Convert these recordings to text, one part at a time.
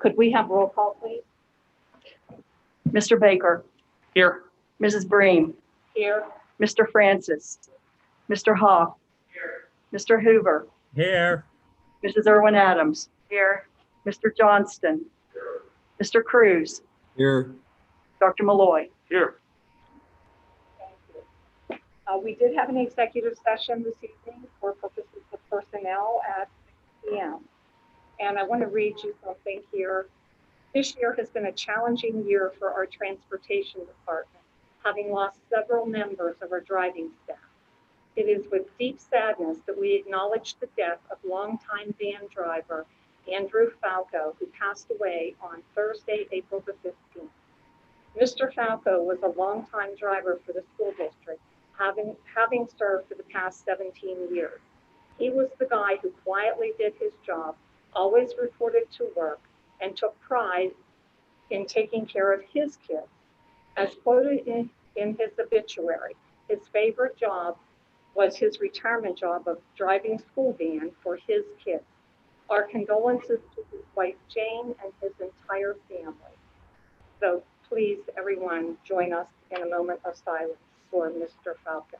Could we have roll call, please? Mr. Baker. Here. Mrs. Bream. Here. Mr. Francis. Mr. Hoff. Here. Mr. Hoover. Here. Mrs. Irwin Adams. Here. Mr. Johnston. Here. Mr. Cruz. Here. Dr. Malloy. Here. Thank you. We did have an executive session this evening for purposes of personnel at 6 p.m. And I want to read you something here. This year has been a challenging year for our transportation department, having lost several members of our driving staff. It is with deep sadness that we acknowledge the death of longtime van driver Andrew Falco, who passed away on Thursday, April the 15th. Mr. Falco was a longtime driver for the school district, having served for the past 17 years. He was the guy who quietly did his job, always reported to work, and took pride in taking care of his kids. As quoted in his obituary, his favorite job was his retirement job of driving school van for his kids. Our condolences to his wife Jane and his entire family. So please, everyone, join us in a moment of silence for Mr. Falco.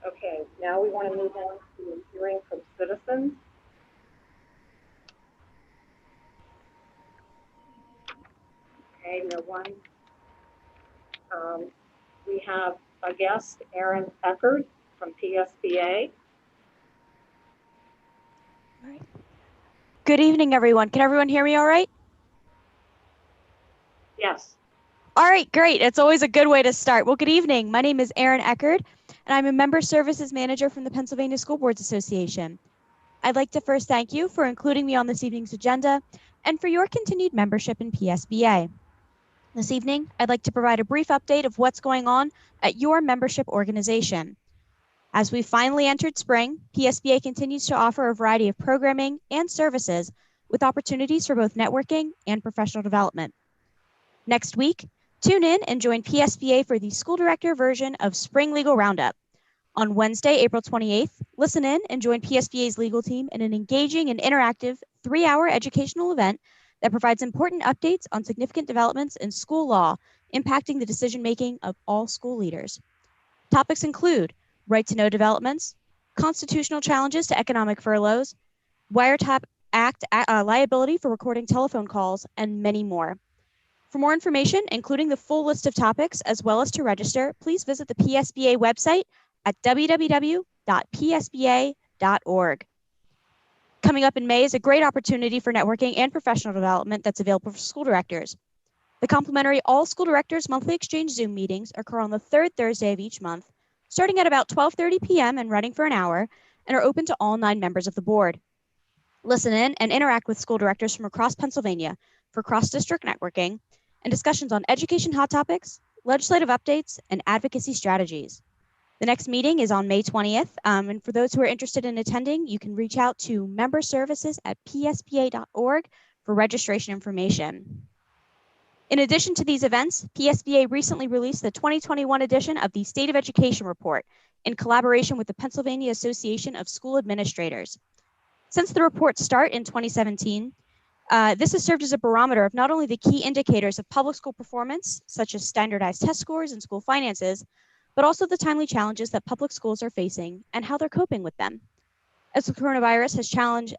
Okay, now we want to move on to hearing from citizens. Okay, no one. We have a guest, Aaron Eckert from PSBA. All right. Good evening, everyone. Can everyone hear me all right? Yes. All right, great. It's always a good way to start. Well, good evening. My name is Aaron Eckert, and I'm a Member Services Manager from the Pennsylvania School Boards Association. I'd like to first thank you for including me on this evening's agenda and for your continued membership in PSBA. This evening, I'd like to provide a brief update of what's going on at your membership organization. As we finally entered spring, PSBA continues to offer a variety of programming and services with opportunities for both networking and professional development. Next week, tune in and join PSBA for the school director version of Spring Legal Roundup. On Wednesday, April 28th, listen in and join PSBA's legal team in an engaging and interactive 3-hour educational event that provides important updates on significant developments in school law impacting the decision-making of all school leaders. Topics include right-to-know developments, constitutional challenges to economic furloughs, Wiretap Act liability for recording telephone calls, and many more. For more information, including the full list of topics, as well as to register, please visit the PSBA website at www.psba.org. Coming up in May is a great opportunity for networking and professional development that's available for school directors. The complimentary All School Directors Monthly Exchange Zoom meetings occur on the third Thursday of each month, starting at about 12:30 p.m. and running for an hour, and are open to all 9 members of the board. Listen in and interact with school directors from across Pennsylvania for cross-district networking and discussions on education hot topics, legislative updates, and advocacy strategies. The next meeting is on May 20th, and for those who are interested in attending, you can reach out to memberservices@psba.org for registration information. In addition to these events, PSBA recently released the 2021 edition of the State of Education Report in collaboration with the Pennsylvania Association of School Administrators. Since the report's start in 2017, this has served as a barometer of not only the key indicators of public school performance, such as standardized test scores and school finances, but also the timely challenges that public schools are facing and how they're coping with them. As the coronavirus has challenged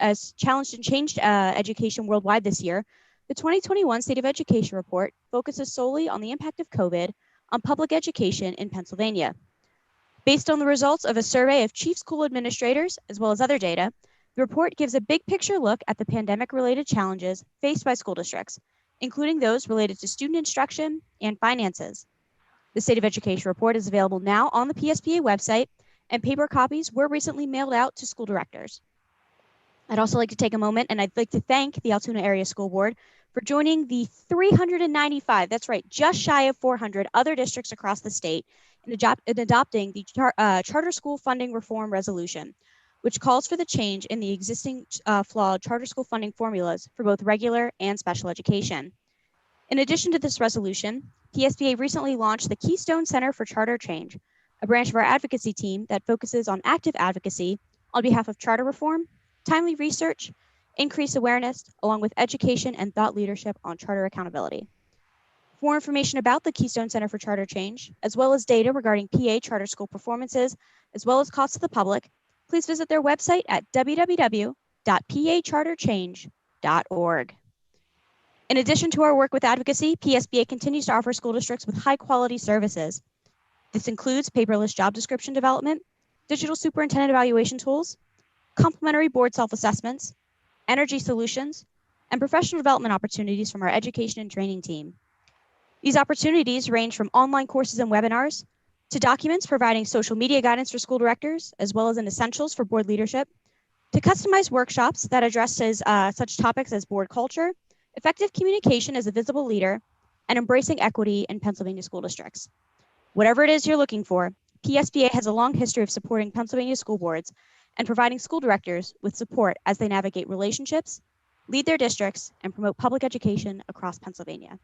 and changed education worldwide this year, the 2021 State of Education Report focuses solely on the impact of COVID on public education in Pennsylvania. Based on the results of a survey of chief school administrators, as well as other data, the report gives a big picture look at the pandemic-related challenges faced by school districts, including those related to student instruction and finances. The State of Education Report is available now on the PSBA website, and paper copies were recently mailed out to school directors. I'd also like to take a moment, and I'd like to thank the Altoona Area School Board for joining the 395, that's right, just shy of 400 other districts across the state in adopting the Charter School Funding Reform Resolution, which calls for the change in the existing flawed charter school funding formulas for both regular and special education. In addition to this resolution, PSBA recently launched the Keystone Center for Charter Change, a branch of our advocacy team that focuses on active advocacy on behalf of charter reform, timely research, increased awareness, along with education and thought leadership on charter accountability. For more information about the Keystone Center for Charter Change, as well as data regarding PA charter school performances, as well as costs to the public, please visit their website at www.pacharterchange.org. In addition to our work with advocacy, PSBA continues to offer school districts with high-quality services. This includes paperless job description development, digital superintendent evaluation tools, complimentary board self-assessments, energy solutions, and professional development opportunities from our education and training team. These opportunities range from online courses and webinars to documents providing social media guidance for school directors, as well as an essentials for board leadership, to customized workshops that addresses such topics as board culture, effective communication as a visible leader, and embracing equity in Pennsylvania school districts. Whatever it is you're looking for, PSBA has a long history of supporting Pennsylvania school boards and providing school directors with support as they navigate relationships, lead their districts, and promote public education across Pennsylvania.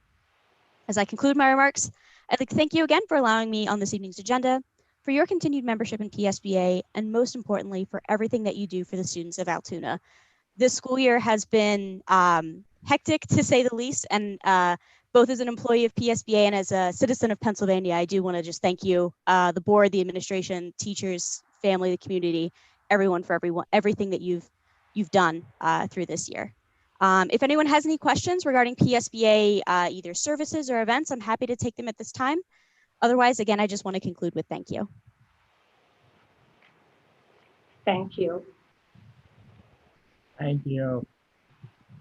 As I conclude my remarks, I'd like to thank you again for allowing me on this evening's agenda, for your continued membership in PSBA, and most importantly, for everything that you do for the students of Altoona. This school year has been hectic, to say the least, and both as an employee of PSBA and as a citizen of Pennsylvania, I do want to just thank you, the board, the administration, teachers, family, the community, everyone for everything that you've done through this year. If anyone has any questions regarding PSBA, either services or events, I'm happy to take them at this time. Otherwise, again, I just want to conclude with thank you. Thank you. Thank you.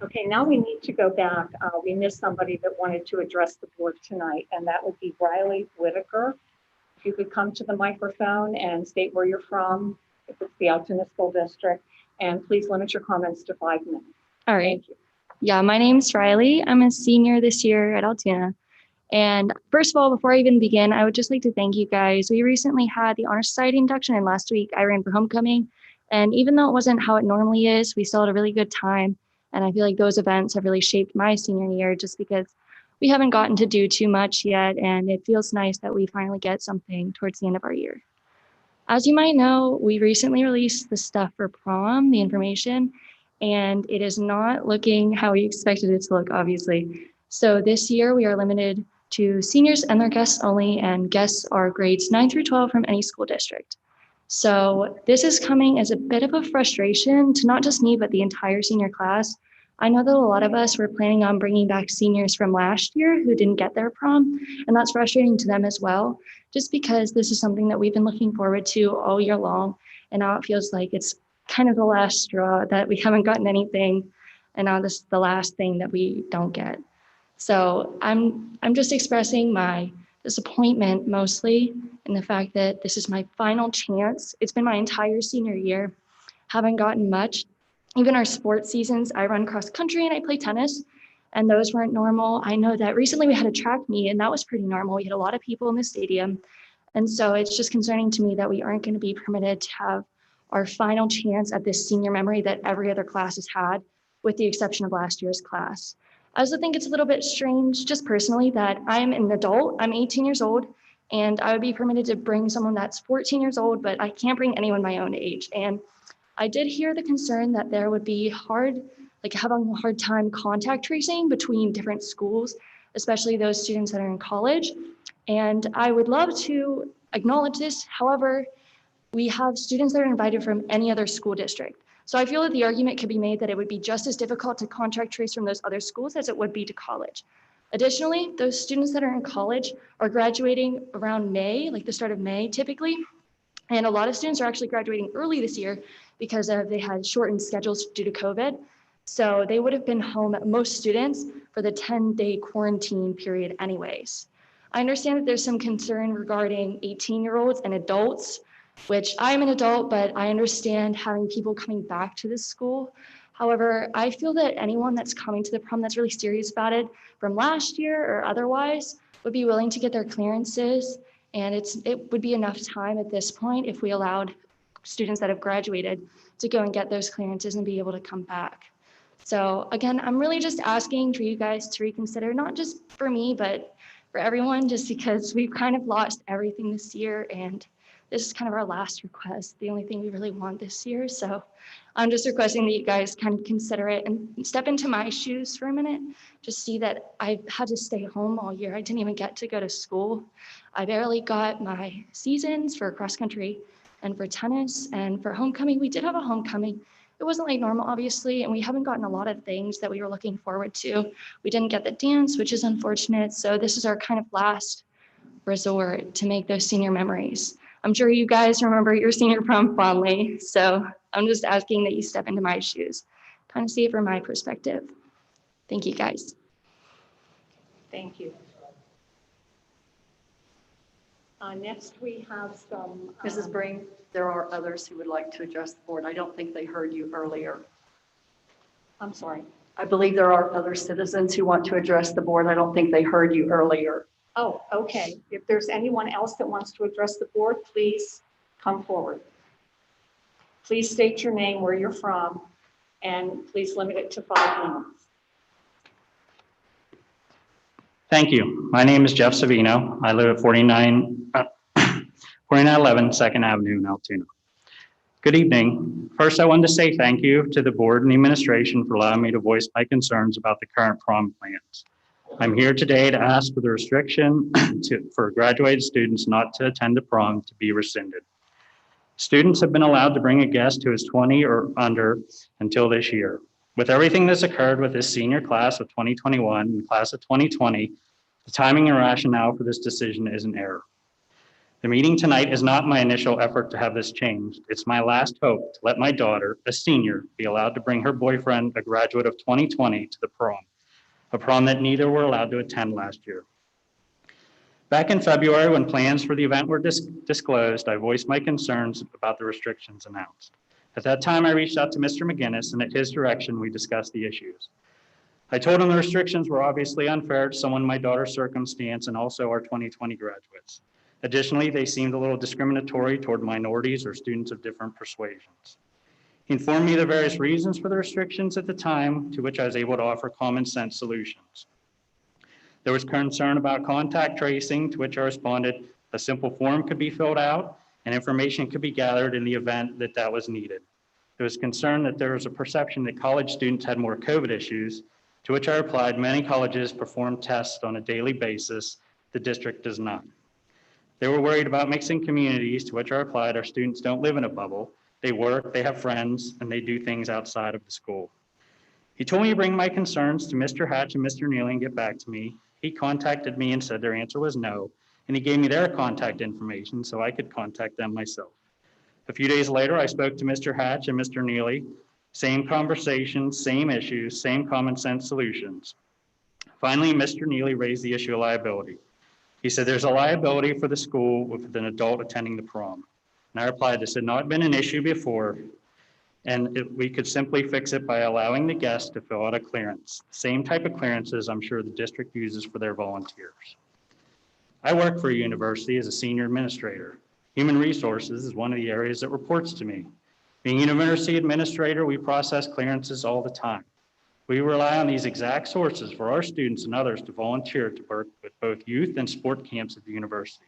Okay, now we need to go back. We missed somebody that wanted to address the board tonight, and that would be Riley Whitaker. If you could come to the microphone and state where you're from, if it's the Altoona School District, and please limit your comments to 5 minutes. All right. Thank you. Yeah, my name's Riley. I'm a senior this year at Altoona. And first of all, before I even begin, I would just like to thank you guys. We recently had the Honor Society induction, and last week I ran for homecoming. And even though it wasn't how it normally is, we still had a really good time. And I feel like those events have really shaped my senior year just because we haven't gotten to do too much yet. And it feels nice that we finally get something towards the end of our year. As you might know, we recently released the stuff for prom, the information, and it is not looking how we expected it to look, obviously. So this year we are limited to seniors and their guests only, and guests are grades 9 through 12 from any school district. So this is coming as a bit of a frustration to not just me, but the entire senior class. I know that a lot of us were planning on bringing back seniors from last year who didn't get their prom, and that's frustrating to them as well, just because this is something that we've been looking forward to all year long, and now it feels like it's kind of the last straw that we haven't gotten anything, and now this is the last thing that we don't get. So I'm just expressing my disappointment mostly in the fact that this is my final chance. It's been my entire senior year, haven't gotten much. Even our sports seasons, I run cross country and I play tennis, and those weren't normal. I know that recently we had a track meet and that was pretty normal. We had a lot of people in the stadium. And so it's just concerning to me that we aren't going to be permitted to have our final chance at this senior memory that every other class has had, with the exception of last year's class. I also think it's a little bit strange, just personally, that I'm an adult, I'm 18 years old, and I would be permitted to bring someone that's 14 years old, but I can't bring anyone my own age. And I did hear the concern that there would be having a hard time contact tracing between different schools, especially those students that are in college. And I would love to acknowledge this. However, we have students that are invited from any other school district. So I feel that the argument could be made that it would be just as difficult to contact trace from those other schools as it would be to college. Additionally, those students that are in college are graduating around May, like the start of May typically. And a lot of students are actually graduating early this year because they had shortened schedules due to COVID. So they would have been home, most students, for the 10-day quarantine period anyways. I understand that there's some concern regarding 18-year-olds and adults, which I'm an adult, but I understand having people coming back to this school. However, I feel that anyone that's coming to the prom that's really serious about it from last year or otherwise would be willing to get their clearances. And it would be enough time at this point if we allowed students that have graduated to go and get those clearances and be able to come back. So again, I'm really just asking for you guys to reconsider, not just for me, but for everyone, just because we've kind of lost everything this year. And this is kind of our last request, the only thing we really want this year. So I'm just requesting that you guys kind of consider it and step into my shoes for a minute. Just see that I had to stay home all year. I didn't even get to go to school. I barely got my seasons for cross country and for tennis, and for homecoming. We did have a homecoming. It wasn't like normal, obviously, and we haven't gotten a lot of things that we were looking forward to. We didn't get the dance, which is unfortunate. So this is our kind of last resort to make those senior memories. I'm sure you guys remember your senior prom fondly. So I'm just asking that you step into my shoes, kind of see it from my perspective. Thank you, guys. Thank you. Next, we have some. Mrs. Breen, there are others who would like to address the board. I don't think they heard you earlier. I'm sorry. I believe there are other citizens who want to address the board. I don't think they heard you earlier. Oh, okay. If there's anyone else that wants to address the board, please come forward. Please state your name, where you're from, and please limit it to 5 minutes. Thank you. My name is Jeff Savino. I live at 4911 2nd Avenue in Altoona. Good evening. First, I wanted to say thank you to the board and the administration for allowing me to voice my concerns about the current prom plans. I'm here today to ask for the restriction for graduated students not to attend the prom to be rescinded. Students have been allowed to bring a guest who is 20 or under until this year. With everything that's occurred with this senior class of 2021 and class of 2020, the timing and rationale for this decision is an error. The meeting tonight is not my initial effort to have this changed. It's my last hope to let my daughter, a senior, be allowed to bring her boyfriend, a graduate of 2020, to the prom, a prom that neither were allowed to attend last year. Back in February, when plans for the event were disclosed, I voiced my concerns about the restrictions announced. At that time, I reached out to Mr. McGinnis, and at his direction, we discussed the issues. I told him the restrictions were obviously unfair to someone in my daughter's circumstance and also our 2020 graduates. Additionally, they seemed a little discriminatory toward minorities or students of different persuasions. He informed me of the various reasons for the restrictions at the time, to which I was able to offer common sense solutions. There was concern about contact tracing, to which I responded, a simple form could be filled out and information could be gathered in the event that that was needed. There was concern that there was a perception that college students had more COVID issues, to which I replied, many colleges perform tests on a daily basis, the district does not. They were worried about mixing communities, to which I replied, our students don't live in a bubble, they work, they have friends, and they do things outside of the school. He told me to bring my concerns to Mr. Hatch and Mr. Neely and get back to me. He contacted me and said their answer was no, and he gave me their contact information so I could contact them myself. A few days later, I spoke to Mr. Hatch and Mr. Neely. Same conversations, same issues, same common sense solutions. Finally, Mr. Neely raised the issue of liability. He said there's a liability for the school with an adult attending the prom. And I replied, this had not been an issue before, and we could simply fix it by allowing the guests to fill out a clearance. Same type of clearances I'm sure the district uses for their volunteers. I work for a university as a senior administrator. Human resources is one of the areas that reports to me. Being a university administrator, we process clearances all the time. We rely on these exact sources for our students and others to volunteer to work with both youth and sport camps at the university.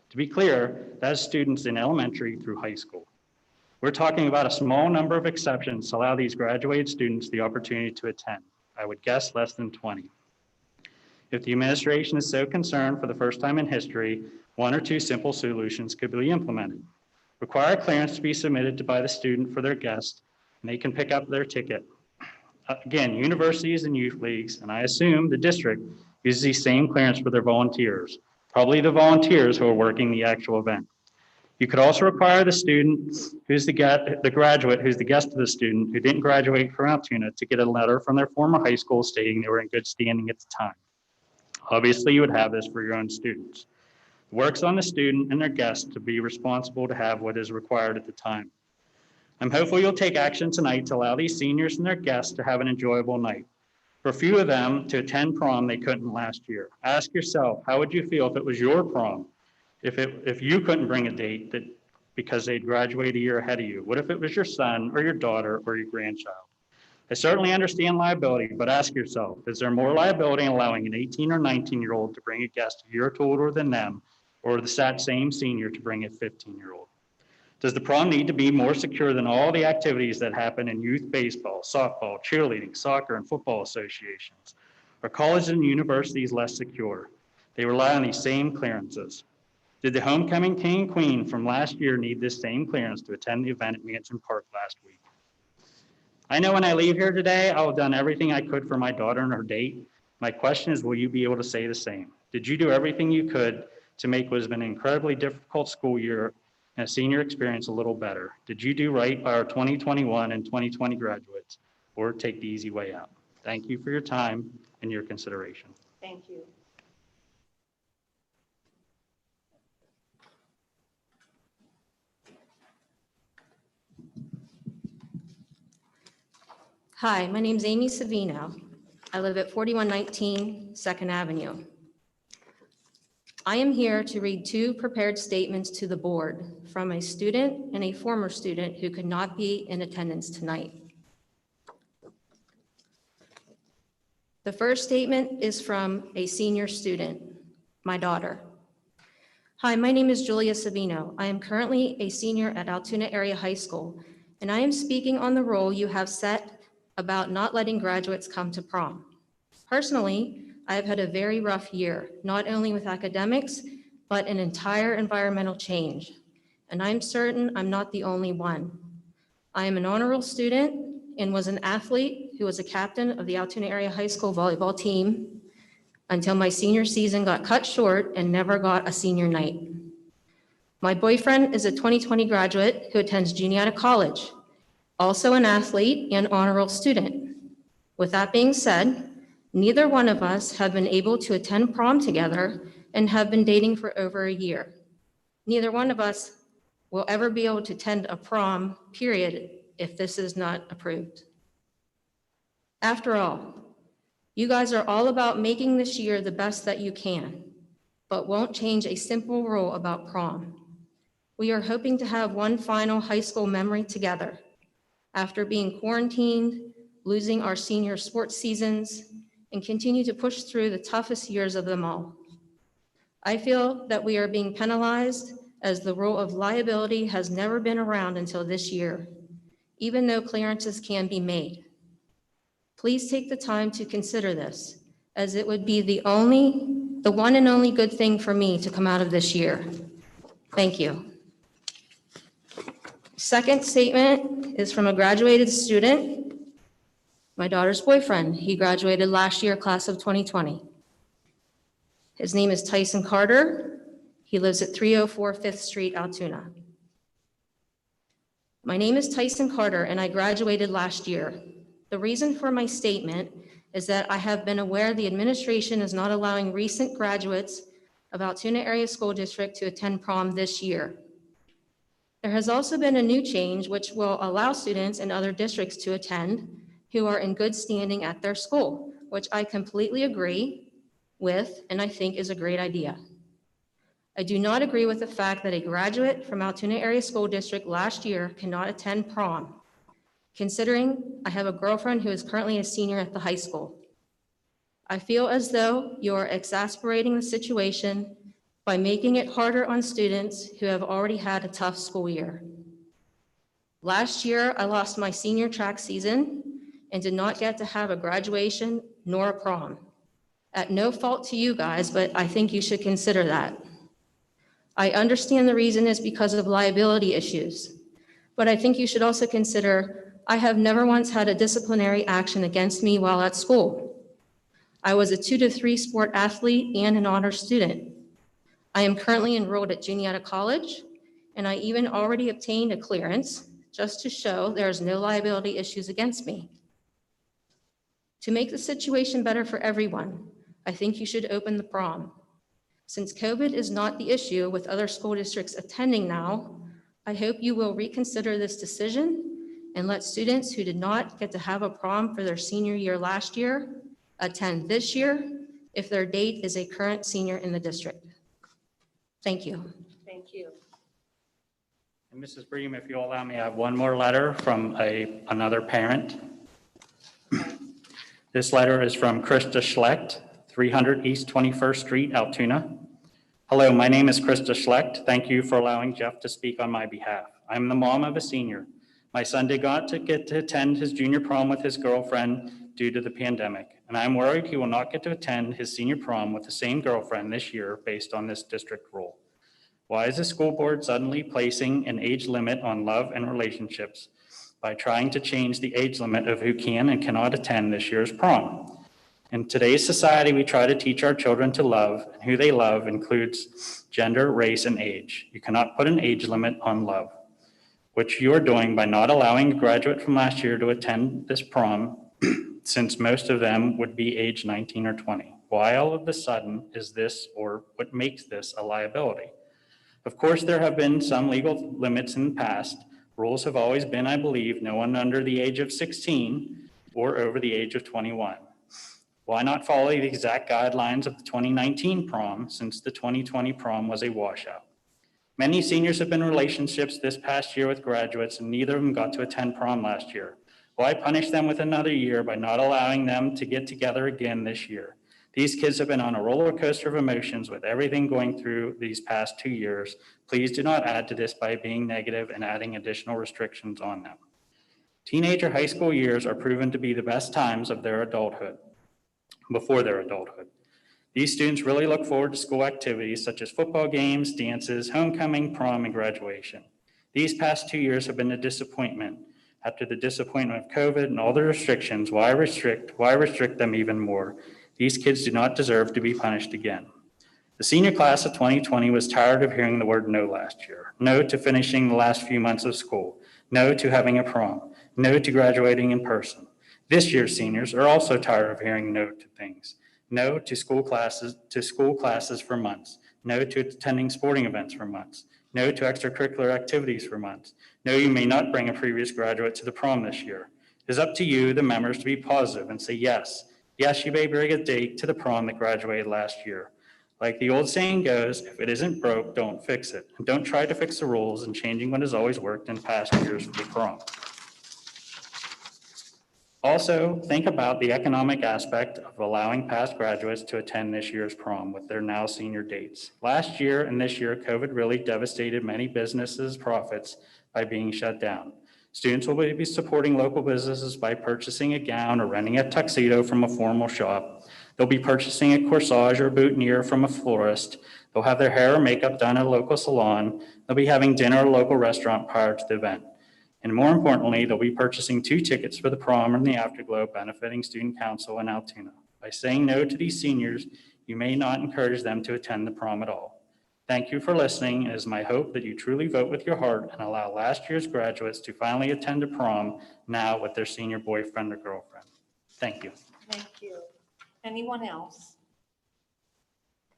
To be clear, that's students in elementary through high school. We're talking about a small number of exceptions to allow these graduated students the opportunity to attend. I would guess less than 20. If the administration is so concerned for the first time in history, 1 or 2 simple solutions could be implemented. Require a clearance to be submitted by the student for their guest, and they can pick up their ticket. Again, universities and youth leagues, and I assume the district uses the same clearance for their volunteers, probably the volunteers who are working the actual event. You could also require the student who's the graduate who's the guest of the student who didn't graduate from Altoona to get a letter from their former high school stating they were in good standing at the time. Obviously, you would have this for your own students. It works on the student and their guests to be responsible to have what is required at the time. I'm hopeful you'll take action tonight to allow these seniors and their guests to have an enjoyable night. For a few of them to attend prom they couldn't last year. Ask yourself, how would you feel if it was your prom? If you couldn't bring a date because they'd graduate a year ahead of you? What if it was your son or your daughter or your grandchild? I certainly understand liability, but ask yourself, is there more liability in allowing an 18 or 19-year-old to bring a guest a year older than them, or that same senior to bring a 15-year-old? Does the prom need to be more secure than all the activities that happen in youth baseball, softball, cheerleading, soccer, and football associations? Are colleges and universities less secure? They rely on these same clearances. Did the homecoming king and queen from last year need this same clearance to attend the event at Mansion Park last week? I know when I leave here today, I'll have done everything I could for my daughter and her date. My question is, will you be able to say the same? Did you do everything you could to make what has been an incredibly difficult school year and a senior experience a little better? Did you do right by our 2021 and 2020 graduates, or take the easy way out? Thank you for your time and your consideration. Thank you. Hi, my name's Amy Savino. I live at 4119 2nd Avenue. I am here to read two prepared statements to the board from a student and a former student who could not be in attendance tonight. The first statement is from a senior student, my daughter. Hi, my name is Julia Savino. I am currently a senior at Altoona Area High School, and I am speaking on the role you have set about not letting graduates come to prom. Personally, I have had a very rough year, not only with academics, but an entire environmental change. And I'm certain I'm not the only one. I am an honor roll student and was an athlete who was a captain of the Altoona Area High School volleyball team until my senior season got cut short and never got a senior night. My boyfriend is a 2020 graduate who attends Juniata College, also an athlete and honor roll student. With that being said, neither one of us have been able to attend prom together and have been dating for over a year. Neither one of us will ever be able to attend a prom, period, if this is not approved. After all, you guys are all about making this year the best that you can, but won't change a simple rule about prom. We are hoping to have one final high school memory together after being quarantined, losing our senior sports seasons, and continue to push through the toughest years of them all. I feel that we are being penalized as the rule of liability has never been around until this year, even though clearances can be made. Please take the time to consider this, as it would be the one and only good thing for me to come out of this year. Thank you. Second statement is from a graduated student, my daughter's boyfriend. He graduated last year, class of 2020. His name is Tyson Carter. He lives at 304 5th Street, Altoona. My name is Tyson Carter, and I graduated last year. The reason for my statement is that I have been aware the administration is not allowing recent graduates of Altoona Area School District to attend prom this year. There has also been a new change which will allow students in other districts to attend who are in good standing at their school, which I completely agree with and I think is a great idea. I do not agree with the fact that a graduate from Altoona Area School District last year cannot attend prom, considering I have a girlfriend who is currently a senior at the high school. I feel as though you are exacerbating the situation by making it harder on students who have already had a tough school year. Last year, I lost my senior track season and did not get to have a graduation nor a prom. At no fault to you guys, but I think you should consider that. I understand the reason is because of liability issues, but I think you should also consider I have never once had a disciplinary action against me while at school. I was a 2 to 3 sport athlete and an honor student. I am currently enrolled at Juniata College, and I even already obtained a clearance just to show there's no liability issues against me. To make the situation better for everyone, I think you should open the prom. Since COVID is not the issue with other school districts attending now, I hope you will reconsider this decision and let students who did not get to have a prom for their senior year last year attend this year if their date is a current senior in the district. Thank you. Thank you. And Mrs. Bream, if you'll allow me, I have one more letter from another parent. This letter is from Krista Schlecht, 300 East 21st Street, Altoona. Hello, my name is Krista Schlecht. Thank you for allowing Jeff to speak on my behalf. I'm the mom of a senior. My son did not get to attend his junior prom with his girlfriend due to the pandemic, and I'm worried he will not get to attend his senior prom with the same girlfriend this year based on this district rule. Why is the school board suddenly placing an age limit on love and relationships by trying to change the age limit of who can and cannot attend this year's prom? In today's society, we try to teach our children to love, and who they love includes gender, race, and age. You cannot put an age limit on love, which you are doing by not allowing a graduate from last year to attend this prom, since most of them would be age 19 or 20. Why all of a sudden is this, or what makes this a liability? Of course, there have been some legal limits in the past. Rules have always been, I believe, no one under the age of 16 or over the age of 21. Why not follow the exact guidelines of the 2019 prom, since the 2020 prom was a washout? Many seniors have been in relationships this past year with graduates, and neither of them got to attend prom last year. Why punish them with another year by not allowing them to get together again this year? These kids have been on a roller coaster of emotions with everything going through these past 2 years. Please do not add to this by being negative and adding additional restrictions on them. Teenager high school years are proven to be the best times of their adulthood, before their adulthood. These students really look forward to school activities such as football games, dances, homecoming, prom, and graduation. These past 2 years have been a disappointment. After the disappointment of COVID and all the restrictions, why restrict them even more? These kids do not deserve to be punished again. The senior class of 2020 was tired of hearing the word no last year. No to finishing the last few months of school. No to having a prom. No to graduating in person. This year's seniors are also tired of hearing no to things. No to school classes for months. No to attending sporting events for months. No to extracurricular activities for months. No, you may not bring a previous graduate to the prom this year. It is up to you, the members, to be positive and say yes. Yes, you may bring a date to the prom that graduated last year. Like the old saying goes, if it isn't broke, don't fix it. And don't try to fix the rules and changing what has always worked in past years for the prom. Also, think about the economic aspect of allowing past graduates to attend this year's prom with their now senior dates. Last year and this year, COVID really devastated many businesses' profits by being shut down. Students will be supporting local businesses by purchasing a gown or renting a tuxedo from a formal shop. They'll be purchasing a corsage or boutonniere from a florist. They'll have their hair or makeup done at a local salon. They'll be having dinner at a local restaurant prior to the event. And more importantly, they'll be purchasing 2 tickets for the prom and the afterglow, benefiting Student Council in Altoona. By saying no to these seniors, you may not encourage them to attend the prom at all. Thank you for listening. It is my hope that you truly vote with your heart and allow last year's graduates to finally attend a prom now with their senior boyfriend or girlfriend. Thank you. Thank you. Anyone else?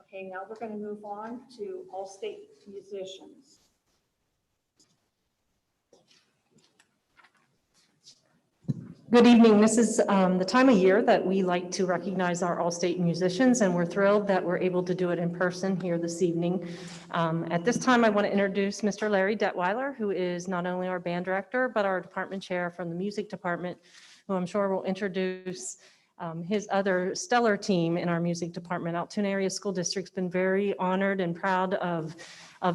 Okay, now we're going to move on to all-state musicians. Good evening. This is the time of year that we like to recognize our all-state musicians, and we're thrilled that we're able to do it in person here this evening. At this time, I want to introduce Mr. Larry Detweiler, who is not only our band director, but our department chair from the music department, who I'm sure will introduce his other stellar team in our music department. Altoona Area School District's been very honored and proud of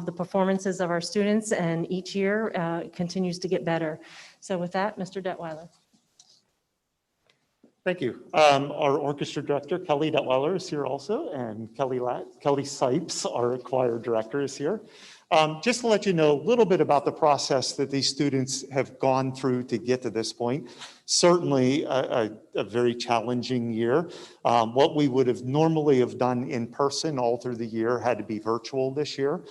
the performances of our students, and each year continues to get better. So with that, Mr. Detweiler. Thank you. Our orchestra director, Kelly Detweiler, is here also, and Kelly Sipes, our choir director, is here. Just to let you know a little bit about the process that these students have gone through to get to this point. Certainly a very challenging year. What we would have normally have done in person all through the year had to be virtual this year.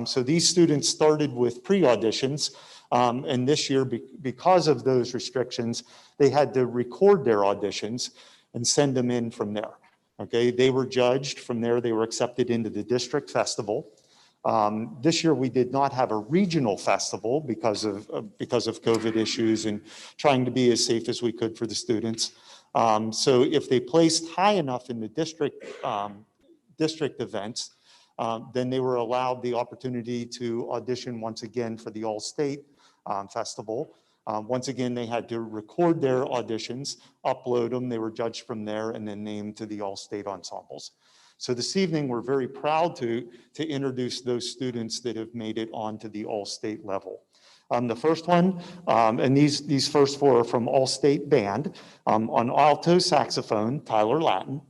So these students started with pre-auditions. And this year, because of those restrictions, they had to record their auditions and send them in from there. Okay, they were judged. From there, they were accepted into the district festival. This year, we did not have a regional festival because of COVID issues and trying to be as safe as we could for the students. So if they placed high enough in the district events, then they were allowed the opportunity to audition once again for the All-State Festival. Once again, they had to record their auditions, upload them, they were judged from there, and then named to the All-State ensembles. So this evening, we're very proud to introduce those students that have made it onto the all-state level. The first one, and these first four are from All-State Band. On alto saxophone, Tyler Latin.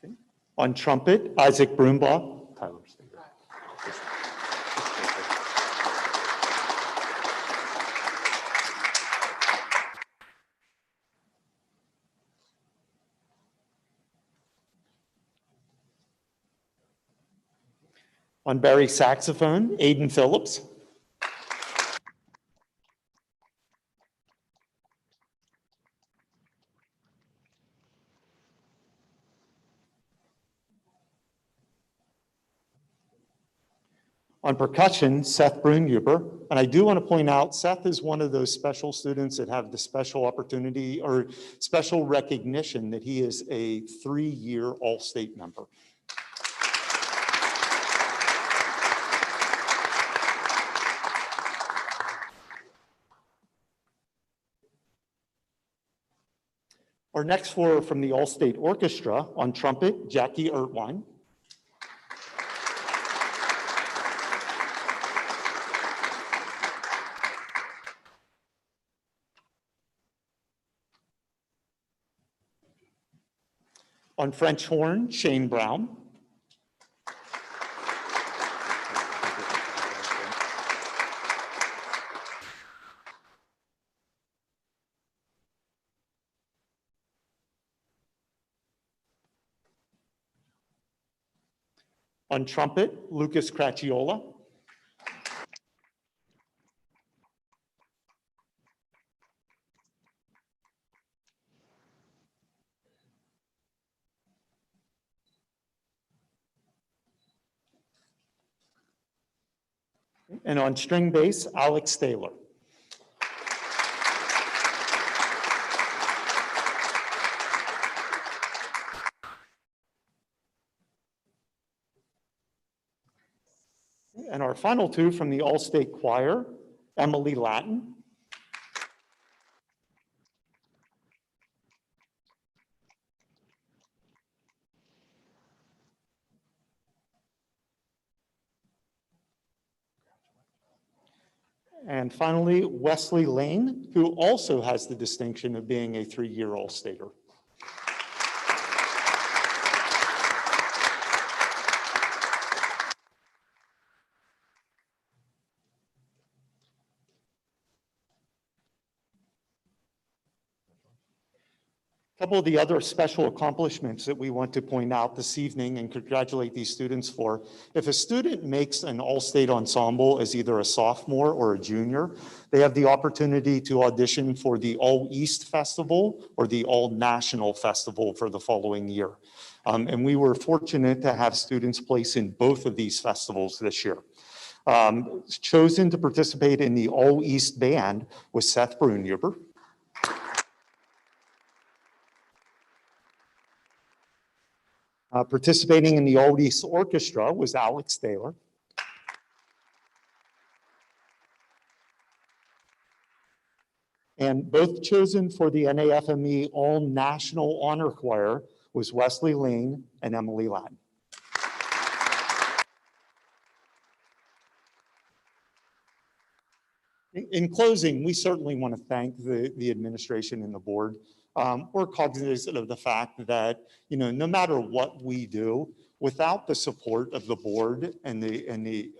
Okay. On trumpet, Isaac Broombaugh. Tyler, stay there. On Barry saxophone, Aiden Phillips. On percussion, Seth Brunhuber. And I do want to point out, Seth is one of those special students that have the special opportunity or special recognition that he is a 3-year All-State member. Our next four are from the All-State Orchestra. On trumpet, Jackie Ertwine. On French horn, Shane Brown. On trumpet, Lucas Cracciola. And on string bass, Alex Taylor. And our final two from the All-State Choir, Emily Latin. And finally, Wesley Lane, who also has the distinction of being a 3-year All-Stater. A couple of the other special accomplishments that we want to point out this evening and congratulate these students for. If a student makes an all-state ensemble as either a sophomore or a junior, they have the opportunity to audition for the All-East Festival or the All-National Festival for the following year. And we were fortunate to have students place in both of these festivals this year. Chosen to participate in the All-East Band was Seth Brunhuber. Participating in the All-East Orchestra was Alex Taylor. And both chosen for the NAFME All-National Honor Choir was Wesley Lane and Emily Ladd. In closing, we certainly want to thank the administration and the board. We're cognizant of the fact that, no matter what we do, without the support of the board and the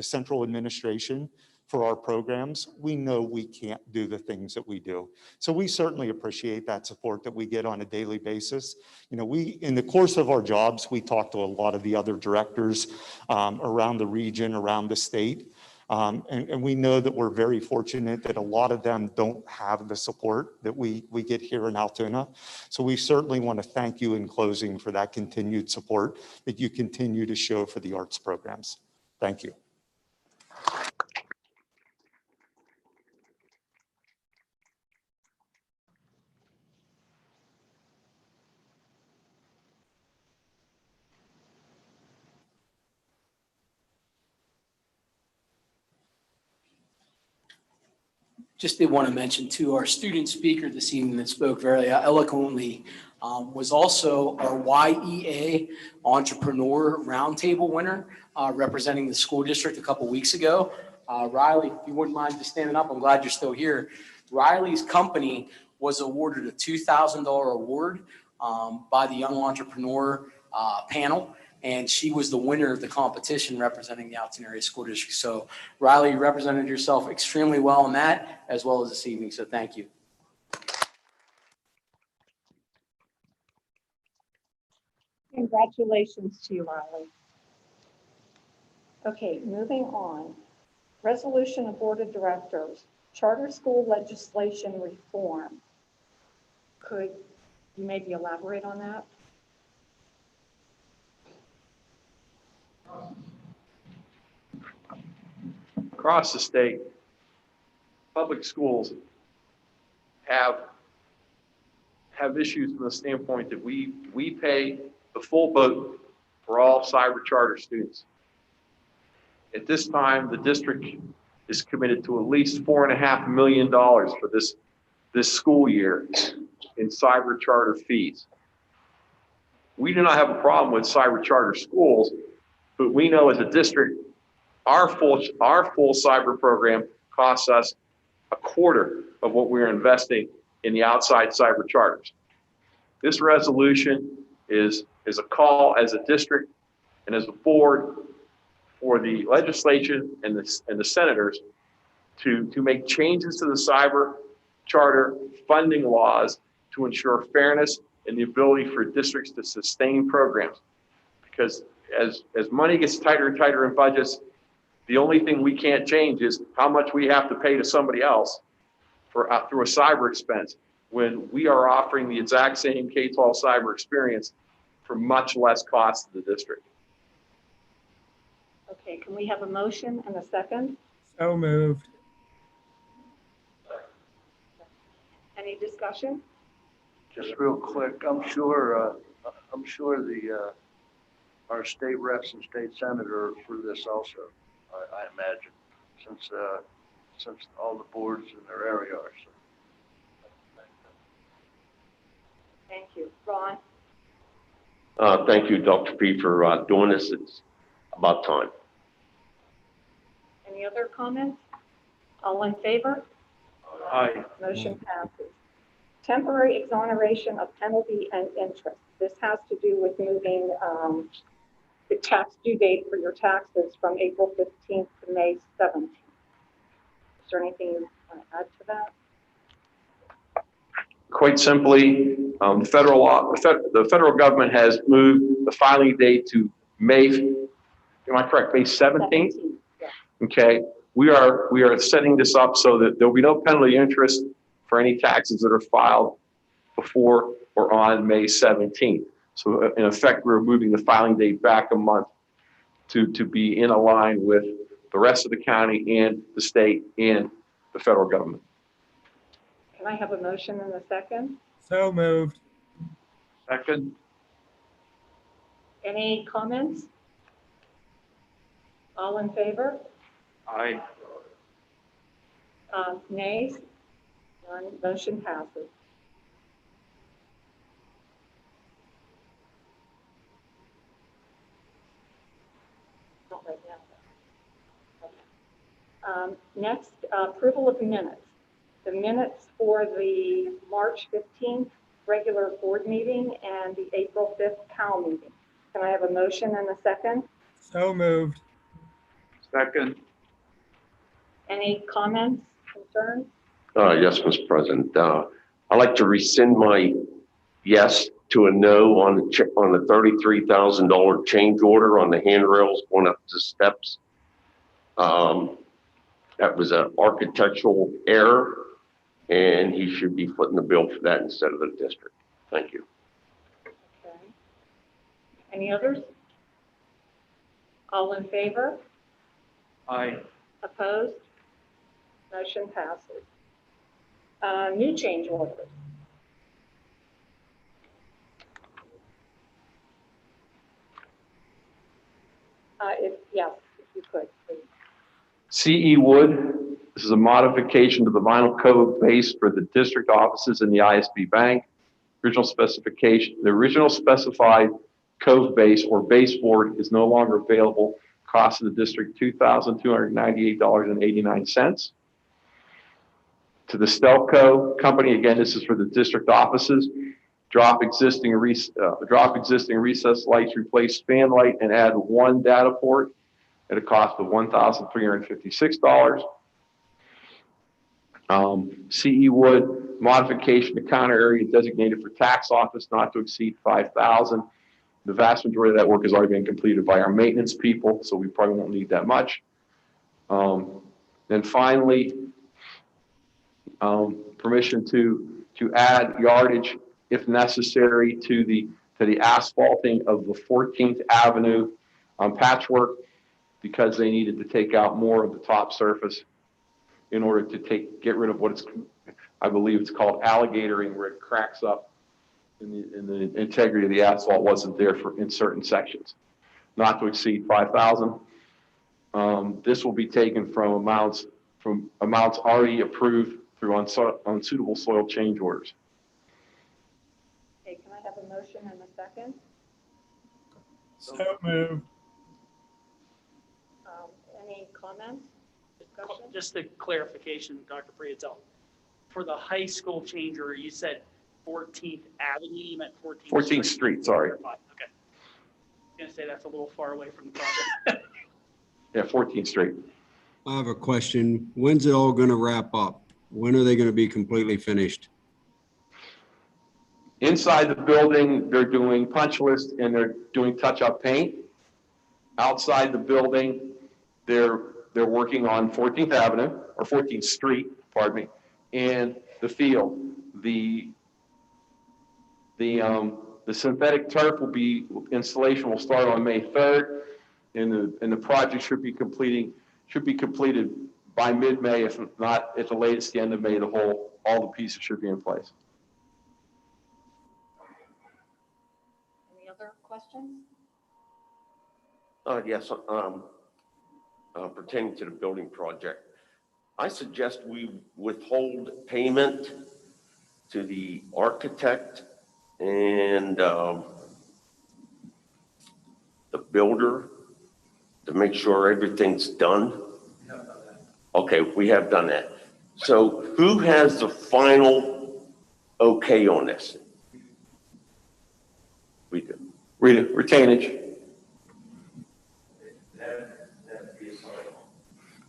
central administration for our programs, we know we can't do the things that we do. So we certainly appreciate that support that we get on a daily basis. In the course of our jobs, we talk to a lot of the other directors around the region, around the state. And we know that we're very fortunate that a lot of them don't have the support that we get here in Altoona. So we certainly want to thank you in closing for that continued support that you continue to show for the arts programs. Thank you. Just did want to mention too, our student speaker this evening that spoke very eloquently was also our YEA Entrepreneur Roundtable winner, representing the school district a couple weeks ago. Riley, if you wouldn't mind just standing up, I'm glad you're still here. Riley's company was awarded a $2,000 award by the Young Entrepreneur panel, and she was the winner of the competition representing the Altoona Area School District. So Riley, you represented yourself extremely well in that, as well as this evening, so thank you. Congratulations to you, Riley. Okay, moving on. Resolution of Board of Directors, Charter School Legislation Reform. Could you maybe elaborate on that? Across the state, public schools have issues from the standpoint that we pay the full boat for all cyber charter students. At this time, the district is committed to at least $4.5 million for this school year in cyber charter fees. We do not have a problem with cyber charter schools, but we know as a district, our full cyber program costs us a quarter of what we're investing in the outside cyber charters. This resolution is a call as a district and as a board for the legislation and the senators to make changes to the cyber charter funding laws to ensure fairness and the ability for districts to sustain programs. Because as money gets tighter and tighter in budgets, the only thing we can't change is how much we have to pay to somebody else for through a cyber expense when we are offering the exact same K-12 cyber experience for much less cost to the district. Okay, can we have a motion and a second? So moved. Any discussion? Just real quick, I'm sure our state reps and state senator are for this also, I imagine, since all the boards in their area are. So. Thank you. Ron? Thank you, Dr. P, for doing this. It's about time. Any other comments? All in favor? Aye. Motion passes. Temporary exoneration of penalty and interest. This has to do with moving the tax due date for your taxes from April 15th to May 17th. Is there anything you want to add to that? Quite simply, the federal government has moved the filing date to May, am I correct, May 17th? Yeah. Okay, we are setting this up so that there'll be no penalty interest for any taxes that are filed before or on May 17th. So in effect, we're moving the filing date back a month to be in a line with the rest of the county and the state and the federal government. Can I have a motion and a second? So moved. Second. Any comments? All in favor? Aye. Nays? None. Motion passes. Not right now. Okay. Next, approval of minutes. The minutes for the March 15th regular board meeting and the April 5th CAL meeting. Can I have a motion and a second? So moved. Second. Any comments, concerns? Yes, Mr. President. I'd like to rescind my yes to a no on the $33,000 change order on the handrails going up the steps. That was an architectural error, and he should be footing the bill for that instead of the district. Thank you. Okay. Any others? All in favor? Aye. Opposed? Motion passes. New change orders. If you could, please. CE Wood This is a modification to the vinyl code base for the district offices in the ISB bank. The original specified cove base or baseboard is no longer available. Cost of the district $2,298.89. To the Stelco company, again, this is for the district offices. Drop existing recessed lights, replace span light, and add one data port at a cost of $1,356. CE Wood modification to counter area designated for tax office not to exceed 5,000. The vast majority of that work has already been completed by our maintenance people, so we probably won't need that much. Then finally, permission to add yardage if necessary to the asphalting of the 14th Avenue patchwork, because they needed to take out more of the top surface in order to get rid of I believe it's called alligatoring, where it cracks up and the integrity of the asphalt wasn't there in certain sections. Not to exceed 5,000. This will be taken from amounts already approved through unsuitable soil change orders. Okay, can I have a motion and a second? So moved. Any comments, discussion? Just a clarification, Dr. Prieto. For the high school change order, you said 14th Avenue, you meant 14th Street, sorry. Okay. I was going to say that's a little far away from the project. Yeah, 14th Street. I have a question. When's it all going to wrap up? When are they going to be completely finished? Inside the building, they're doing punch list and they're doing touch-up paint. Outside the building, they're working on 14th Avenue, or 14th Street, pardon me, and the field. The synthetic turf installation will start on May 3rd, and the project should be completed by mid-May, if not at the latest, the end of May. All the pieces should be in place. Any other questions? Yes, pertaining to the building project, I suggest we withhold payment to the architect and the builder to make sure everything's done. Okay, we have done that. So who has the final okay on this? We do. Retainage.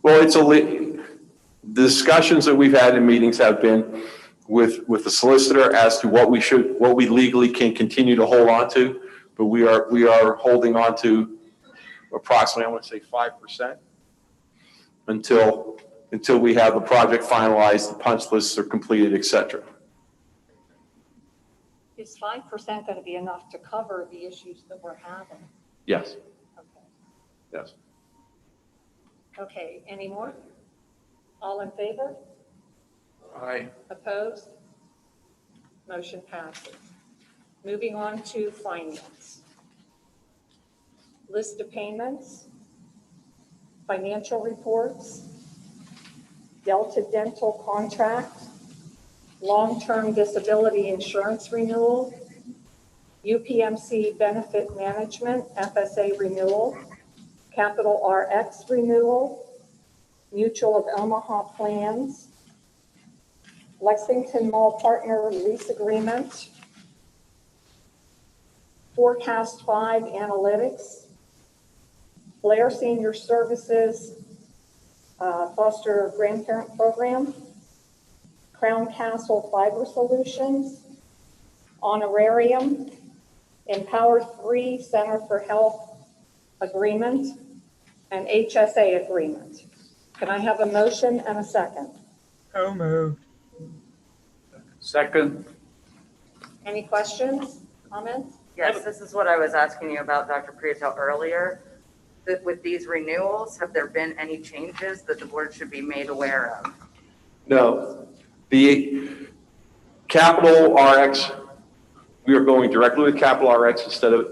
Well, the discussions that we've had in meetings have been with the solicitor as to what we legally can continue to hold on to, but we are holding on to approximately, I want to say 5% until we have the project finalized, the punch lists are completed, et cetera. Is 5% going to be enough to cover the issues that we're having? Yes. Okay. Yes. Okay, any more? All in favor? Aye. Opposed? Motion passes. Moving on to finance. List of payments, financial reports, Delta Dental contract, long-term disability insurance renewal, UPMC benefit management, FSA renewal, Capital RX renewal, Mutual of Omaha plans, Lexington Mall Partner lease agreement, Forecast 5 analytics, Blair Senior Services foster grandparent program, Crown Castle Fiber Solutions, Honorarium, Empower 3 Center for Health agreement, and HSA agreement. Can I have a motion and a second? So moved. Second. Any questions, comments? Yes, this is what I was asking you about, Dr. Prieto, earlier. That with these renewals, have there been any changes that the board should be made aware of? No. The Capital RX, we are going directly with Capital RX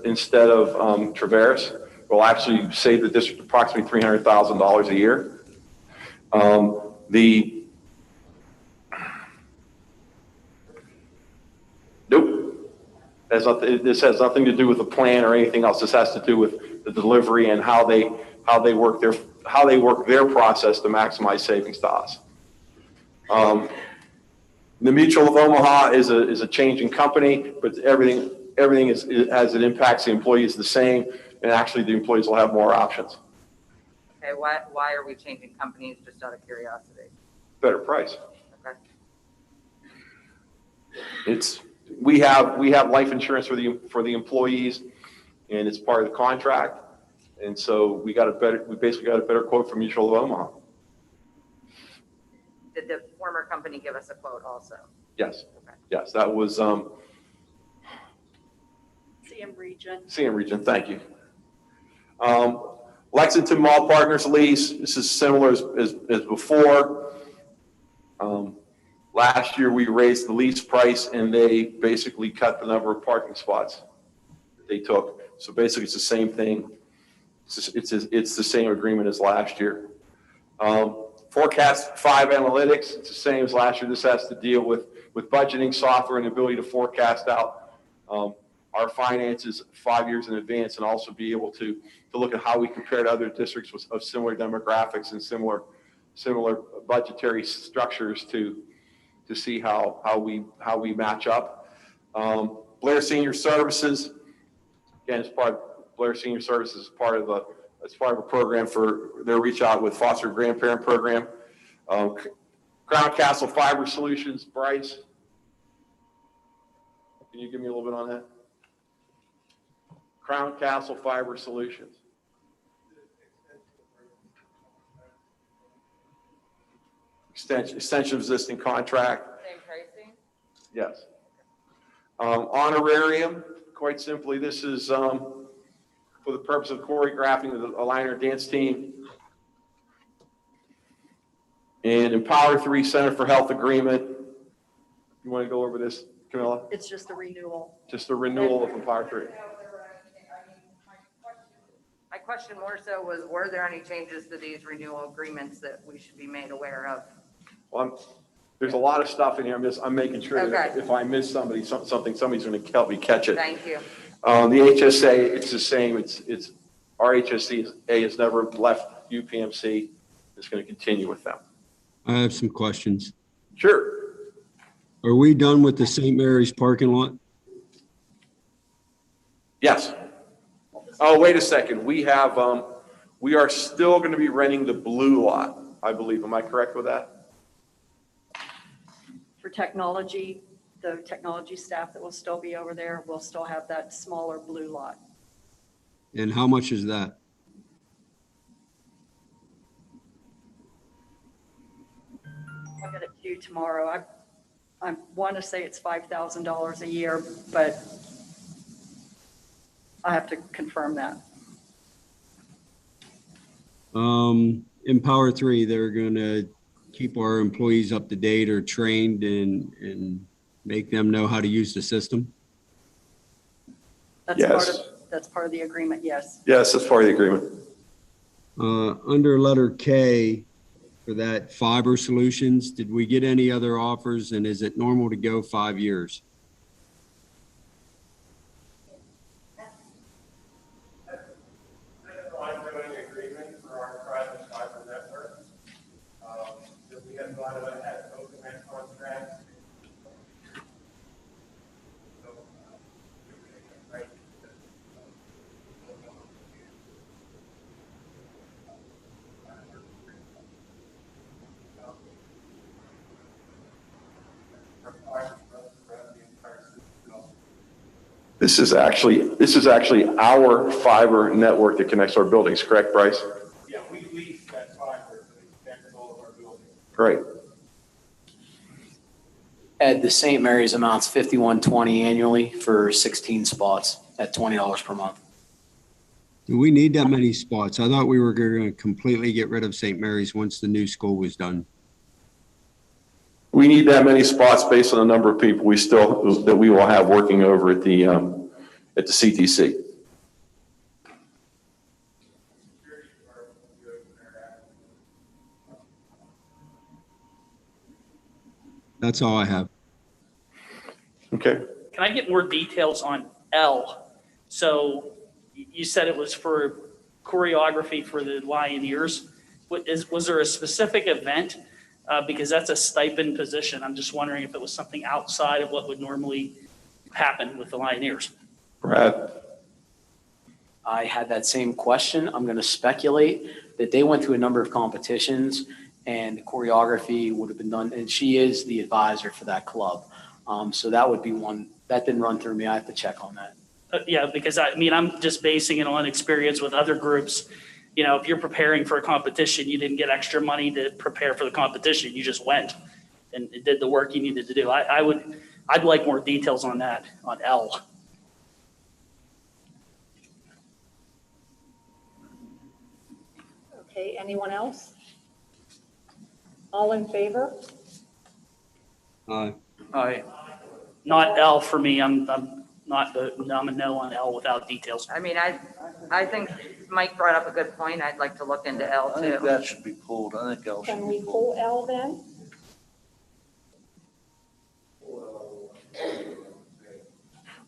instead of Traverse. We'll actually save the district approximately $300,000 a year. Nope. This has nothing to do with the plan or anything else. This has to do with the delivery and how they work their process to maximize savings to us. The Mutual of Omaha is a changing company, but everything is as it impacts the employees the same, and actually the employees will have more options. Okay, why are we changing companies, just out of curiosity? Better price. Okay. We have life insurance for the employees, and it's part of the contract, and so we basically got a better quote from Mutual of Omaha. Did the former company give us a quote also? Yes. Okay. Yes, that was CM Region. CM Region. Thank you. Lexington Mall Partners lease. This is similar as before. Last year we raised the lease price, and they basically cut the number of parking spots that they took. So basically, it's the same thing. It's the same agreement as last year. Forecast 5 analytics. It's the same as last year. This has to deal with budgeting software and the ability to forecast out our finances 5 years in advance, and also be able to look at how we compare to other districts of similar demographics and similar budgetary structures to see how we match up. Blair Senior Services, again, as part of Blair Senior Services is part of a program for their reach out with foster grandparent program. Crown Castle Fiber Solutions, Bryce, can you give me a little bit on that? Crown Castle Fiber Solutions. Extension of existing contract. Same pricing? Yes. Honorarium, quite simply, this is for the purpose of choreographing the aligner dance team. And Empower 3 Center for Health Agreement. You want to go over this, Camilla? It's just a renewal. Just a renewal of Empower 3. My question more so was, were there any changes to these renewal agreements that we should be made aware of? Well, there's a lot of stuff in here. I'm making sure that if I miss somebody's going to help me catch it. Thank you. The HSA, it's the same. It's our HSA has never left UPMC. It's going to continue with them. I have some questions. Sure. Are we done with the St. Mary's parking lot? Yes. Oh, wait a second. We are still going to be renting the blue lot, I believe. Am I correct with that? For technology, the technology staff that will still be over there will still have that smaller blue lot. And how much is that? I'll get it to you tomorrow. I want to say it's $5,000 a year, but I have to confirm that. Empower 3, they're going to keep our employees up to date or trained and make them know how to use the system? That's part of the agreement, yes. Yes, that's part of the agreement. Under letter K for that fiber solutions, did we get any other offers, and is it normal to go 5 years? This is actually our fiber network that connects our buildings, correct, Bryce? Yeah, we lease that fiber to connect all of our buildings. Great. Ed, the St. Mary's amounts $51.20 annually for 16 spots at $20 per month. Do we need that many spots? I thought we were going to completely get rid of St. Mary's once the new school was done. We need that many spots based on the number of people that we will have working over at the CTC. That's all I have. Okay. Can I get more details on L? So you said it was for choreography for the Lioneers. Was there a specific event? Because that's a stipend position. I'm just wondering if it was something outside of what would normally happen with the Lioneers. Brad. I had that same question. I'm going to speculate that they went through a number of competitions and the choreography would have been done. And she is the advisor for that club. So that would be one that didn't run through me. I have to check on that. Yeah, because I'm just basing it on experience with other groups. You know, if you're preparing for a competition, you didn't get extra money to prepare for the competition. You just went and did the work you needed to do. I'd like more details on that, on L. Okay, anyone else? All in favor? Aye. Aye. Not L for me. I'm a no on L without details. I mean, I think Mike brought up a good point. I'd like to look into L I think too. that should be pulled. I think L should Can be we pulled. pull L then?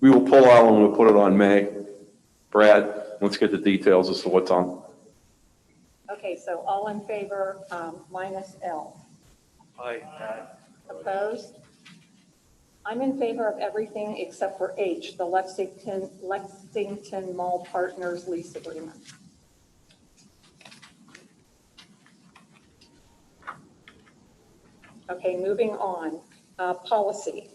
We will pull out and we'll put it on May. Brad, let's get the details as to what's on. Okay, so all in favor, minus L. Aye. Opposed? I'm in favor of everything except for H, the Lexington Mall Partners lease agreement. Okay, moving on. Policy.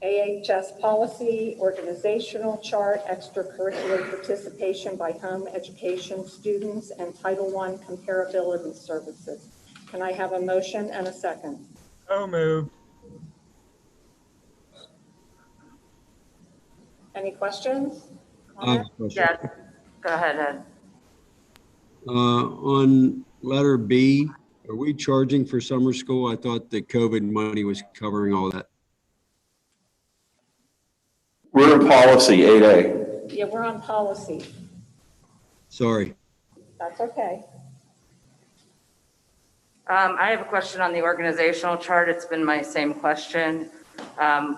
AHS policy, organizational chart, extracurricular participation by home education students, and Title I comparability services. Can I have a motion and a second? So moved. Any questions? I have a question. Yes, go ahead, Ed. On letter B, are we charging for summer school? I thought the COVID money was covering all that. We're in policy 8A. Yeah, we're on policy. Sorry. That's okay. I have a question on the organizational chart. It's been my same question.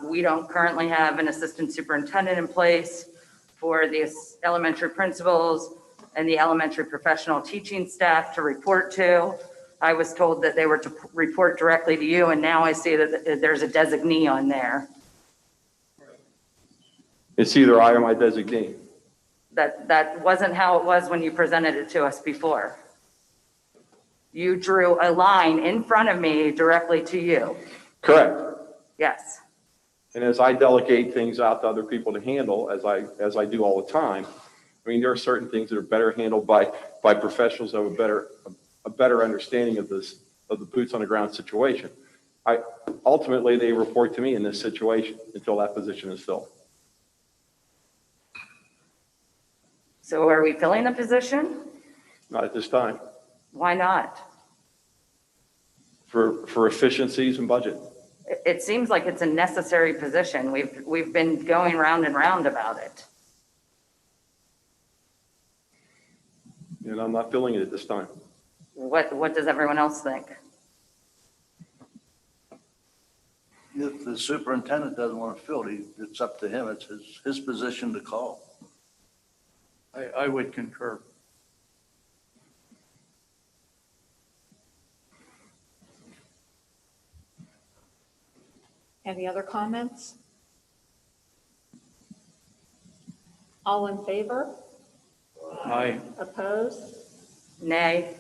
We don't currently have an assistant superintendent in place for the elementary principals and the elementary professional teaching staff to report to. I was told that they were to report directly to you, and now I see that there's a designee on there. It's either I or my designee. That wasn't how it was when you presented it to us before. You drew a line in front of me directly to you. Correct. Yes. And as I delegate things out to other people to handle, as I do all the time, I mean, there are certain things that are better handled by professionals who have a better understanding of the boots on the ground situation. Ultimately, they report to me in this situation until that position is filled. So are we filling the position? Not at this time, Why not? for efficiencies and budget. It seems like it's a necessary position. We've been going round and round about it. And I'm not filling it at this time. What does everyone else think? If the superintendent doesn't want to fill it, it's up to him. It's his position to call. I would concur. Any other comments? All in favor? Aye. Opposed? Nay.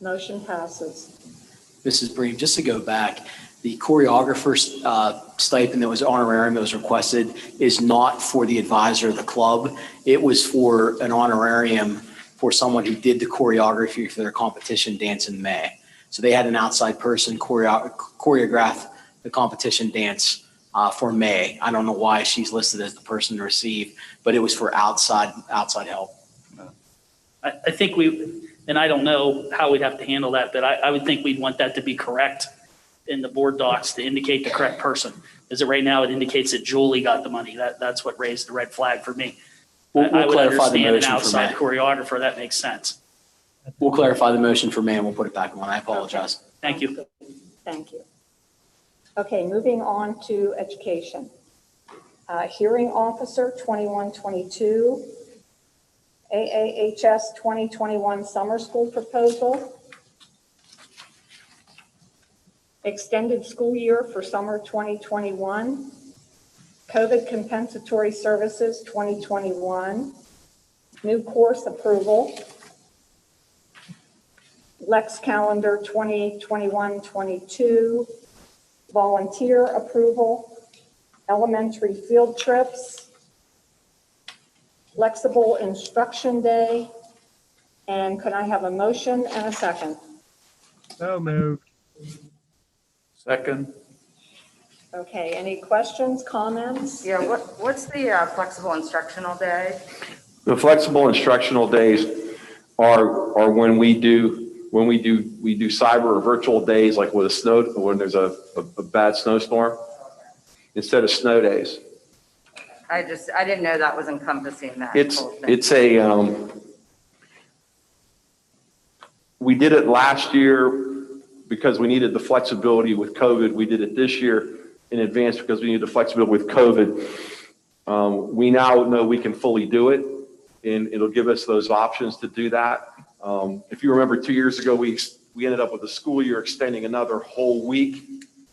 Motion passes. Mrs. Bream, just to go back, the choreographer's stipend that was honorarium that was requested is not for the advisor of the club. It was for an honorarium for someone who did the choreography for their competition dance in May. So they had an outside person choreograph the competition dance for May. I don't know why she's listed as the person to receive, but it was for outside help. I think and I don't know how we'd have to handle that, but I would think we'd want that to be correct in the board docs to indicate the correct person. As of right now, it indicates that Julie got the money. That's what raised the red flag for me. We'll I would clarify the understand an motion for outside May. choreographer. That makes sense. We'll clarify the motion for May and we'll put it back on. I apologize. Thank you. Thank you. Okay, moving on to education. Hearing officer 2122, AAHS 2021 summer school proposal, extended school year for summer 2021, COVID compensatory services 2021, new course approval, Lex calendar 2021-22, volunteer approval, elementary field trips, flexible instruction day, and could I have a motion and a second? So moved. Second. Okay, any questions, comments? Yeah, what's the flexible instructional day? The flexible instructional days are when we do cyber or virtual days, like with when there's a bad snowstorm, instead of snow days. I didn't know that was encompassing that whole thing. It's we did it last year because we needed the flexibility with COVID. We did it this year in advance because we needed the flexibility with COVID. We now know we can fully do it, and it'll give us those options to do that. If you remember 2 years ago, we ended up with the school year extending another whole week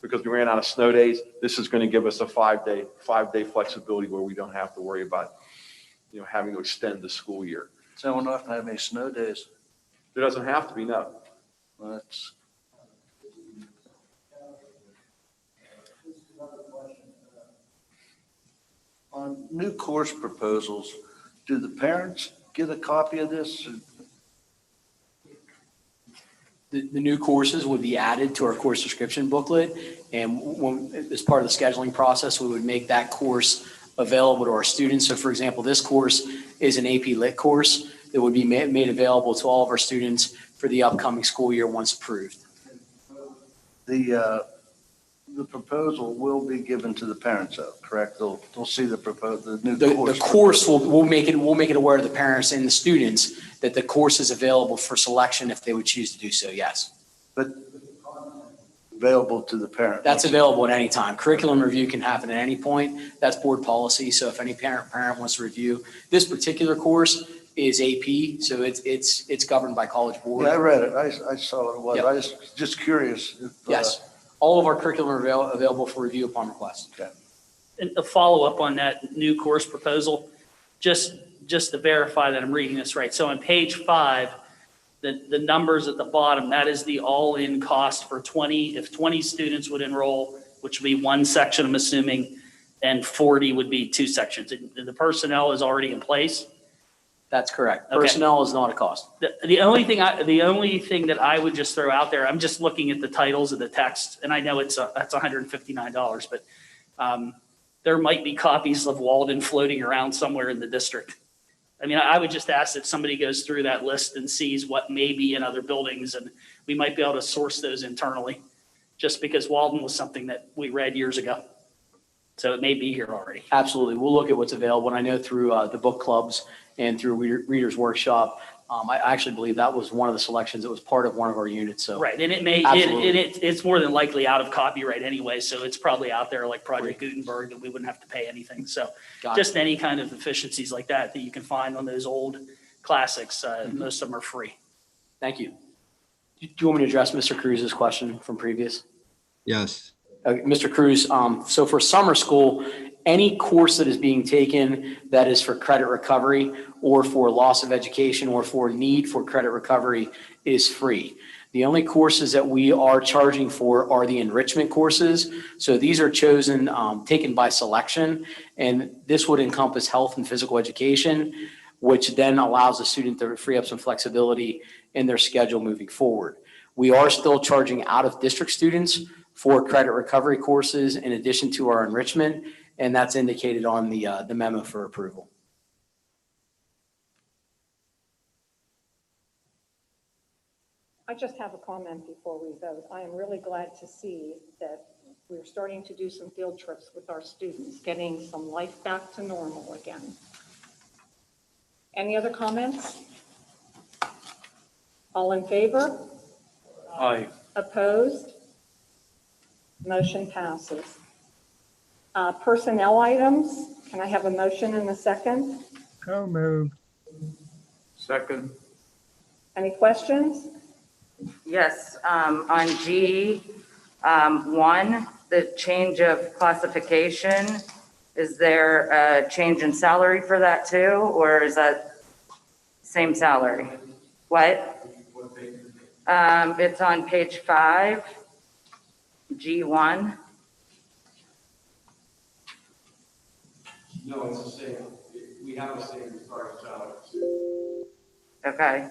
because we ran out of snow days. This is going to give us a five-day flexibility where we don't have to worry about, having to extend the school year. So we're not going to have any snow days. There doesn't have to be, no. Well, that's. On new course proposals, do the parents get a copy of this? The new courses would be added to our course description booklet. And as part of the scheduling process, we would make that course available to our students. So for example, this course is an AP Lit course that would be made available to all of our students for the upcoming school year once approved. The proposal will be given to the parents, though, correct? They'll see the new course. The course we'll make it aware to the parents and the students that the course is available for selection if they would choose to do so. Yes. But available to the parent. That's available at any time. Curriculum review can happen at any point. That's board policy. So if any parent wants to review this particular course is AP, so it's governed by College Board. Yeah, I read it. I saw what it was. Yep. I was just curious. Yes. All of our curriculum are available for review upon request. Okay. And a follow-up on that new course proposal, just to verify that I'm reading this right. So on page 5, the numbers at the bottom, that is the all-in cost for 20, if 20 students would enroll, which would be one section, I'm assuming, and 40 would be two sections. The personnel is already in place? That's correct. Okay. Personnel is not a cost. The only thing that I would just throw out there, I'm just looking at the titles of the text, and I know that's $159, but there might be copies of Walden floating around somewhere in the district. I mean, I would just ask that somebody goes through that list and sees what may be in other buildings, and we might be able to source those internally, just because Walden was something that we read years ago. So it may be here already. Absolutely. We'll look at what's available. And I know through the book clubs and through Reader's Workshop, I actually believe that was one of the selections that was part of one of our units. So right, and it's more than likely out of copyright anyway, so it's probably out there like Project Gutenberg that we wouldn't have to pay anything. So just any kind of efficiencies like that you can find on those old classics, most of them are free. Thank you. Do you want me to address Mr. Cruz's question from previous? Yes. Mr. Cruz, so for summer school, any course that is being taken that is for credit recovery or for loss of education or for need for credit recovery is free. The only courses that we are charging for are the enrichment courses. So these are chosen, taken by selection, and this would encompass health and physical education, which then allows the student to free up some flexibility in their schedule moving forward. We are still charging out-of-district students for credit recovery courses in addition to our enrichment, and that's indicated on the memo for approval. I just have a comment before we vote. I am really glad to see that we're starting to do some field trips with our students, getting some life back to normal again. Any other comments? All in favor? Aye. Opposed? Motion passes. Personnel items, can I have a motion and a second? So moved. Second. Any questions? Yes, on G, 1, the change of classification, is there a change in salary for that too, or is that same salary? What? It's on page 5, G1. No, it's the same. We have the same starting salary. Okay.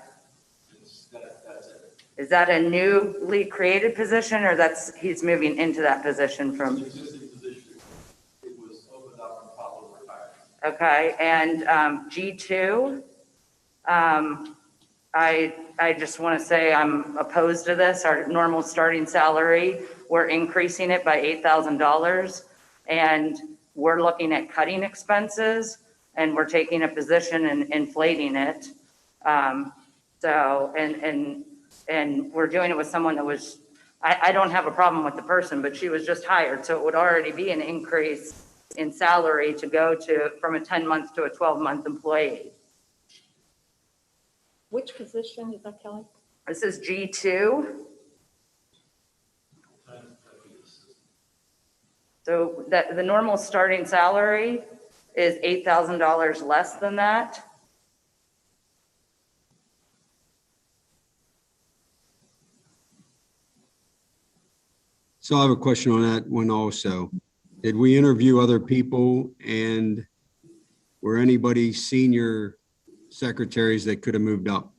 That's it. Is that a newly created position, or he's moving into that position from? Existing position. It was opened up and followed retirement. Okay, and G2, I just want to say I'm opposed to this. Our normal starting salary, we're increasing it by $8,000, and we're looking at cutting expenses, and we're taking a position and inflating it. So, and we're doing it with someone that was, I don't have a problem with the person, but she was just hired, so it would already be an increase in salary to go to from a 10-month to a 12-month employee. Which position is that, Kelly? This is G2. So that the normal starting salary is $8,000 less than that. So I have a question on that one also. Did we interview other people, and were anybody senior secretaries that could have moved up?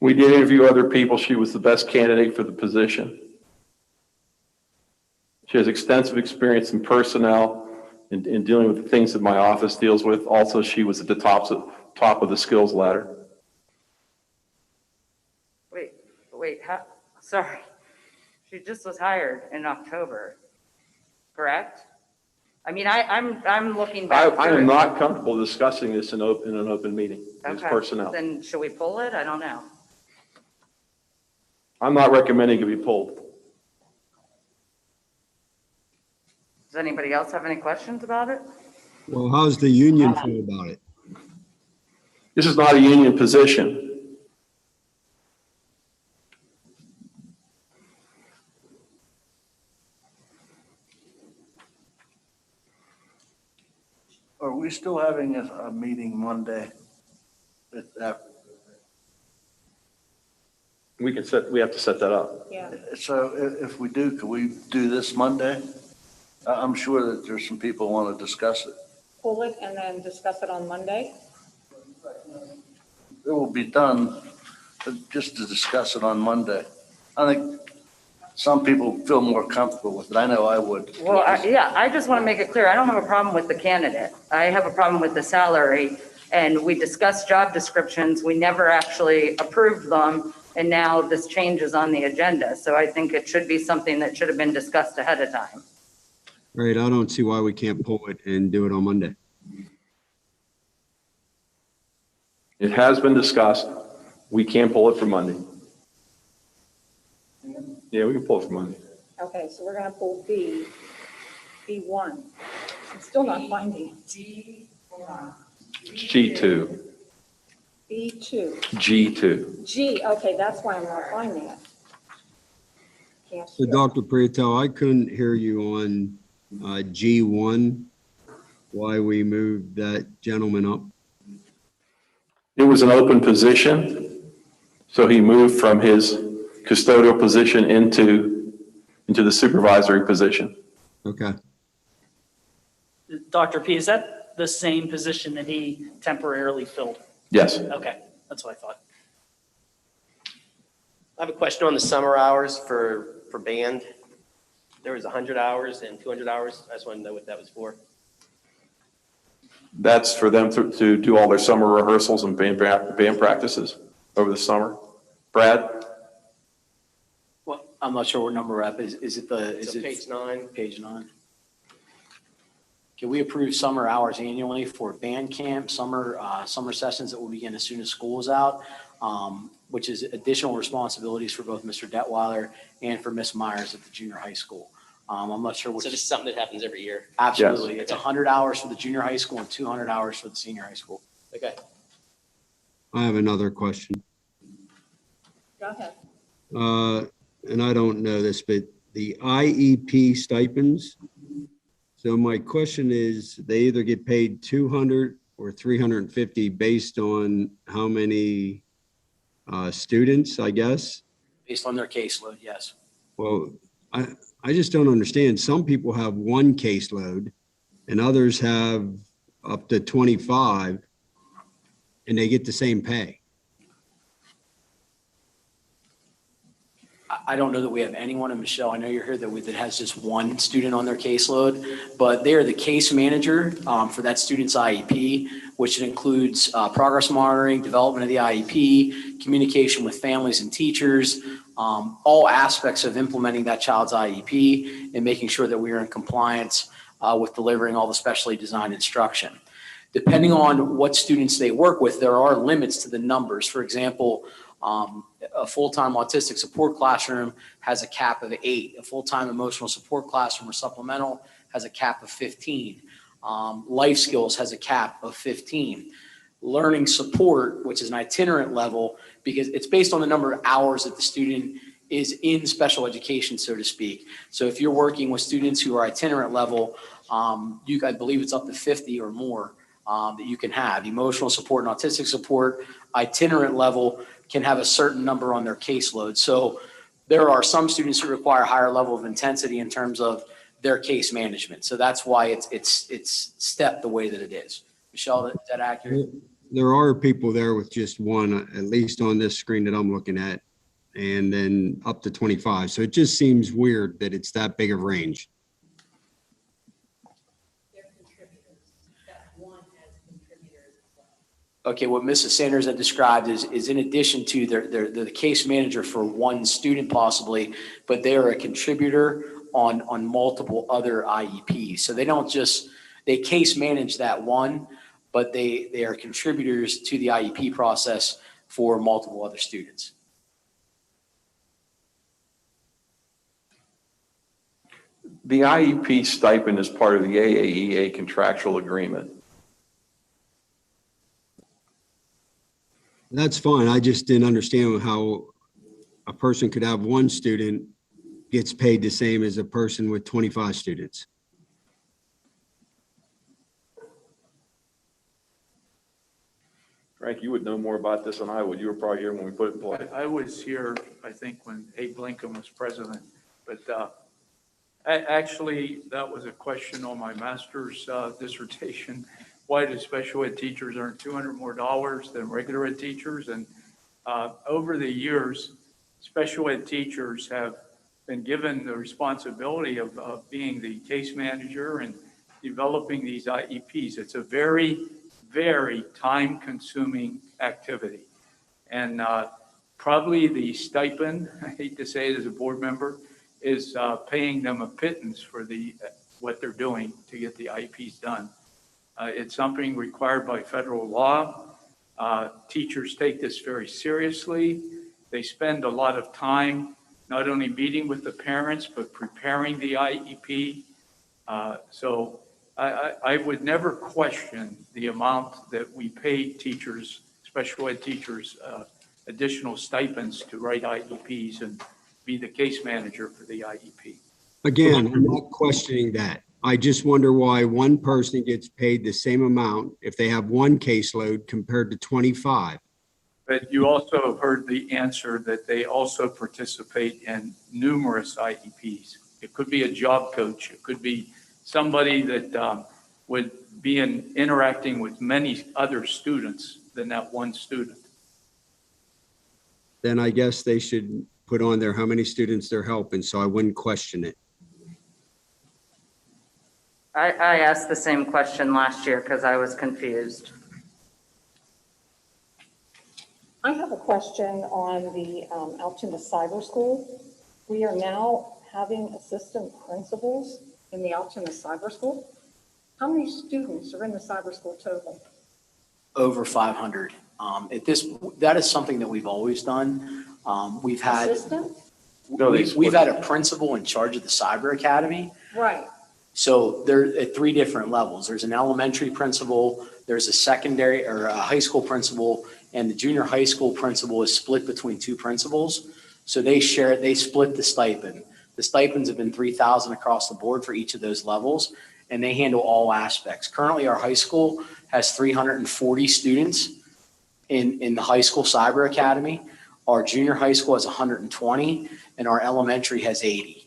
We did interview other people. She was the best candidate for the position. She has extensive experience in personnel in dealing with the things that my office deals with. Also, she was at the top of the skills ladder. Wait, sorry. She just was hired in October, correct? I mean, I'm looking back. I am not comfortable discussing this in an open meeting. It's Okay, personnel. then should we pull it? I don't know. I'm not recommending it be pulled. Does anybody else have any questions about it? Well, how's the union feel about it? This is not a union position. Are we still having a meeting Monday? We have to set that up. Yeah. So if we do, could we do this Monday? I'm sure that there's some people who want to discuss it. Pull it and then discuss it on Monday? It will be done, but just to discuss it on Monday. I think some people feel more comfortable with it. I know I would. Well, I just want to make it clear, I don't have a problem with the candidate. I have a problem with the salary, and we discussed job descriptions. We never actually approved them, and now this change is on the agenda. So I think it should be something that should have been discussed ahead of time. Right, I don't see why we can't pull it and do it on Monday. It has been discussed. We can't pull it for Monday. Yeah, we can pull it for Monday. Okay, so we're gonna pull B1. I'm still not finding it. G2. B2. G2. G, okay, that's why I'm not finding it. Can't So hear. Dr. Prieto, I couldn't hear you on G1, why we moved that gentleman up. It was an open position, so he moved from his custodial position into the supervisory position. Okay. Dr. P, is that the same position that he temporarily filled? Yes. Okay, that's what I thought. I have a question on the summer hours for band. There was 100 hours and 200 hours. I just want to know what that was for. That's for them to do all their summer rehearsals and band practices over the summer. Brad? Well, I'm not sure what number we're at. Is it the, So page 9. Page 9. Can we approve summer hours annually for band camp, summer sessions that will begin as soon as school is out? which is additional responsibilities for both Mr. Detweiler and for Ms. Myers at the junior high school. I'm not sure which. So this is something that happens every year? Absolutely. Yes. It's 100 hours for the junior high school and 200 hours for the senior high school. Okay. I have another question. Go ahead. And I don't know this, but the IEP stipends. So my question is, they either get paid 200 or 350 based on how many students, I guess? Based on their caseload, yes. Well, I just don't understand. Some people have one caseload and others have up to 25 and they get the same pay. I don't know that we have anyone, and Michelle, I know you're here, that has just one student on their caseload, but they are the case manager for that student's IEP, which includes progress monitoring, development of the IEP, communication with families and teachers, all aspects of implementing that child's IEP and making sure that we are in compliance with delivering all the specially designed instruction. Depending on what students they work with, there are limits to the numbers. For example, a full-time autistic support classroom has a cap of 8. A full-time emotional support classroom or supplemental has a cap of 15. Life skills has a cap of 15. Learning support, which is an itinerant level, because it's based on the number of hours that the student is in special education, so to speak. So if you're working with students who are itinerant level, I believe it's up to 50 or more that you can have. Emotional support and autistic support, itinerant level, can have a certain number on their caseload. So there are some students who require a higher level of intensity in terms of their case management. So that's why it's stepped the way that it is. Michelle, is that accurate? There are people there with just one, at least on this screen that I'm looking at, and then up to 25. So it just seems weird that it's that big of range. Okay, what Mrs. Sanders had described is in addition to they're the case manager for one student possibly, but they are a contributor on multiple other IEPs. So they don't just, they case manage that one, but they are contributors to the IEP process for multiple other students. The IEP stipend is part of the AAEA contractual agreement. That's fine. I just didn't understand how a person could have one student gets paid the same as a person with 25 students. Frank, you would know more about this than I would. You were probably here when we put it in place. I was here, I think, when Abe Lincoln was president, but actually, that was a question on my master's dissertation. Why do special ed teachers earn $200 more than regular ed teachers? And over the years, special ed teachers have been given the responsibility of being the case manager and developing these IEPs. It's a very, very time-consuming activity. And probably the stipend, I hate to say it as a board member, is paying them a pittance for what they're doing to get the IEPs done. It's something required by federal law. Teachers take this very seriously. They spend a lot of time not only meeting with the parents, but preparing the IEP. So I would never question the amount that we pay teachers, special ed teachers, additional stipends to write IEPs and be the case manager for the IEP. Again, I'm not questioning that. I just wonder why one person gets paid the same amount if they have one caseload compared to 25. But you also heard the answer that they also participate in numerous IEPs. It could be a job coach. It could be somebody that would be interacting with many other students than that one student. Then I guess they should put on there how many students they're helping, so I wouldn't question it. I asked the same question last year because I was confused. I have a question on the Altoona Cyber School. We are now having assistant principals in the Altoona Cyber School. How many students are in the cyber school total? Over 500. That is something that we've always done. We've had, Assistant? we've had a principal in charge of the cyber academy. Right. So they're at 3 different levels. There's an elementary principal, there's a secondary or a high school principal, and the junior high school principal is split between 2 principals. So they split the stipend. The stipends have been $3,000 across the board for each of those levels, and they handle all aspects. Currently, our high school has 340 students in the high school cyber academy. Our junior high school has 120, and our elementary has 80.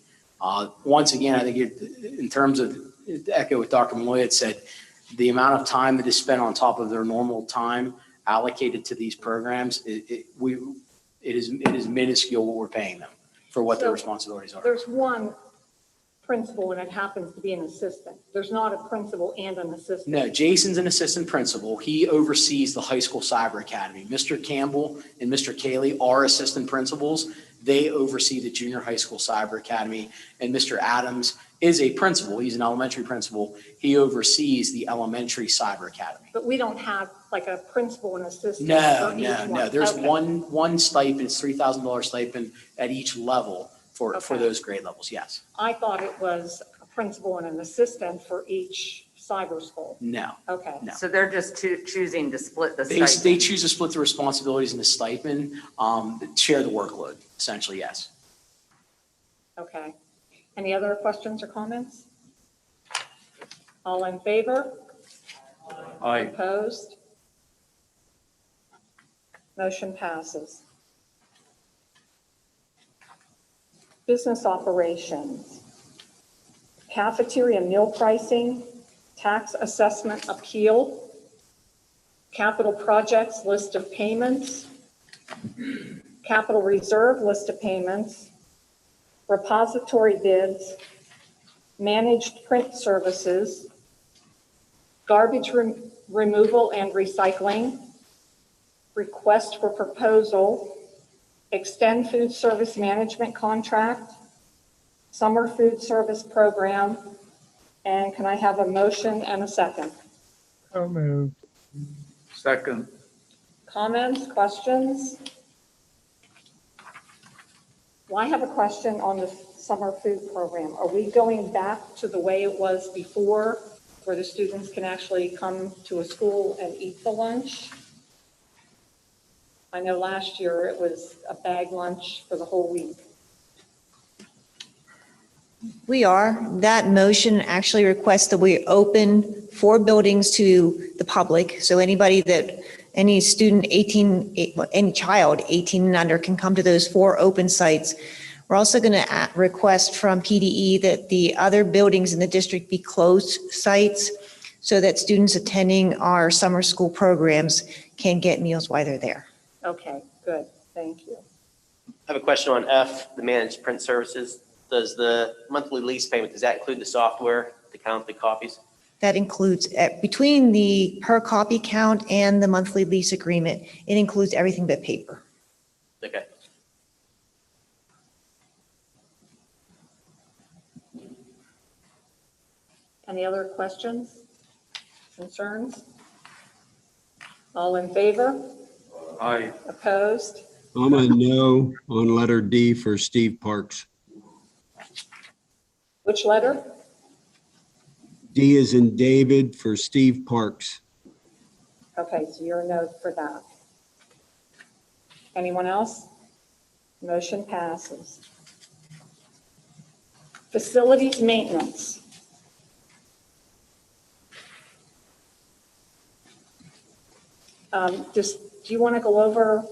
Once again, I think in terms of, to echo what Dr. Malloy had said, the amount of time that is spent on top of their normal time allocated to these programs, it is minuscule what we're paying them for what their responsibilities are. There's one principal and it happens to be an assistant. There's not a principal and an assistant. No, Jason's an assistant principal. He oversees the high school cyber academy. Mr. Campbell and Mr. Cayley are assistant principals. They oversee the junior high school cyber academy. And Mr. Adams is a principal. He's an elementary principal. He oversees the elementary cyber academy. But we don't have like a principal and assistant. No. There's one stipend, it's $3,000 stipend at each level for those grade levels, yes. I thought it was a principal and an assistant for each cyber school. No. Okay. No. So they're just choosing to split the They stipend. choose to split the responsibilities and the stipend, share the workload, essentially, yes. Okay. Any other questions or comments? All in favor? Aye. Opposed? Motion passes. Business operations. Cafeteria meal pricing, tax assessment appeal, capital projects list of payments, capital reserve list of payments, repository bids, managed print services, garbage removal and recycling, request for proposal, extend food service management contract, summer food service program, and can I have a motion and a second? So moved. Second. Comments, questions? Well, I have a question on the summer food program. Are we going back to the way it was before, where the students can actually come to a school and eat the lunch? I know last year it was a bag lunch for the whole week. We are. That motion actually requests that we open 4 buildings to the public. So any student 18, any child 18 and under can come to those 4 open sites. We're also going to request from PDE that the other buildings in the district be closed sites so that students attending our summer school programs can get meals while they're there. Okay, good. Thank you. I have a question on F, the managed print services. Does the monthly lease payment, does that include the software to count the copies? That includes, between the per copy count and the monthly lease agreement, it includes everything but paper. Okay. Any other questions, concerns? All in favor? Aye. Opposed? I'm a no on letter D for Steve Parks. Which letter? D is in David for Steve Parks. Okay, so you're a no for that. Anyone else? Motion passes. Facilities maintenance. Do you want to go over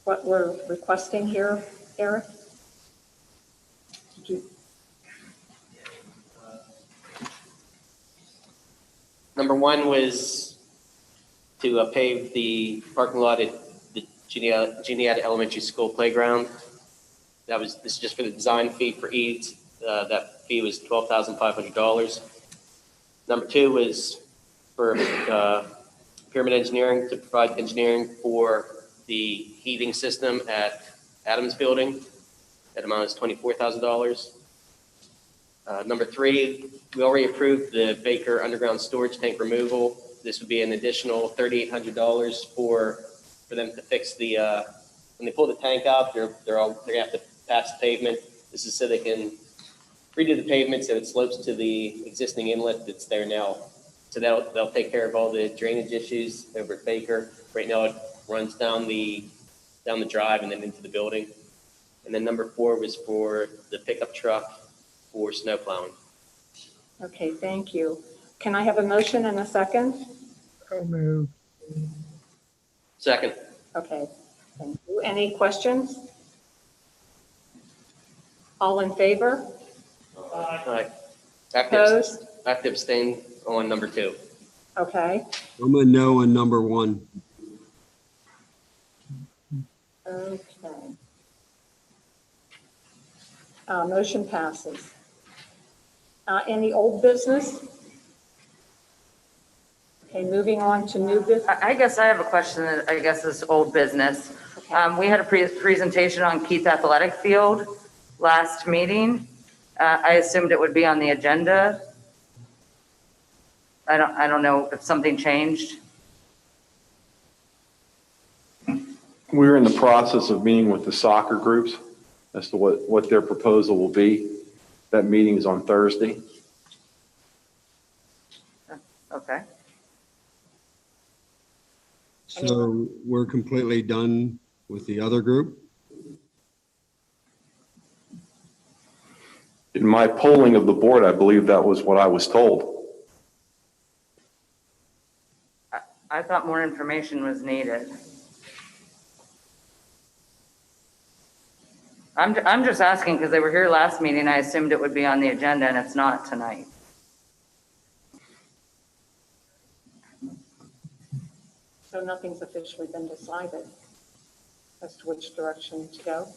what we're requesting here, Eric? Number 1 was to pave the parking lot at the Juniata Elementary School playground. This is just for the design fee for each. That fee was $12,500. Number 2 was for Pyramid Engineering to provide engineering for the heating system at Adams Building. That amount is $24,000. Number 3, we already approved the Baker underground storage tank removal this would be an additional $3,800 for them to fix the, when they pull the tank out, they're gonna have to patch the pavement. This is so they can redo the pavement so it slopes to the existing inlet that's there now. So they'll take care of all the drainage issues over at Baker. Right now it runs down the drive and then into the building. And then number 4 was for the pickup truck for snow plowing. Okay, thank you. Can I have a motion and a second? So moved. Second. Okay, thank you. Any questions? All in favor? Aye. Opposed? I have to abstain on number 2. Okay. I'm a no on number 1. Okay. Motion passes. Any old business? Okay, moving on to new business. I guess I have a question that I guess is old business. We had a presentation on Keith Athletic Field last meeting. I assumed it would be on the agenda. I don't know if something changed. We're in the process of meeting with the soccer groups as to what their proposal will be. That meeting is on Thursday. Okay. So we're completely done with the other group? In my polling of the board, I believe that was what I was told. I thought more information was needed. I'm just asking because they were here last meeting. I assumed it would be on the agenda and it's not tonight. So nothing's officially been decided as to which direction to go?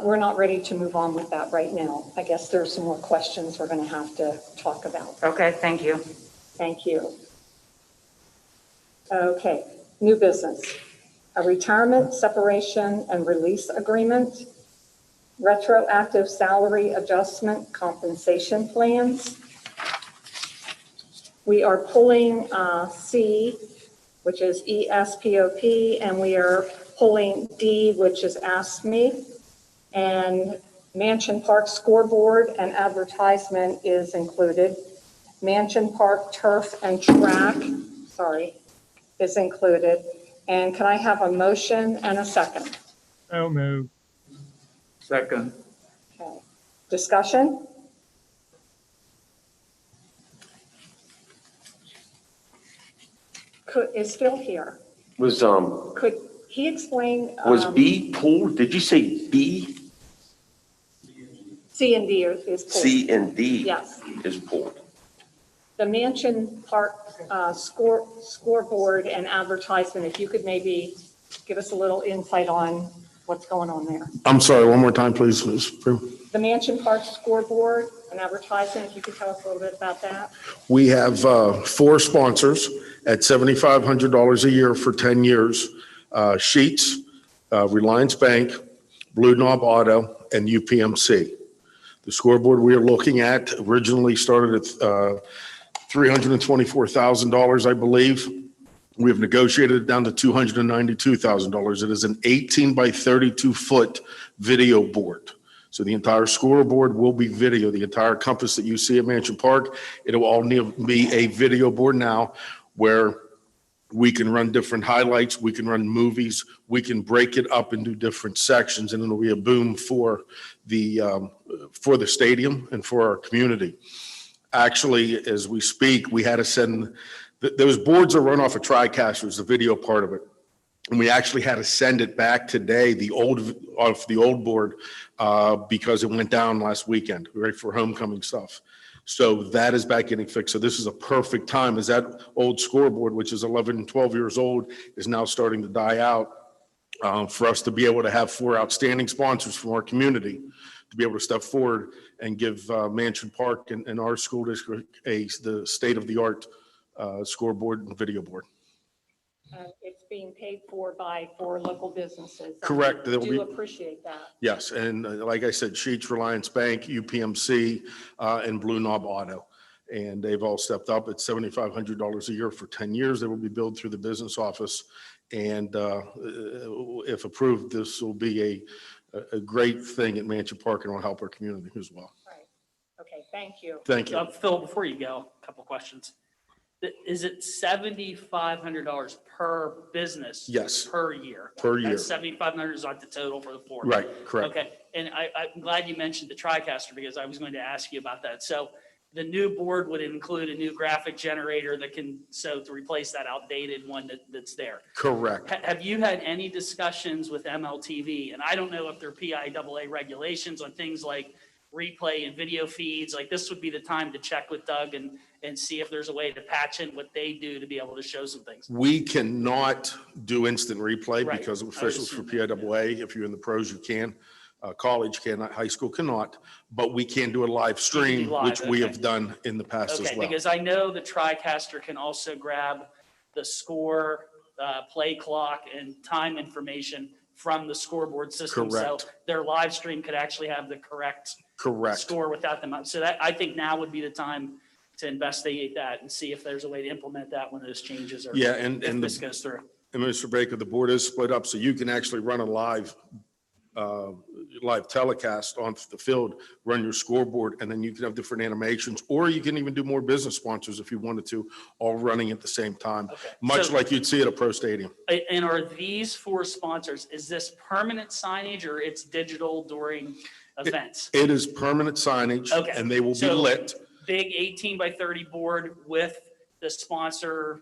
We're not ready to move on with that right now. I guess there's some more questions we're going to have to talk about. Okay, thank you. Thank you. Okay, new business. A retirement, separation, and release agreement, retroactive salary adjustment compensation plans. We are pulling C, which is ESPOP, and we are pulling D, which is ASME. And Mansion Park scoreboard and advertisement is included. Mansion Park turf and track, is included. And can I have a motion and a second? So moved. Second. Okay. Discussion? Is Phil here? Was, Could he explain? was B pulled? Did you say B? C and D is pulled. C and D Yes. is pulled. The Mansion Park scoreboard and advertisement, if you could maybe give us a little insight on what's going on there. I'm sorry, one more time, please, Ms. Prue. The Mansion Park scoreboard and advertisement, if you could tell us a little bit about that. We have 4 sponsors at $7,500 a year for 10 years. Sheets, Reliance Bank, Blue Knob Auto, and UPMC. The scoreboard we are looking at originally started at $324,000, I believe. We have negotiated it down to $292,000. It is an 18 by 32 foot video board. So the entire scoreboard will be video. The entire compass that you see at Mansion Park, it will all be a video board now where we can run different highlights, we can run movies, we can break it up into different sections, and it'll be a boom for the stadium and for our community. Actually, as we speak, we had to send, those boards are run off of TriCasters, the video part of it. And we actually had to send it back today, off the old board, because it went down last weekend, right, for homecoming stuff. So that is back getting fixed. So this is a perfect time as that old scoreboard, which is 11 and 12 years old, is now starting to die out, for us to be able to have 4 outstanding sponsors from our community to be able to step forward and give Mansion Park and our school district the state-of-the-art scoreboard and video board. It's being paid for by 4 local businesses. Correct. I There'll do be- appreciate that. Yes, and like I said, Sheets, Reliance Bank, UPMC, and Blue Knob Auto. And they've all stepped up. It's $7,500 a year for 10 years. They will be billed through the business office. And if approved, this will be a great thing at Mansion Park and will help our community as well. Right. Okay, thank you. Thank you. Phil, before you go, a couple questions. Is it $7,500 per business? Yes. Per year? Per year. That's $7,500 is like the total for the 4. Right, correct. Okay, and I'm glad you mentioned the TriCaster because I was going to ask you about that. So the new board would include a new graphic generator that can, so to replace that outdated one that's there. Correct. Have you had any discussions with MLTV? And I don't know if there are PIAA regulations on things like replay and video feeds. Like this would be the time to check with Doug and see if there's a way to patch in what they do to be able to show some things. We cannot do instant replay Right. because of I would officials for assume that, PIAA. If you're in the pros, you can. College cannot, high school cannot, but we can do a live stream, live, which we okay. have done in the past as Okay, well. because I know the TriCaster can also grab the score, play clock, and time information from the scoreboard system. So Correct. their live stream could actually have the correct Correct. score without them. So that, I think now would be the time to investigate that and see if there's a way to implement that when those changes are. Yeah, and if the- this goes through. And Mr. Baker, the board is split up, so you can actually run a live telecast on the field, run your scoreboard, and then you can have different animations, or you can even do more business sponsors if you wanted to, all running at the same time, much So- like you'd see at a pro stadium. And are these 4 sponsors, is this permanent signage or it's digital during events? It is permanent signage, Okay. and they will be So- lit. Big 18 by 30 board with the sponsor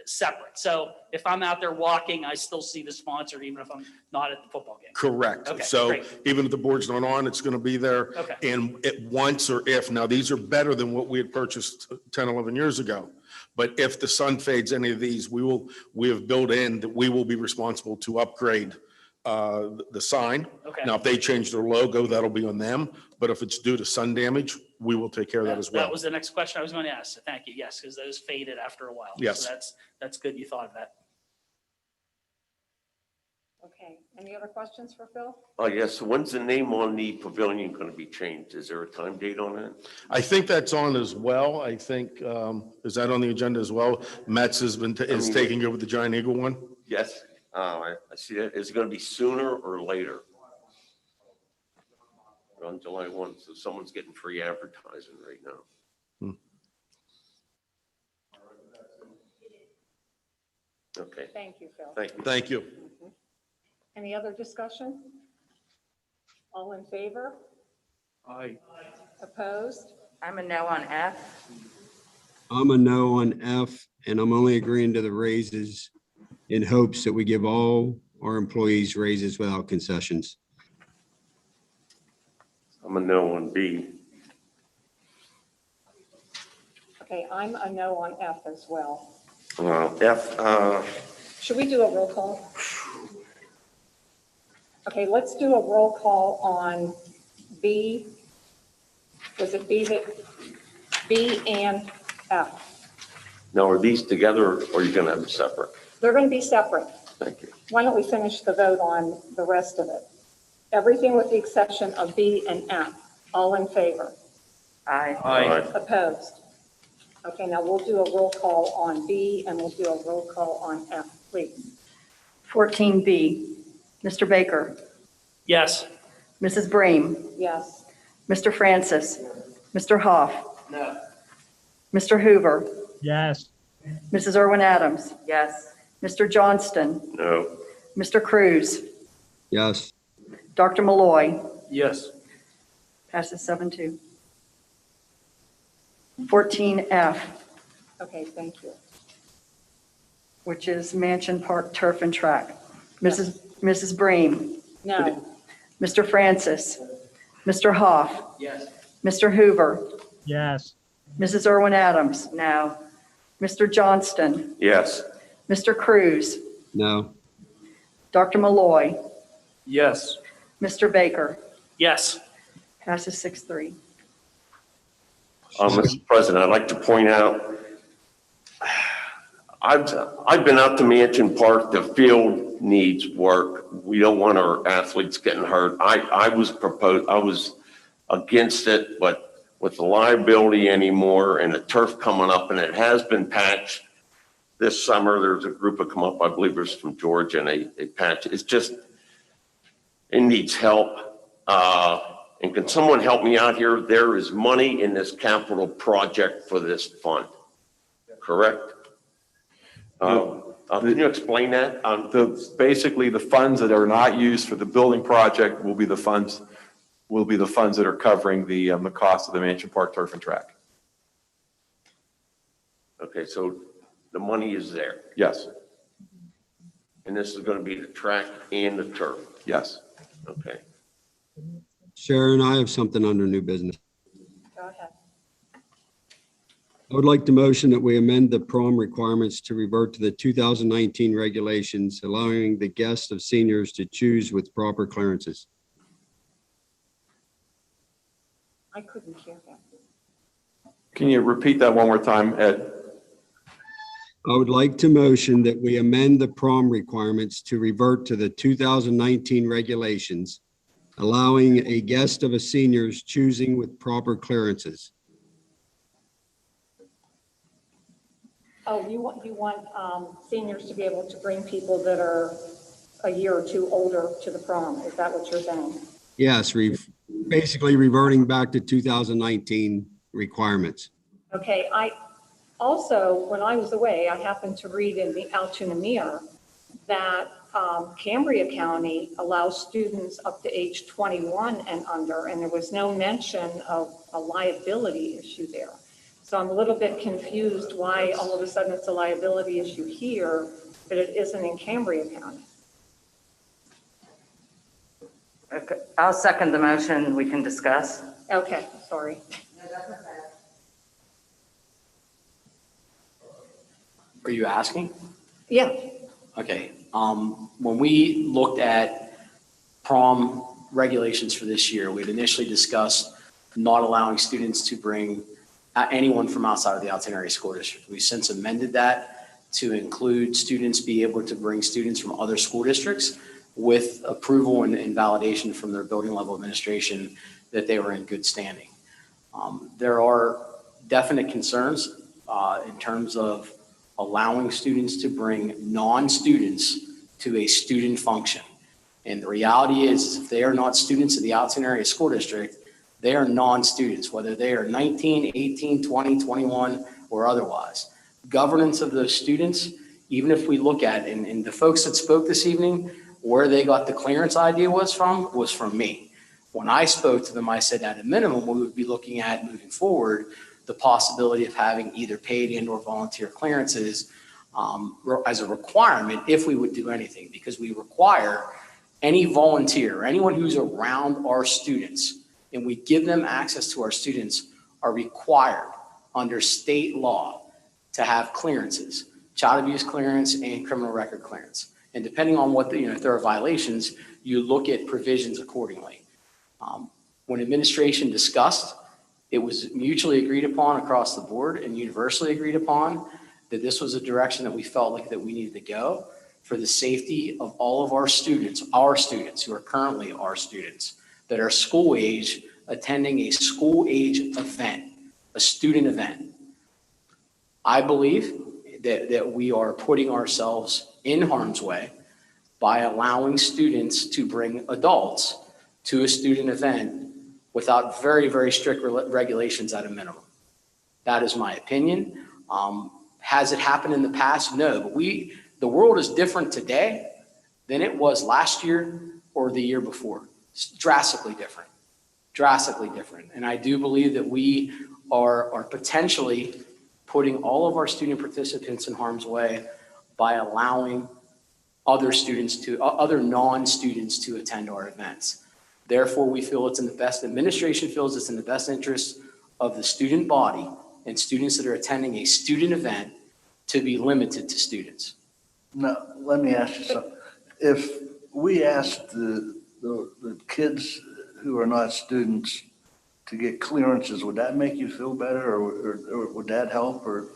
separate. So if I'm out there walking, I still see the sponsor even if I'm not at the football game. Correct. Okay, So great. even if the board's not on, it's going to be there. Okay. And it once or if, now these are better than what we had purchased 10, 11 years ago. But if the sun fades any of these, we have built in that we will be responsible to upgrade the sign. Okay. Now, if they change their logo, that'll be on them. But if it's due to sun damage, we will take care of that as well. That was the next question I was going to ask. So thank you. Yes, because those faded after a while. Yes. So that's good you thought of that. Okay, any other questions for Phil? Oh, yes. So when's the name on the pavilion going to be changed? Is there a time date on that? I think that's on as well. I think, is that on the agenda as well? Mets is taking over the Giant Eagle one? Yes. I see that. Is it going to be sooner or later? On July 1, so someone's getting free advertising right now. Okay. Thank you, Phil. Thank you. Thank you. Any other discussion? All in favor? Aye. Opposed? I'm a no on F. I'm a no on F, and I'm only agreeing to the raises in hopes that we give all our employees raises without concessions. I'm a no on B. Okay, I'm a no on F as well. F, Should we do a roll call? Okay, let's do a roll call on B. Was it B and F? now are these together or are you going to have them separate? They're going to be separate. Thank you. Why don't we finish the vote on the rest of it? Everything with the exception of B and F. All in favor? Aye. Aye. Opposed? Okay, now we'll do a roll call on B and we'll do a roll call on F, please. 14B, Mr. Baker, Yes. Mrs. Bream, Yes. Mr. Francis, Mr. Hoff, No. Mr. Hoover, Yes. Mrs. Irwin Adams, Yes. Mr. Johnston, No. Mr. Cruz, Yes. Dr. Malloy, Yes. passes 7-2. 14F, Okay, thank you. which is Mansion Park Turf and Track. Mrs. Bream, No. Mr. Francis, Mr. Hoff, Yes. Mr. Hoover, Yes. Mrs. Irwin Adams, No. Mr. Johnston, Yes. Mr. Cruz, No. Dr. Malloy, Yes. Mr. Baker. Yes. Passes 6-3. Mr. President, I'd like to point out, I've been out to Mansion Park. The field needs work. We don't want our athletes getting hurt. I was against it, but with the liability anymore and the turf coming up, and it has been patched this summer. There's a group that come up, I believe it was from Georgia, and they patched it. It's just, it needs help. And can someone help me out here? There is money in this capital project for this fund, correct? Can you explain that? Basically, the funds that are not used for the building project will be the funds that are covering the cost of the Mansion Park Turf and Track. Okay, so the money is there. Yes. And this is going to be the track and the turf. Yes. Okay. Sharon, I have something under new business. Go ahead. I would like to motion that we amend the prom requirements to revert to the 2019 regulations, allowing the guests of seniors to choose with proper clearances. I couldn't hear that. Can you repeat that one more time, Ed? I would like to motion that we amend the prom requirements to revert to the 2019 regulations, allowing a guest of a senior's choosing with proper clearances. Oh, you want seniors to be able to bring people that are a year or two older to the prom? Is that what you're saying? Yes, basically reverting back to 2019 requirements. Okay, I also, when I was away, I happened to read in the Altoona Mirror that Cambria County allows students up to age 21 and under, and there was no mention of a liability issue there. So I'm a little bit confused why all of a sudden it's a liability issue here, but it isn't in Cambria County. Okay, I'll second the motion. We can discuss. Okay, sorry. Are you asking? Yeah. Okay. When we looked at prom regulations for this year, we'd initially discussed not allowing students to bring anyone from outside of the Altoona Area School District. We've since amended that to include students be able to bring students from other school districts with approval and validation from their building level administration that they were in good standing. There are definite concerns in terms of allowing students to bring non-students to a student function. And the reality is, if they are not students of the Altoona Area School District, they are non-students, whether they are 19, 18, 20, 21, or otherwise. Governance of those students, even if we look at, and the folks that spoke this evening, where they got the clearance idea was from me. When I spoke to them, I said at a minimum, we would be looking at moving forward the possibility of having either paid and or volunteer clearances as a requirement if we would do anything, because we require any volunteer, anyone who's around our students, and we give them access to our students, are required under state law to have clearances, child abuse clearance and criminal record clearance. And depending on what, if there are violations, you look at provisions accordingly. When administration discussed, it was mutually agreed upon across the board and universally agreed upon that this was a direction that we felt like that we needed to go for the safety of all of our students who are currently our students that are school age, attending a school age event, a student event. I believe that we are putting ourselves in harm's way by allowing students to bring adults to a student event without very, very strict regulations at a minimum. That is my opinion. Has it happened in the past? No, but the world is different today than it was last year or the year before. It's drastically different. And I do believe that we are potentially putting all of our student participants in harm's way by allowing other non-students to attend our events. Therefore, we feel it's in the best, administration feels it's in the best interest of the student body and students that are attending a student event to be limited to students. Now, let me ask you something. If we asked the kids who are not students to get clearances, would that make you feel better, or would that help, or?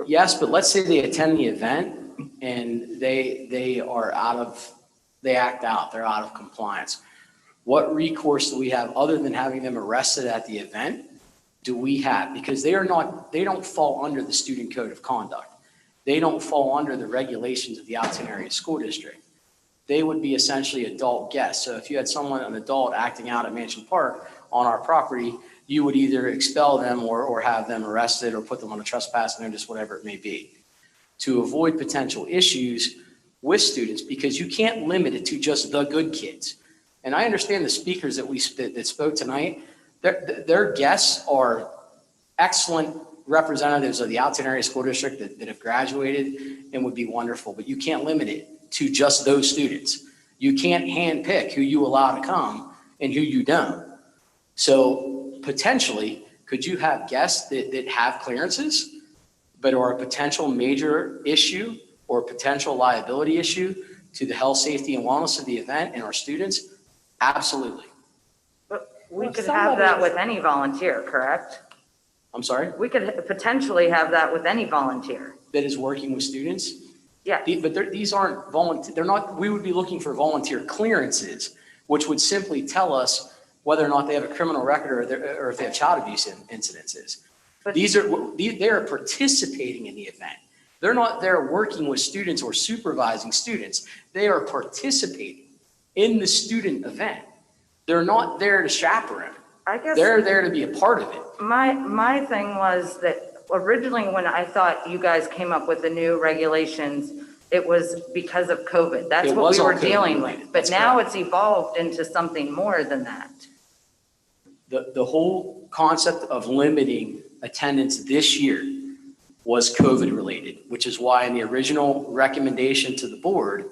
Yes, but let's say they attend the event and they act out, they're out of compliance. What recourse do we have other than having them arrested at the event? Do we have? Because they don't fall under the student code of conduct. They don't fall under the regulations of the Altoona Area School District. They would be essentially adult guests. So if you had an adult acting out at Mansion Park on our property, you would either expel them or have them arrested or put them on a trespass notice, whatever it may be, to avoid potential issues with students, because you can't limit it to just the good kids. And I understand the speakers that spoke tonight, their guests are excellent representatives of the Altoona Area School District that have graduated and would be wonderful, but you can't limit it to just those students. You can't handpick who you allow to come and who you don't. So potentially, could you have guests that have clearances, but are a potential major issue or potential liability issue to the health, safety, and wellness of the event and our students? Absolutely. We could have that with any volunteer, correct? I'm sorry? We could potentially have that with any volunteer. That is working with students? Yeah. But these aren't volunteer, we would be looking for volunteer clearances, which would simply tell us whether or not they have a criminal record or if they have child abuse incidences. They are participating in the event. They're not there working with students or supervising students. They are participating in the student event. They're not there to chaperone. I guess they're there to be a part of it. My thing was that originally when I thought you guys came up with the new regulations, it was because of COVID. That's what we were dealing with. But now it's evolved into something more than that. The whole concept of limiting attendance this year was COVID related, which is why in the original recommendation to the board,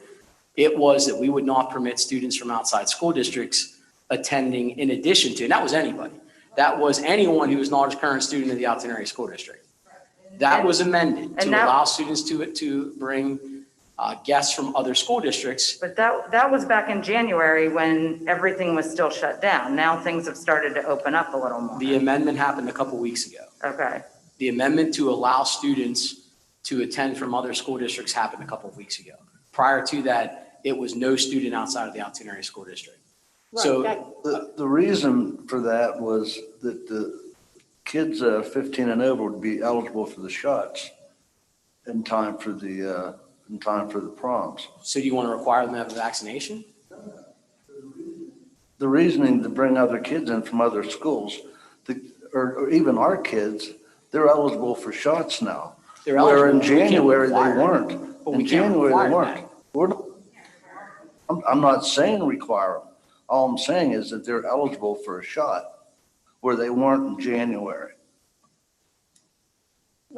it was that we would not permit students from outside school districts attending in addition to, and that was anybody. That was anyone who was not a current student of the Altoona Area School District. That was amended to allow students to bring guests from other school districts. But that was back in January when everything was still shut down. Now things have started to open up a little more. The amendment happened a couple weeks ago. Okay. The amendment to allow students to attend from other school districts happened a couple of weeks ago. Prior to that, it was no student outside of the Altoona Area School District. Right. So the reason for that was that the kids 15 and over would be eligible for the shots in time for the proms. So do you want to require them to have a vaccination? The reasoning to bring other kids in from other schools, or even our kids, they're eligible for shots now. Where in January they weren't. In January they weren't. I'm not saying require them. All I'm saying is that they're eligible for a shot where they weren't in January.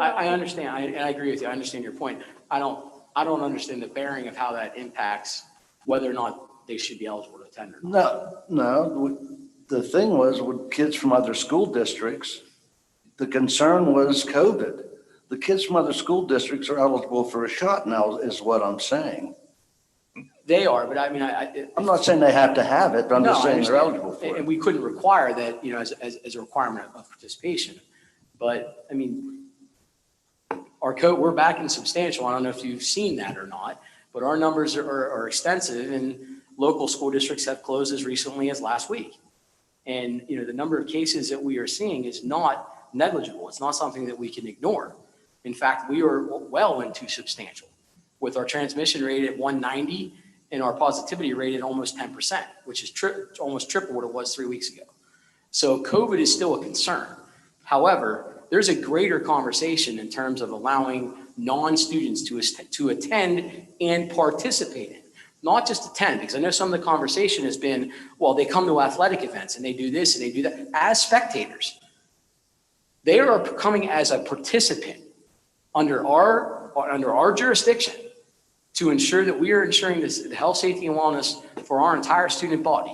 I understand, and I agree with you. I understand your point. I don't understand the bearing of how that impacts whether or not they should be eligible to attend or not. No. The thing was with kids from other school districts, the concern was COVID. The kids from other school districts are eligible for a shot now, is what I'm saying. They are, but I mean, I'm not saying they have to have it, but I'm just saying they're eligible for it. And we couldn't require that, as a requirement of participation. But I mean, our code, we're back in substantial. I don't know if you've seen that or not, but our numbers are extensive, and local school districts have closed as recently as last week. And, the number of cases that we are seeing is not negligible. It's not something that we can ignore. In fact, we are well into substantial with our transmission rate at 190 and our positivity rate at almost 10%, which is almost triple what it was 3 weeks ago. So COVID is still a concern. However, there's a greater conversation in terms of allowing non-students to attend and participate in, not just attend, because I know some of the conversation has been, well, they come to athletic events and they do this and they do that as spectators. They are coming as a participant under our jurisdiction to ensure that we are ensuring the health, safety, and wellness for our entire student body.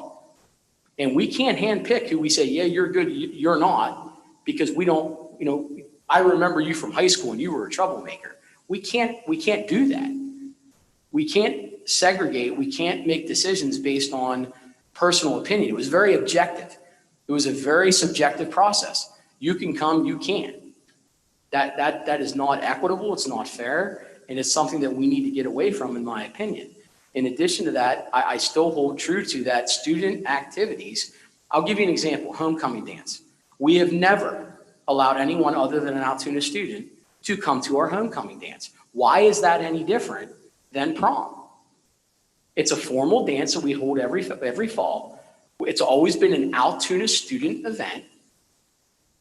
And we can't handpick who we say, yeah, you're good, you're not, because we don't, you know, I remember you from high school and you were a troublemaker. We can't do that. We can't segregate. We can't make decisions based on personal opinion. It was very objective. It was a very subjective process. You can come, you can't. That is not equitable. It's not fair. And it's something that we need to get away from, in my opinion. In addition to that, I still hold true to that student activities. I'll give you an example, homecoming dance. We have never allowed anyone other than an Altoona student to come to our homecoming dance. Why is that any different than prom? It's a formal dance that we hold every fall. It's always been an Altoona student event.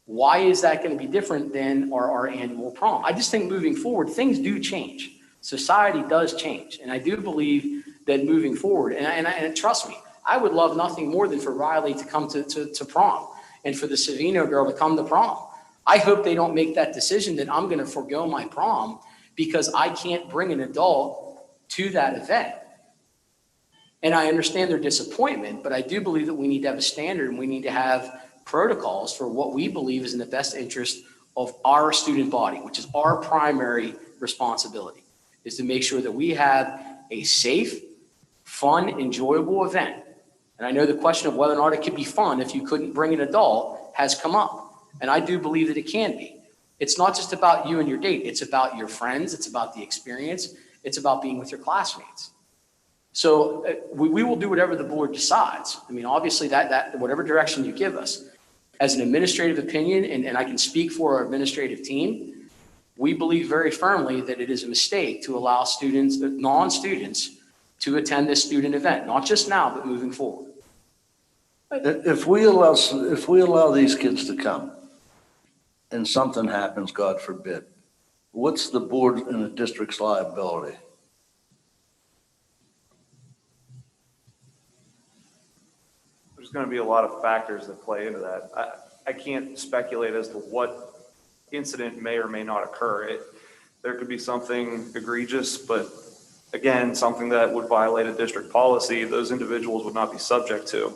Why is that going to be different than our annual prom? I just think moving forward, things do change. Society does change. And I do believe that moving forward, and trust me, I would love nothing more than for Riley to come to prom and for the Savino girl to come to prom. I hope they don't make that decision that I'm going to forego my prom because I can't bring an adult to that event. And I understand their disappointment, but I do believe that we need to have a standard and we need to have protocols for what we believe is in the best interest of our student body, which is our primary responsibility, is to make sure that we have a safe, fun, enjoyable event. And I know the question of whether or not it could be fun if you couldn't bring an adult has come up. And I do believe that it can be. It's not just about you and your date. It's about your friends. It's about the experience. It's about being with your classmates. So we will do whatever the board decides. I mean, obviously that whatever direction you give us. As an administrative opinion, and I can speak for our administrative team, we believe very firmly that it is a mistake to allow students, non-students, to attend this student event, not just now, but moving forward. If we allow these kids to come and something happens, God forbid, what's the board and the district's liability? There's going to be a lot of factors that play into that. I can't speculate as to what incident may or may not occur. There could be something egregious, but again, something that would violate a district policy, those individuals would not be subject to.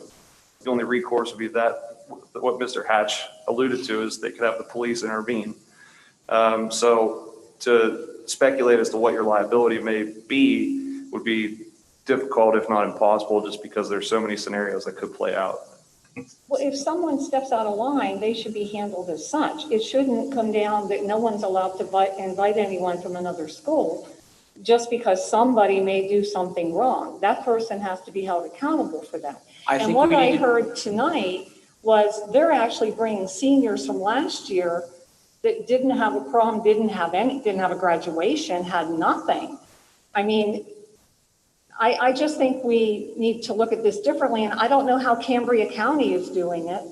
The only recourse would be that what Mr. Hatch alluded to is they could have the police intervene. So to speculate as to what your liability may be would be difficult, if not impossible, just because there's so many scenarios that could play out. Well, if someone steps out of line, they should be handled as such. It shouldn't come down that no one's allowed to invite anyone from another school just because somebody may do something wrong. That person has to be held accountable for that. And what I heard tonight was they're actually bringing seniors from last year that didn't have a prom, didn't have a graduation, had nothing. I mean, I just think we need to look at this differently, and I don't know how Cambria County is doing it,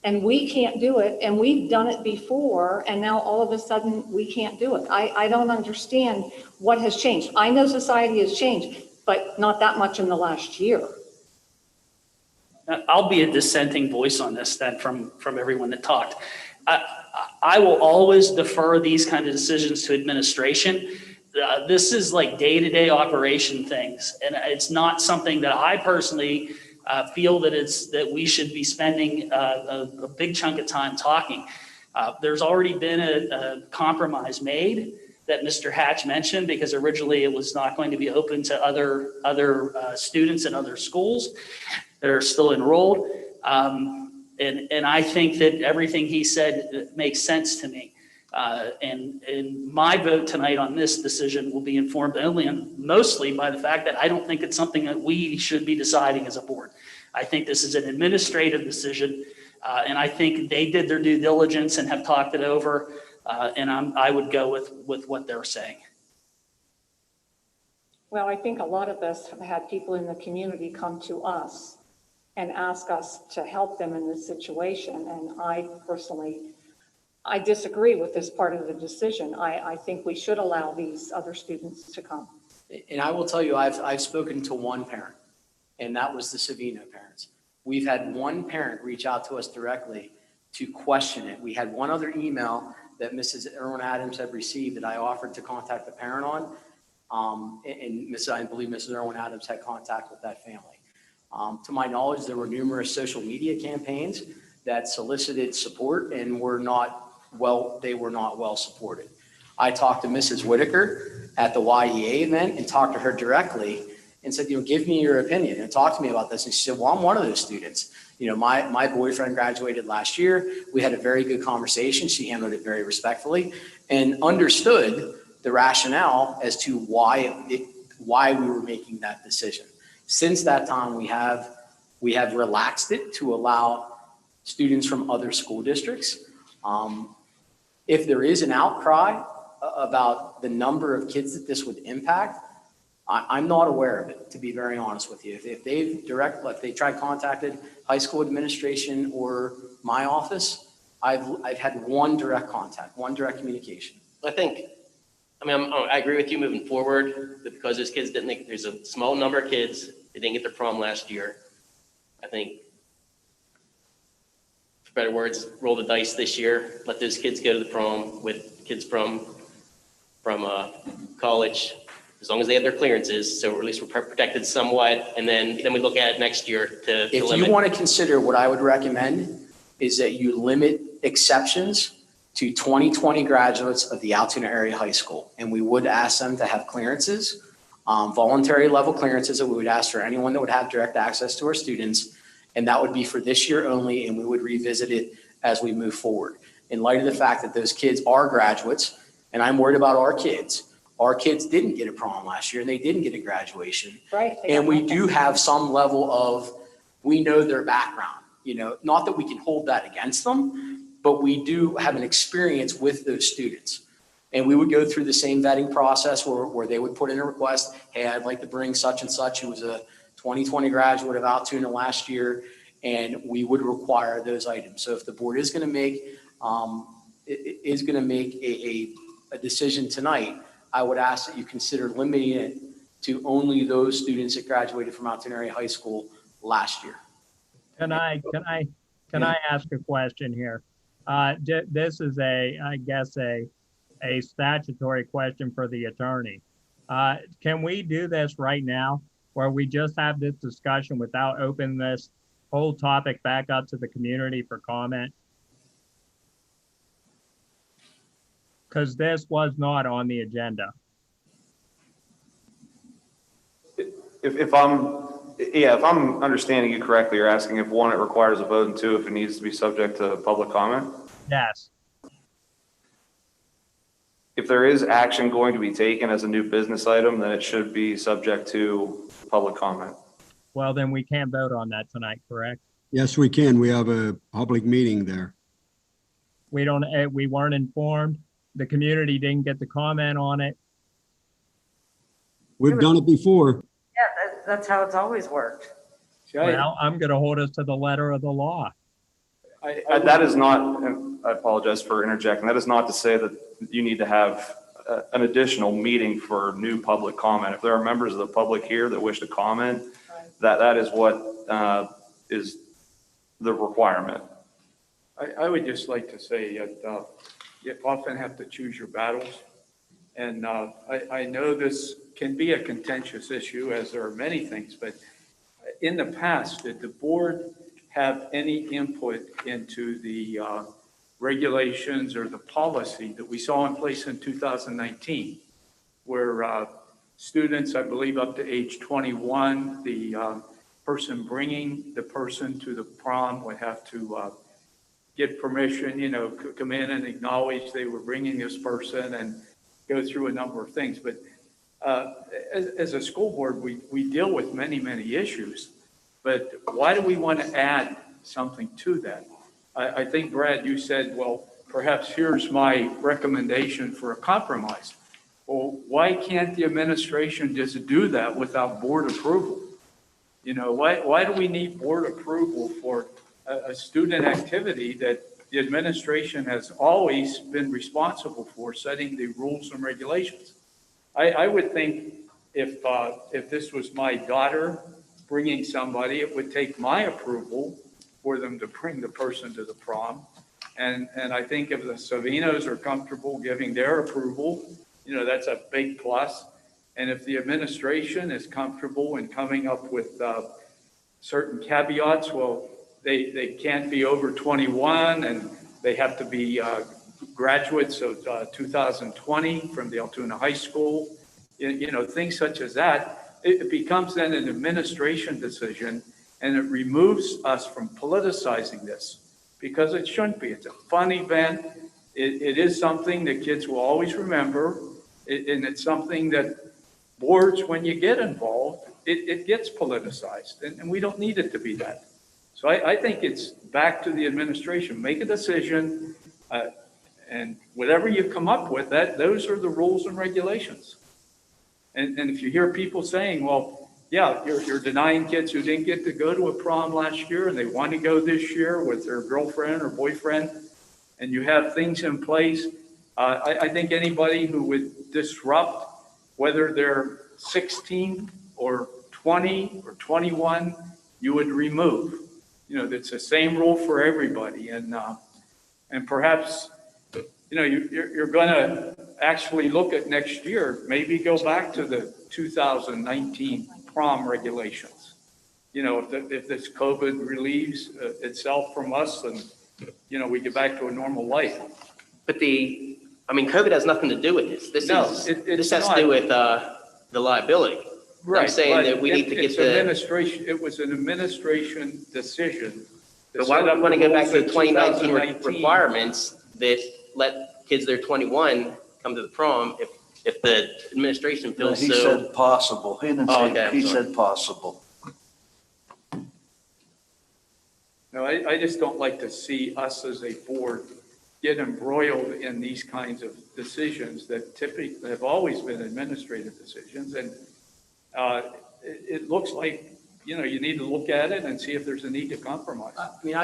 and we can't do it, and we've done it before, and now all of a sudden we can't do it. I don't understand what has changed. I know society has changed, but not that much in the last year. I'll be a dissenting voice on this then from everyone that talked. I will always defer these kind of decisions to administration. This is like day-to-day operation things, and it's not something that I personally feel that we should be spending a big chunk of time talking. There's already been a compromise made that Mr. Hatch mentioned, because originally it was not going to be open to other students in other schools that are still enrolled. And I think that everything he said makes sense to me. And my vote tonight on this decision will be informed only and mostly by the fact that I don't think it's something that we should be deciding as a board. I think this is an administrative decision, and I think they did their due diligence and have talked it over, and I would go with what they're saying. Well, I think a lot of us have had people in the community come to us and ask us to help them in this situation, and I disagree with this part of the decision. I think we should allow these other students to come. And I will tell you, I've spoken to one parent, and that was the Savino parents. We've had one parent reach out to us directly to question it. We had one other email that Mrs. Irwin Adams had received that I offered to contact the parent on. And I believe Mrs. Irwin Adams had contact with that family. To my knowledge, there were numerous social media campaigns that solicited support and they were not well supported. I talked to Mrs. Whitaker at the YEA event and talked to her directly and said, give me your opinion and talk to me about this. And she said, well, I'm one of those students. My boyfriend graduated last year. We had a very good conversation. She handled it very respectfully and understood the rationale as to why we were making that decision. Since that time, we have relaxed it to allow students from other school districts. If there is an outcry about the number of kids that this would impact, I'm not aware of it, to be very honest with you. If they contacted high school administration or my office, I've had one direct contact, one direct communication. I agree with you moving forward, that because those kids there's a small number of kids that didn't get their prom last year. I think, for better words, roll the dice this year, let those kids go to the prom with kids from college, as long as they have their clearances, so at least we're protected somewhat, and then we look at it next year to If limit. you want to consider, what I would recommend is that you limit exceptions to 2020 graduates of the Altoona Area High School. And we would ask them to have clearances, voluntary level clearances that we would ask for anyone that would have direct access to our students. And that would be for this year only, and we would revisit it as we move forward. In light of the fact that those kids are graduates, and I'm worried about our kids. Our kids didn't get a prom last year and they didn't get a graduation. Right. And we do have some level of, we know their background, not that we can hold that against them, but we do have an experience with those students. And we would go through the same vetting process where they would put in a request, hey, I'd like to bring such and such who was a 2020 graduate of Altoona last year, and we would require those items. So if the board is going to make a decision tonight, I would ask that you consider limiting it to only those students that graduated from Altoona Area High School last year. Can I ask a question here? This is I guess a statutory question for the attorney. Can we do this right now, where we just have this discussion without opening this whole topic back up to the community for comment? Because this was not on the agenda. If I'm understanding you correctly, you're asking if one, it requires a vote, and two, if it needs to be subject to public comment? Yes. If there is action going to be taken as a new business item, then it should be subject to public comment. Well, then we can't vote on that tonight, correct? Yes, we can. We have a public meeting there. We weren't informed. The community didn't get to comment on it. We've done it before. Yeah, that's how it's always worked. Well, I'm going to hold us to the letter of the law. That is not, and I apologize for interjecting, that is not to say that you need to have an additional meeting for new public comment. If there are members of the public here that wish to comment, that is what is the requirement. I would just like to say that you often have to choose your battles. And I know this can be a contentious issue, as there are many things, but in the past, did the board have any input into the regulations or the policy that we saw in place in 2019, where students, I believe up to age 21, the person bringing the person to the prom would have to get permission, come in and acknowledge they were bringing this person and go through a number of things. But as a school board, we deal with many, many issues. But why do we want to add something to that? I think, Brad, you said, well, perhaps here's my recommendation for a compromise. Well, why can't the administration just do that without board approval? Why do we need board approval for a student activity that the administration has always been responsible for setting the rules and regulations? I would think if this was my daughter bringing somebody, it would take my approval for them to bring the person to the prom. And I think if the Savinos are comfortable giving their approval, that's a big plus. And if the administration is comfortable in coming up with certain caveats. Well, they can't be over 21 and they have to be graduates of 2020 from the Altoona High School. You know, things such as that. It becomes then an administration decision, and it removes us from politicizing this because it shouldn't be. It's a fun event. It is something that kids will always remember, and it's something that boards, when you get involved, it gets politicized, and we don't need it to be that. So I think it's back to the administration. Make a decision, and whatever you come up with, those are the rules and regulations. And if you hear people saying, well, yeah, you're denying kids who didn't get to go to a prom last year and they want to go this year with their girlfriend or boyfriend, and you have things in place, I think anybody who would disrupt, whether they're 16 or 20 or 21, you would remove. You know, it's the same rule for everybody. And perhaps, you know, you're going to actually look at next year, maybe go back to the 2019 prom regulations. You know, if this COVID relieves itself from us, and, you know, we get back to a normal life. But COVID has nothing to do with this. This has not. to do with the liability. Right. I'm saying that we need to get the administration. It was an administration decision. But why would we want to go back to the 2019 requirements that let kids that are 21 come to the prom if the administration feels He said possible. He didn't say, he said possible. No, I just don't like to see us as a board get embroiled in these kinds of decisions that typically have always been administrative decisions. And it looks like, you know, you need to look at it and see if there's a need to compromise. I mean,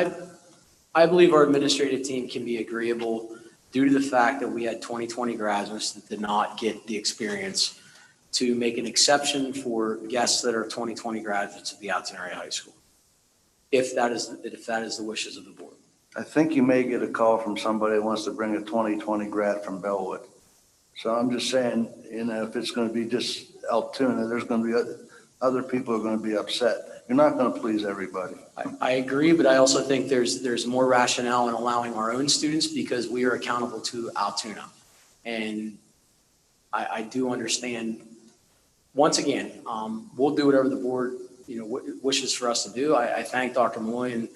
I believe our administrative team can be agreeable due to the fact that we had 2020 graduates that did not get the experience to make an exception for guests that are 2020 graduates of the Altoona Area High School, if that is the wishes of the board. I think you may get a call from somebody that wants to bring a 2020 grad from Bellwood. So I'm just saying, you know, if it's going to be just Altoona, there's going to be other people are going to be upset. You're not going to please everybody. I agree, but I also think there's more rationale in allowing our own students because we are accountable to Altoona. And I do understand, once again, we'll do whatever the board, you know, wishes for us to do. I thank Dr. Malloy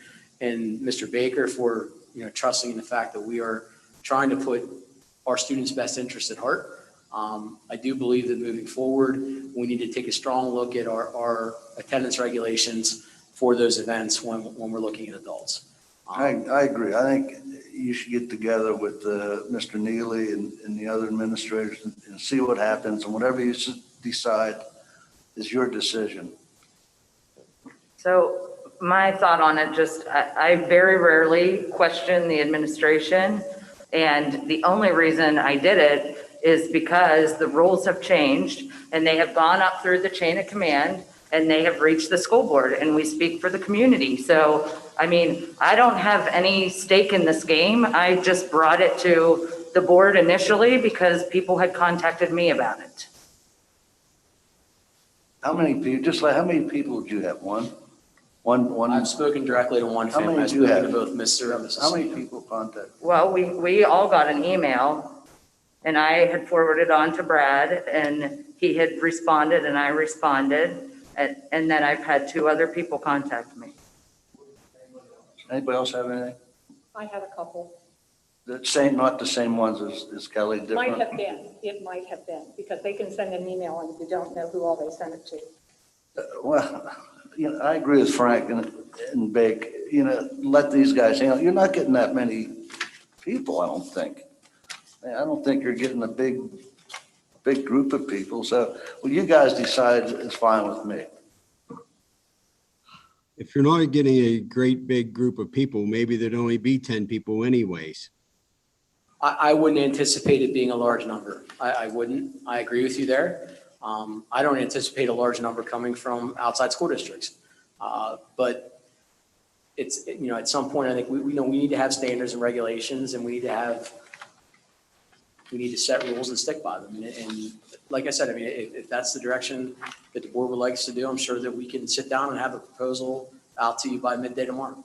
and Mr. Baker for, you know, trusting in the fact that we are trying to put our students' best interest at heart. I do believe that moving forward, we need to take a strong look at our attendance regulations for those events when we're looking at adults. I agree. I think you should get together with Mr. Neely and the other administrators and see what happens, and whatever you decide is your decision. So my thought on it, I very rarely question the administration. And the only reason I did it is because the rules have changed and they have gone up through the chain of command and they have reached the school board, and we speak for the community. So, I mean, I don't have any stake in this game. I just brought it to the board initially because people had contacted me about it. How many people, how many people did you have? One? I've spoken directly to one How family. many I've do you spoken have? to both Mr. and Mrs. How many Senior. people contacted? Well, we all got an email and I had forwarded on to Brad and he had responded and I responded. And then I've had 2 other people contact me. Anybody else have anything? I had a couple. The same, not the same ones as Kelly, different? Might have been, it might have been, because they can send an email and you don't know who all they sent it to. Well, you know, I agree with Frank and Bake. You know, let these guys handle. You're not getting that many people, I don't think. I don't think you're getting a big group of people. So, well, you guys decide is fine with me. If you're not getting a great big group of people, maybe there'd only be 10 people anyways. I wouldn't anticipate it being a large number. I wouldn't. I agree with you there. I don't anticipate a large number coming from outside school districts. But it's, you know, at some point, I think we need to have standards and regulations, and we need to have we need to set rules and stick by them. And like I said, I mean, if that's the direction that the board would like us to do, I'm sure that we can sit down and have a proposal out to you by midday tomorrow.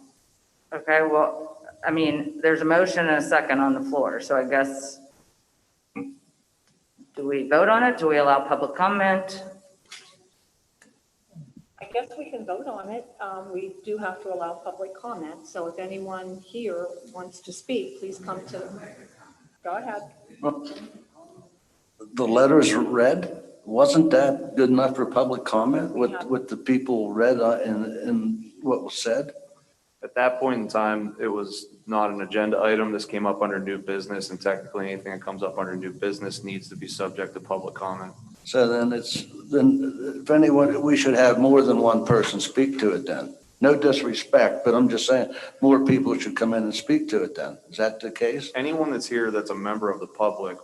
Okay, well, I mean, there's a motion and a second on the floor, so I guess, do we vote on it? Do we allow public comment? I guess we can vote on it. We do have to allow public comment, so if anyone here wants to speak, please come to, go ahead. The letters read, wasn't that good enough for public comment? What the people read in what was said? At that point in time, it was not an agenda item. This came up under new business, and technically anything that comes up under new business needs to be subject to public comment. So then if anyone, we should have more than one person speak to it then. No disrespect, but I'm just saying, more people should come in and speak to it then. Is that the case? Anyone that's here that's a member of the public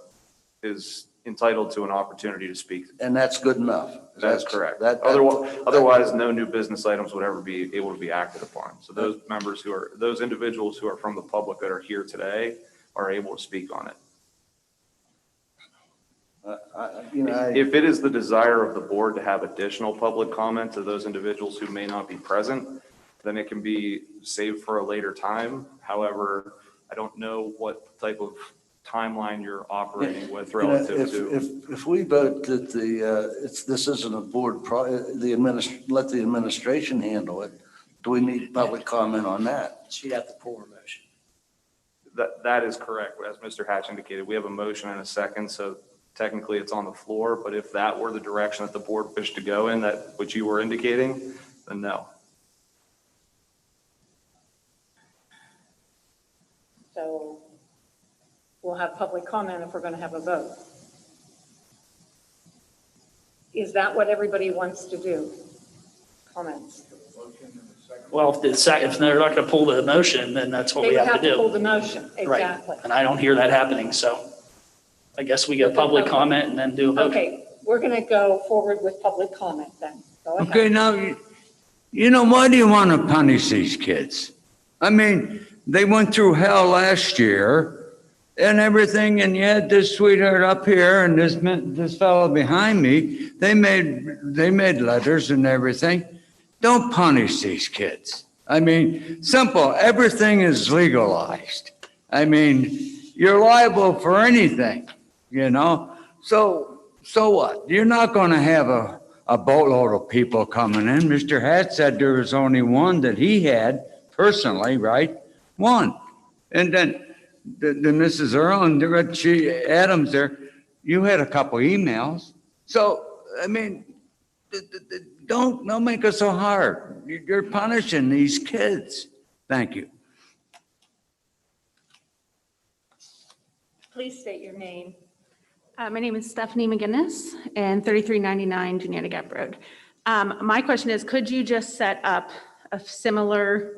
is entitled to an opportunity to speak. And that's good enough? That is correct. Otherwise, no new business items would ever be able to be acted upon. So those members those individuals who are from the public that are here today are able to speak on it. If it is the desire of the board to have additional public comment to those individuals who may not be present, then it can be saved for a later time. However, I don't know what type of timeline you're operating with relative to. If we vote that this isn't a board, let the administration handle it, do we need public comment on that? She'd have to pull her motion. That is correct. As Mr. Hatch indicated, we have a motion and a second, so technically it's on the floor, but if that were the direction that the board wished to go in, which you were indicating, then no. So we'll have public comment if we're going to have a vote. Is that what everybody wants to do? Comments? Well, if they're not going to pull the motion, then that's what we have to They would have to pull do. the motion, exactly. Right. And I don't hear that happening, so I guess we get public comment and then do a vote. Okay, we're going to go forward with public comment then. Go ahead. Okay, now, why do you want to punish these kids? I mean, they went through hell last year and everything, and you had this sweetheart up here and this fellow behind me. They made letters and everything. Don't punish these kids. I mean, simple. Everything is legalized. I mean, you're liable for anything, So what? You're not going to have a boatload of people coming in. Mr. Hatt said there was only one that he had personally, right? One. And then the Mrs. Earl and Adams there, you had a couple emails. So, I mean, don't make it so hard. You're punishing these kids. Thank you. Please state your name. My name is Stephanie McGinnis and 3399 Juniata Gap Road. My question is, could you just set up a similar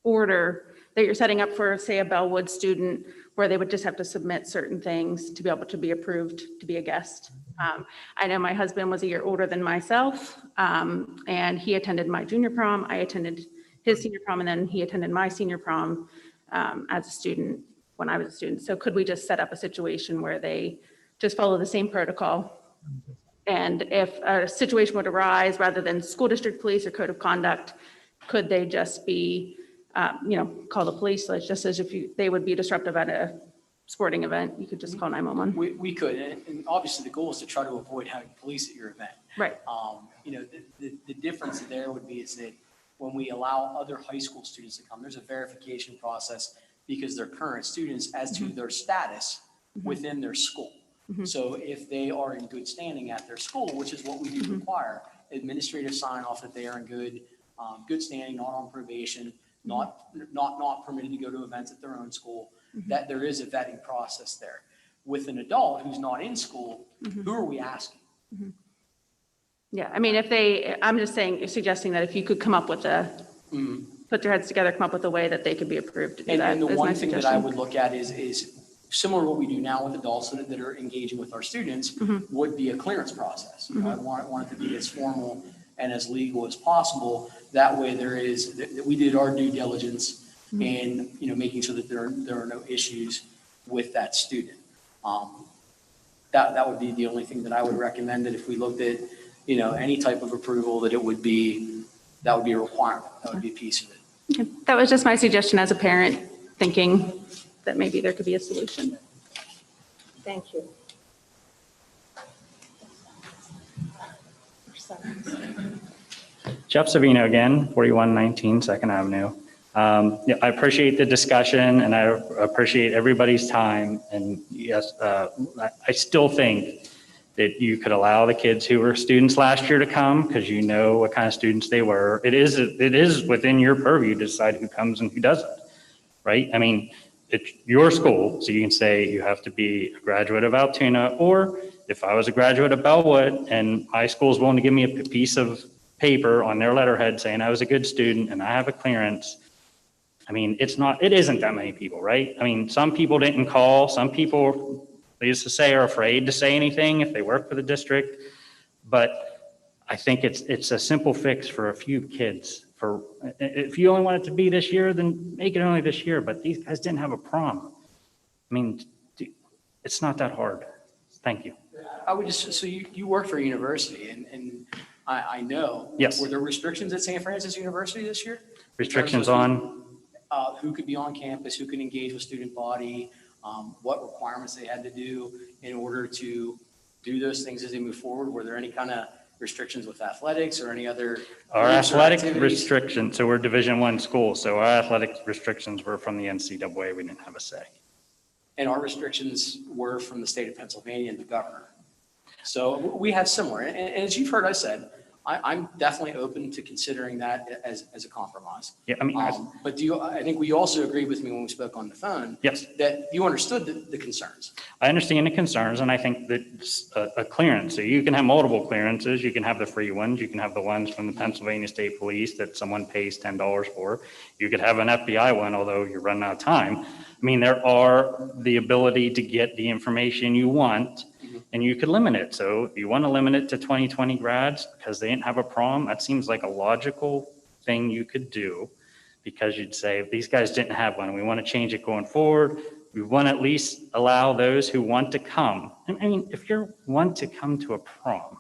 order that you're setting up for, say, a Bellwood student, where they would just have to submit certain things to be able to be approved to be a guest? I know my husband was a year older than myself, and he attended my junior prom. I attended his senior prom, and then he attended my senior prom as a student when I was a student. So could we just set up a situation where they just follow the same protocol? And if a situation would arise, rather than school district police or code of conduct, could they just be, call the police, just as if they would be disruptive at a sporting event, you could just call 911? We could, and obviously the goal is to try to avoid having police at your event. Right. The difference there would be is that when we allow other high school students to come, there's a verification process because they're current students as to their status within their school. So if they are in good standing at their school, which is what we do require, administrative sign off that they are in good standing, not on probation, not permitted to go to events at their own school, that there is a vetting process there. With an adult who's not in school, who are we asking? Yeah, I mean, I'm just suggesting that if you could come up with put their heads together, come up with a way that they could be approved to do that. And the one thing that I would look at is similar to what we do now with adults that are engaging with our students would be a clearance process. I want it to be as formal and as legal as possible. That way we did our due diligence in making sure that there are no issues with that student. That would be the only thing that I would recommend, that if we looked at, any type of approval, that would be a requirement. That would be a piece of it. Okay. That was just my suggestion as a parent, thinking that maybe there could be a solution. Thank you. Jeff Savino again, 4119 Second Avenue. Yeah, I appreciate the discussion and I appreciate everybody's time. And yes, I still think that you could allow the kids who were students last year to come, because you know what kind of students they were. It is within your purview to decide who comes and who doesn't, right? I mean, it's your school, so you can say you have to be a graduate of Altoona, or if I was a graduate of Bellwood and my school is willing to give me a piece of paper on their letterhead saying I was a good student and I have a clearance. I mean, it isn't that many people, right? I mean, some people didn't call, some people, they used to say, are afraid to say anything if they work for the district. But I think it's a simple fix for a few kids. If you only want it to be this year, then make it only this year. But these guys didn't have a prom. I mean, it's not that hard. Thank you. I would just, so you work for a university, and I know. Yes. Were there restrictions at St. Francis University this year? Restrictions on? Who could be on campus, who can engage with student body, what requirements they had to do in order to do those things as they move forward? Were there any kind of restrictions with athletics or any other? Our athletic restrictions, so we're Division I school, so our athletic restrictions were from the NCAA. We didn't have a say. And our restrictions were from the state of Pennsylvania and the governor. So we have similar, and as you've heard I said, I'm definitely open to considering that as a compromise. Yeah, I mean, but I think we also agreed with me when we spoke on the phone. Yes. That you understood the concerns. I understand the concerns, and I think that a clearance, so you can have multiple clearances. You can have the free ones. You can have the ones from the Pennsylvania State Police that someone pays $10 for. You could have an FBI one, although you're running out of time. I mean, there are the ability to get the information you want, and you could limit it. So if you want to limit it to 2020 grads because they didn't have a prom, that seems like a logical thing you could do, because you'd say, if these guys didn't have one, we want to change it going forward. We want to at least allow those who want to come. I mean, if you want to come to a prom,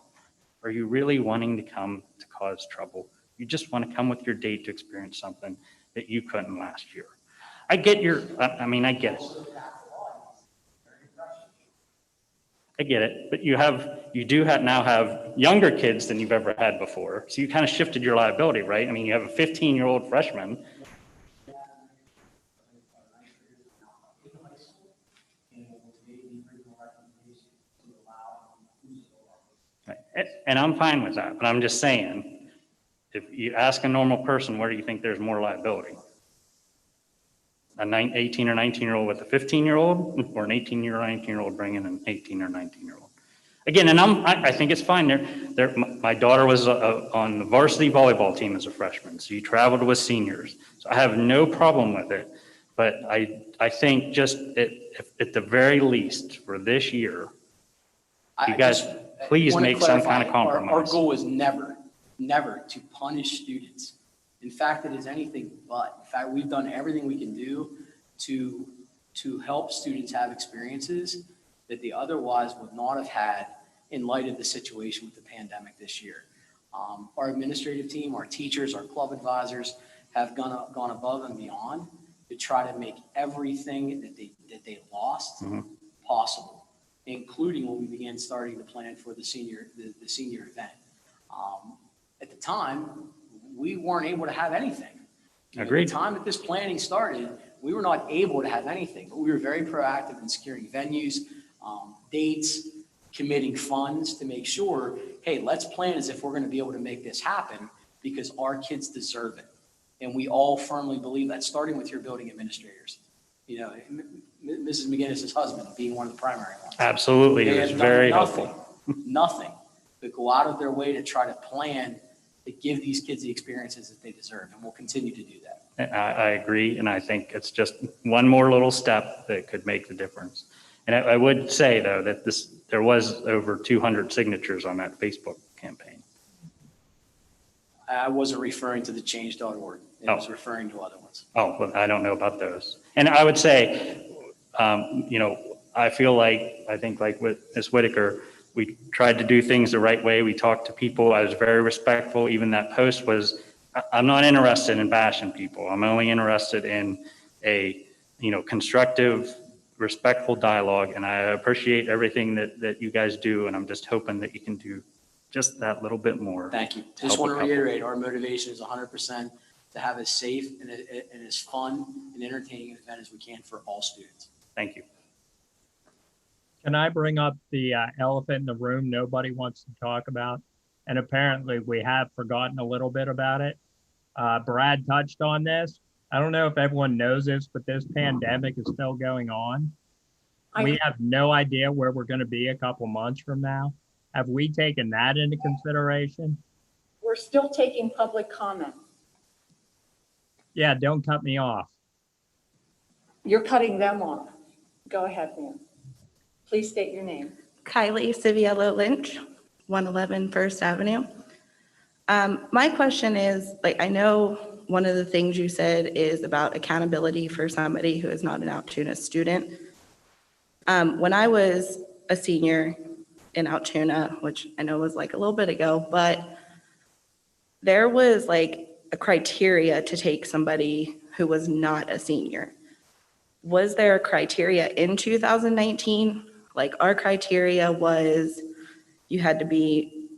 are you really wanting to come to cause trouble? You just want to come with your date to experience something that you couldn't last year. I get I get it. I get it, but you do now have younger kids than you've ever had before. So you kind of shifted your liability, right? I mean, you have a 15-year-old freshman. Right. And I'm fine with that, but I'm just saying, if you ask a normal person, where do you think there's more liability? An 18 or 19-year-old with a 15-year-old, or an 18 or 19-year-old bringing an 18 or 19-year-old? Again, and I think it's fine. My daughter was on the varsity volleyball team as a freshman, so you traveled with seniors. So I have no problem with it, but I think just at the very least for this year, you guys please make some kind of compromise. Our goal is never to punish students. In fact, it is anything but. In fact, we've done everything we can do to help students have experiences that they otherwise would not have had in light of the situation with the pandemic this year. Our administrative team, our teachers, our club advisors have gone above and beyond to try to make everything that they lost possible, including when we began starting to plan for the senior event. At the time, we weren't able to have anything. Agreed. At the time that this planning started, we were not able to have anything, but we were very proactive in securing venues, dates, committing funds to make sure, hey, let's plan as if we're going to be able to make this happen because our kids deserve it. And we all firmly believe that, starting with your building administrators. You know, Mrs. McGinnis's husband being one of the primary ones. Absolutely, it was very helpful. Nothing, but go out of their way to try to plan to give these kids the experiences that they deserve, and we'll continue to do that. I agree, and I think it's just one more little step that could make the difference. And I would say, though, that there was over 200 signatures on that Facebook campaign. I wasn't referring to the change.org. I was referring to other ones. Oh, well, I don't know about those. And I would say, I feel like, I think like with Ms. Whitaker, we tried to do things the right way. We talked to people. I was very respectful. Even that post was, I'm not interested in bashing people. I'm only interested in a, constructive, respectful dialogue. And I appreciate everything that you guys do. And I'm just hoping that you can do just that little bit more. Thank you. Just want to reiterate, our motivation is 100% to have as safe and as fun and entertaining an event as we can for all students. Thank you. Can I bring up the elephant in the room nobody wants to talk about? And apparently we have forgotten a little bit about it. Brad touched on this. I don't know if everyone knows this, but this pandemic is still going on. We have no idea where we're going to be a couple months from now. Have we taken that into consideration? We're still taking public comment. Yeah, don't cut me off. You're cutting them off. Go ahead, ma'am. Please state your name. Kylie Civiello Lynch, 111 First Avenue. My question is, I know one of the things you said is about accountability for somebody who is not an Altoona student. When I was a senior in Altoona, which I know was a little bit ago, but there was a criteria to take somebody who was not a senior. Was there a criteria in 2019? Our criteria was you had to be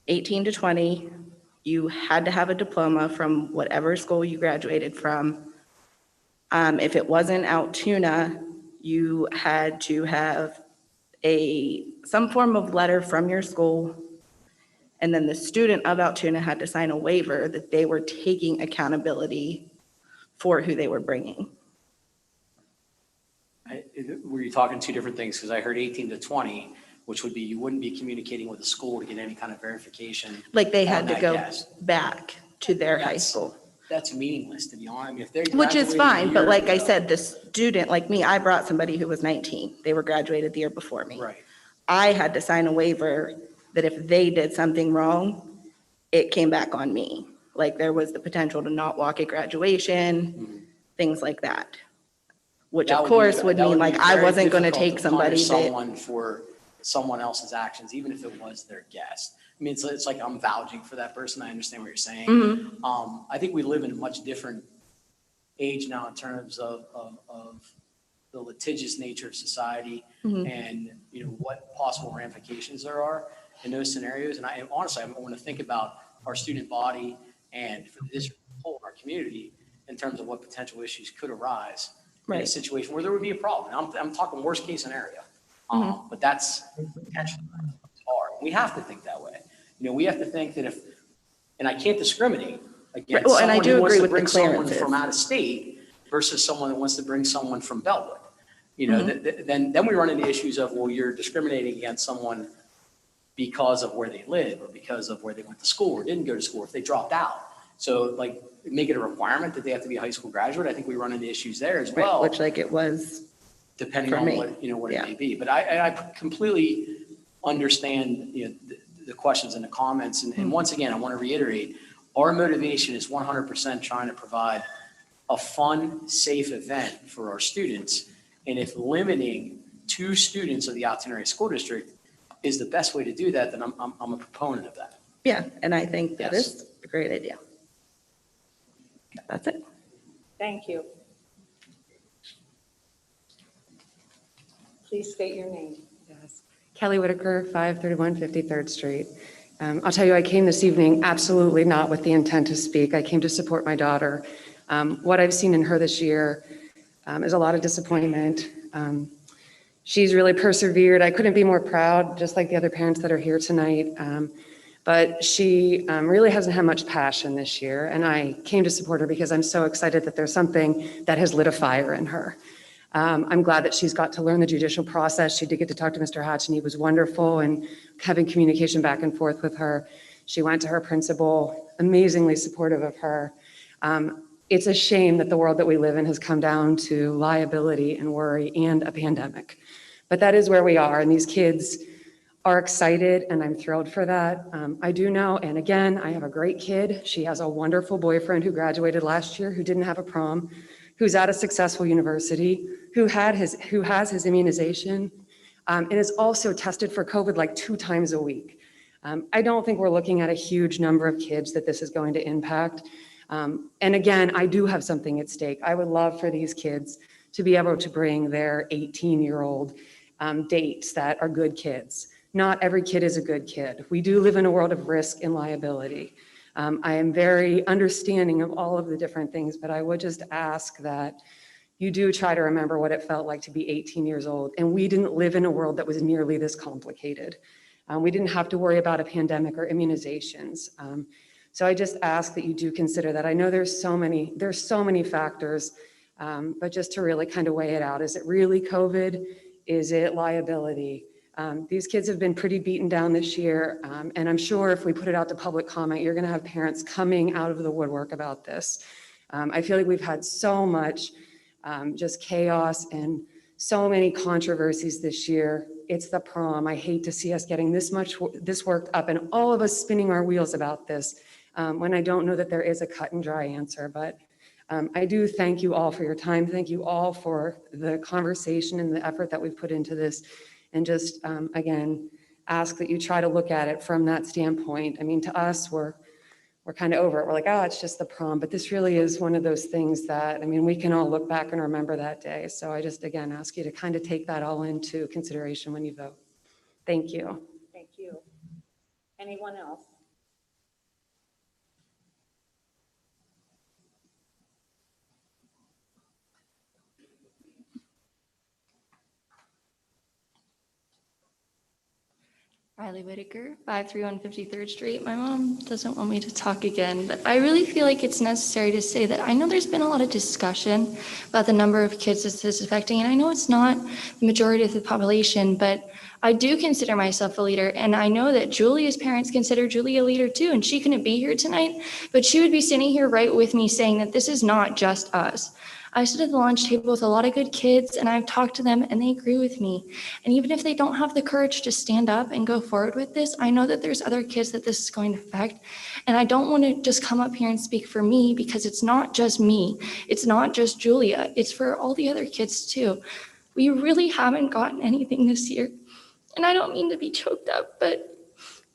18 to 20, you had to have a diploma from whatever school you graduated from. If it wasn't Altoona, you had to have some form of letter from your school, and then the student of Altoona had to sign a waiver that they were taking accountability for who they were bringing. Were you talking two different things? Because I heard 18 to 20, which would be you wouldn't be communicating with the school to get any kind of verification. They had on to that go guest. back to their high school. That's meaningless, to be honest. If they're Which is graduating fine, a but year like I ago- said, the student, like me, I brought somebody who was 19. They were graduated the year before me. Right. I had to sign a waiver that if they did something wrong, it came back on me. There was the potential to not walk at graduation, things like that. Which That of course would that mean be I very wasn't going to difficult take to somebody punish that, someone for someone else's actions, even if it was their guest. I mean, it's like I'm vouching for that person. I understand what you're saying. Mhm. I think we live in a much different age now in terms of the litigious nature of society Mhm. and, what possible ramifications there are in those scenarios. And honestly, I want to think about our student body and for the district as a whole, our community, in terms of what potential issues could arise in a Right. situation where there would be a problem. I'm talking worst case scenario. Mhm. But that's potentially hard. We have to think that way. We have to think that and I can't discriminate against Well, and I someone do who wants agree to with the bring someone clearances. from out of state versus someone that wants to bring someone from Bellwood. Mhm. Then we run into issues of, well, you're discriminating against someone because of where they live or because of where they went to school or didn't go to school, if they dropped out. So make it a requirement that they have to be a high school graduate. I think we run into issues there as well. which it was Depending for on me. what Yeah. it may be. But I completely understand, the questions and the comments. And once again, I want to reiterate, our motivation is 100% trying to provide a fun, safe event for our students. And if limiting 2 students of the Altoona Area School District is the best way to do that, then I'm a proponent of that. Yeah, and I think that Yes. is a great idea. That's it. Thank you. Please state your name. Kelly Whitaker, 531 53rd Street. I'll tell you, I came this evening absolutely not with the intent to speak. I came to support my daughter. What I've seen in her this year is a lot of disappointment. She's really persevered. I couldn't be more proud, just like the other parents that are here tonight. But she really hasn't had much passion this year. And I came to support her because I'm so excited that there's something that has lit a fire in her. I'm glad that she's got to learn the judicial process. She did get to talk to Mr. Hatch, and he was wonderful, and having communication back and forth with her. She went to her principal, amazingly supportive of her. It's a shame that the world that we live in has come down to liability and worry and a pandemic. But that is where we are, and these kids are excited, and I'm thrilled for that. I do know, and again, I have a great kid. She has a wonderful boyfriend who graduated last year who didn't have a prom. who's at a successful university, who has his immunization, and is also tested for COVID like 2 times a week. I don't think we're looking at a huge number of kids that this is going to impact. And again, I do have something at stake. I would love for these kids to be able to bring their 18-year-old dates that are good kids. Not every kid is a good kid. We do live in a world of risk and liability. I am very understanding of all of the different things, but I would just ask that you do try to remember what it felt like to be 18 years old. And we didn't live in a world that was nearly this complicated. We didn't have to worry about a pandemic or immunizations. So I just ask that you do consider that. I know there's so many factors, but just to really kind of weigh it out. Is it really COVID? Is it liability? These kids have been pretty beaten down this year. And I'm sure if we put it out to public comment, you're gonna have parents coming out of the woodwork about this. I feel like we've had so much just chaos and so many controversies this year. It's the prom. I hate to see us getting this worked up and all of us spinning our wheels about this when I don't know that there is a cut and dry answer. But I do thank you all for your time. Thank you all for the conversation and the effort that we've put into this. And just, again, ask that you try to look at it from that standpoint. I mean, to us, we're kind of over it. We're like, oh, it's just the prom. But this really is one of those things that, I mean, we can all look back and remember that day. So I just, again, ask you to kind of take that all into consideration when you vote. Thank you. Thank you. Anyone else? Riley Whitaker, 531 53rd Street. My mom doesn't want me to talk again, but I really feel like it's necessary to say that I know there's been a lot of discussion about the number of kids this is affecting, and I know it's not the majority of the population, but I do consider myself a leader, and I know that Julia's parents consider Julia a leader too, and she couldn't be here tonight, but she would be sitting here right with me saying that this is not just us. I sit at the lunch table with a lot of good kids, and I've talked to them, and they agree with me. And even if they don't have the courage to stand up and go forward with this, I know that there's other kids that this is going to affect. And I don't want to just come up here and speak for me, because it's not just me. It's not just Julia. It's for all the other kids too. We really haven't gotten anything this year. And I don't mean to be choked up, but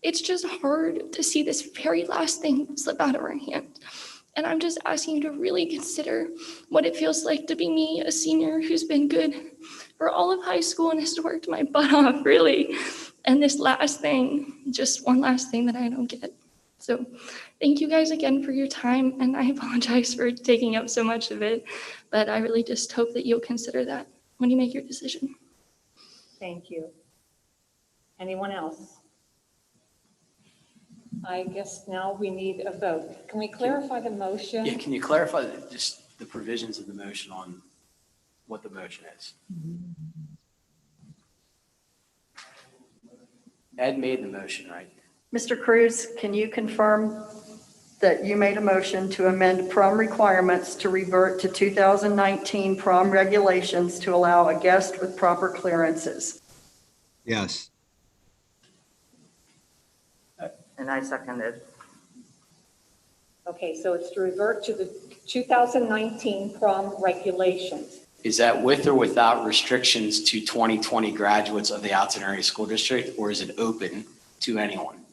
it's just hard to see this very last thing slip out of our hands. And I'm just asking you to really consider what it feels like to be me, a senior who's been good for all of high school and has worked my butt off, really. And this last thing, just one last thing that I don't get. So thank you guys again for your time. And I apologize for taking up so much of it, but I really just hope that you'll consider that when you make your decision. Thank you. Anyone else? I guess now we need a vote. Can we clarify the motion? Yeah, can you clarify just the provisions of the motion on what the motion is? Ed made the motion, right? Mr. Cruz, can you confirm that you made a motion to amend prom requirements to revert to 2019 prom regulations to allow a guest with proper clearances? Yes. And I seconded. Okay, so it's to revert to the 2019 prom regulations. Is that with or without restrictions to 2020 graduates of the Alton Area School District, or is it open to anyone?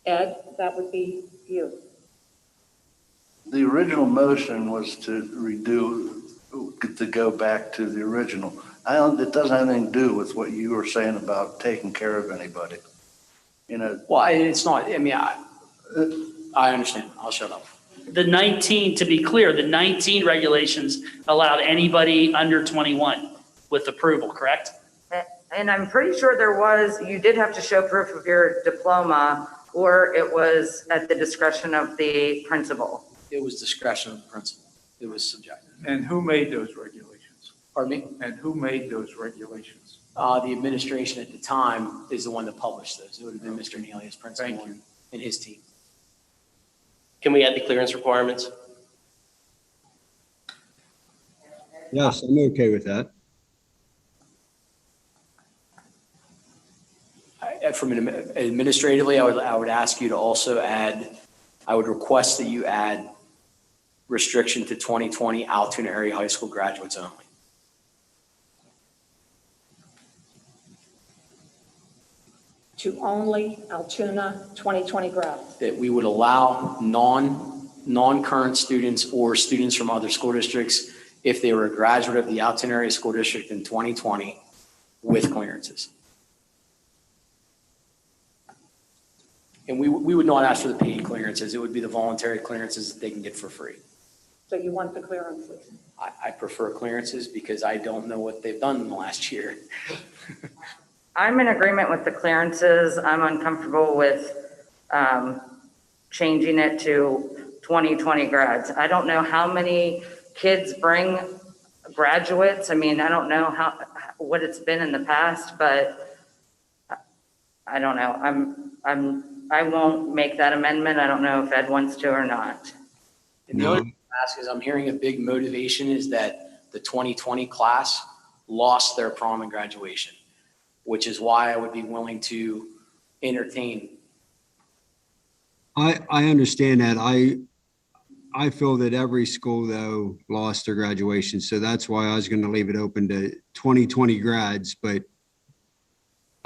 Ed, that would be you. The original motion was to go back to the original. It doesn't have anything to do with what you were saying about taking care of anybody. You know. Well, it's not, I mean, I understand. I'll shut up. The 19, to be clear, the 19 regulations allowed anybody under 21 with approval, correct? And I'm pretty sure you did have to show proof of your diploma, or it was at the discretion of the principal. It was discretion of the principal. It was subjective. And who made those regulations? Pardon me? And who made those regulations? The administration at the time is the one that published those. It would have been Mr. Neely as principal and his team. Can we add the clearance requirements? Yes, I'm okay with that. Administratively, I would ask you to also add, I would request that you add restriction to 2020 Altoona area high school graduates only. To only Altoona 2020 grads. That we would allow non-current students or students from other school districts if they were a graduate of the Altoona area school district in 2020 with clearances. And we would not ask for the paid clearances. It would be the voluntary clearances that they can get for free. So you want the clearances? I prefer clearances because I don't know what they've done in the last year. I'm in agreement with the clearances. I'm uncomfortable with changing it to 2020 grads. I don't know how many kids bring graduates. I mean, I don't know what it's been in the past, but I don't know. I won't make that amendment. I don't know if Ed wants to or not. And the other thing I ask is I'm hearing a big motivation is that the 2020 class lost their prom and graduation, which is why I would be willing to entertain. I understand that. I feel that every school though lost their graduation. So that's why I was going to leave it open to 2020 grads, but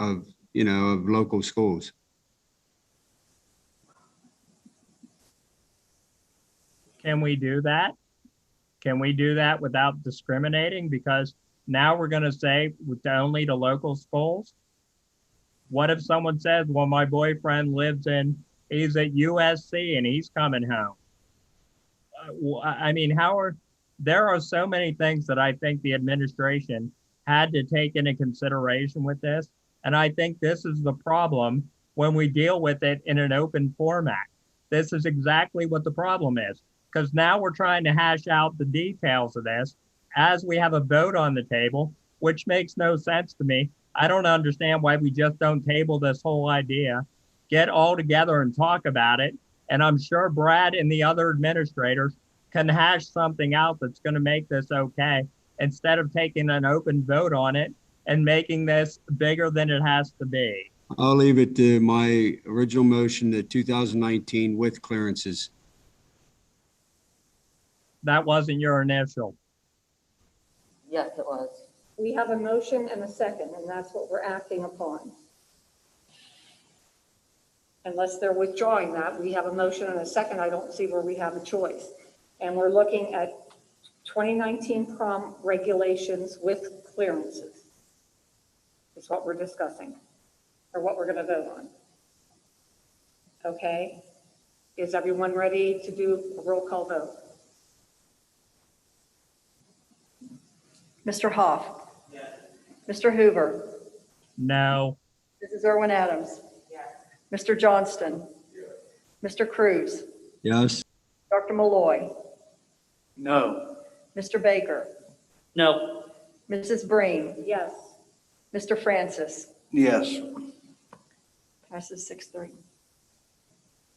of local schools. Can we do that? Can we do that without discriminating? Because now we're going to say only to local schools. What if someone says, well, my boyfriend he's at USC and he's coming home? I mean, there are so many things that I think the administration had to take into consideration with this. And I think this is the problem when we deal with it in an open format. This is exactly what the problem is, because now we're trying to hash out the details of this as we have a vote on the table, which makes no sense to me. I don't understand why we just don't table this whole idea, get all together and talk about it. And I'm sure Brad and the other administrators can hash something out that's going to make this okay, instead of taking an open vote on it and making this bigger than it has to be. I'll leave it to my original motion to 2019 with clearances. That wasn't your initial. Yes, it was. We have a motion and a second, and that's what we're acting upon. Unless they're withdrawing that, we have a motion and a second. I don't see where we have a choice. And we're looking at 2019 prom regulations with clearances. Is what we're discussing, or what we're going to vote on. Okay. Is everyone ready to do a roll call vote? Mr. Hoff? Yes. Mr. Hoover? No. Mrs. Irwin Adams? Yes. Mr. Johnston? Yes. Mr. Cruz? Yes. Dr. Malloy? No. Mr. Baker? No. Mrs. Breen? Yes. Mr. Francis? Yes. Passes 6-3.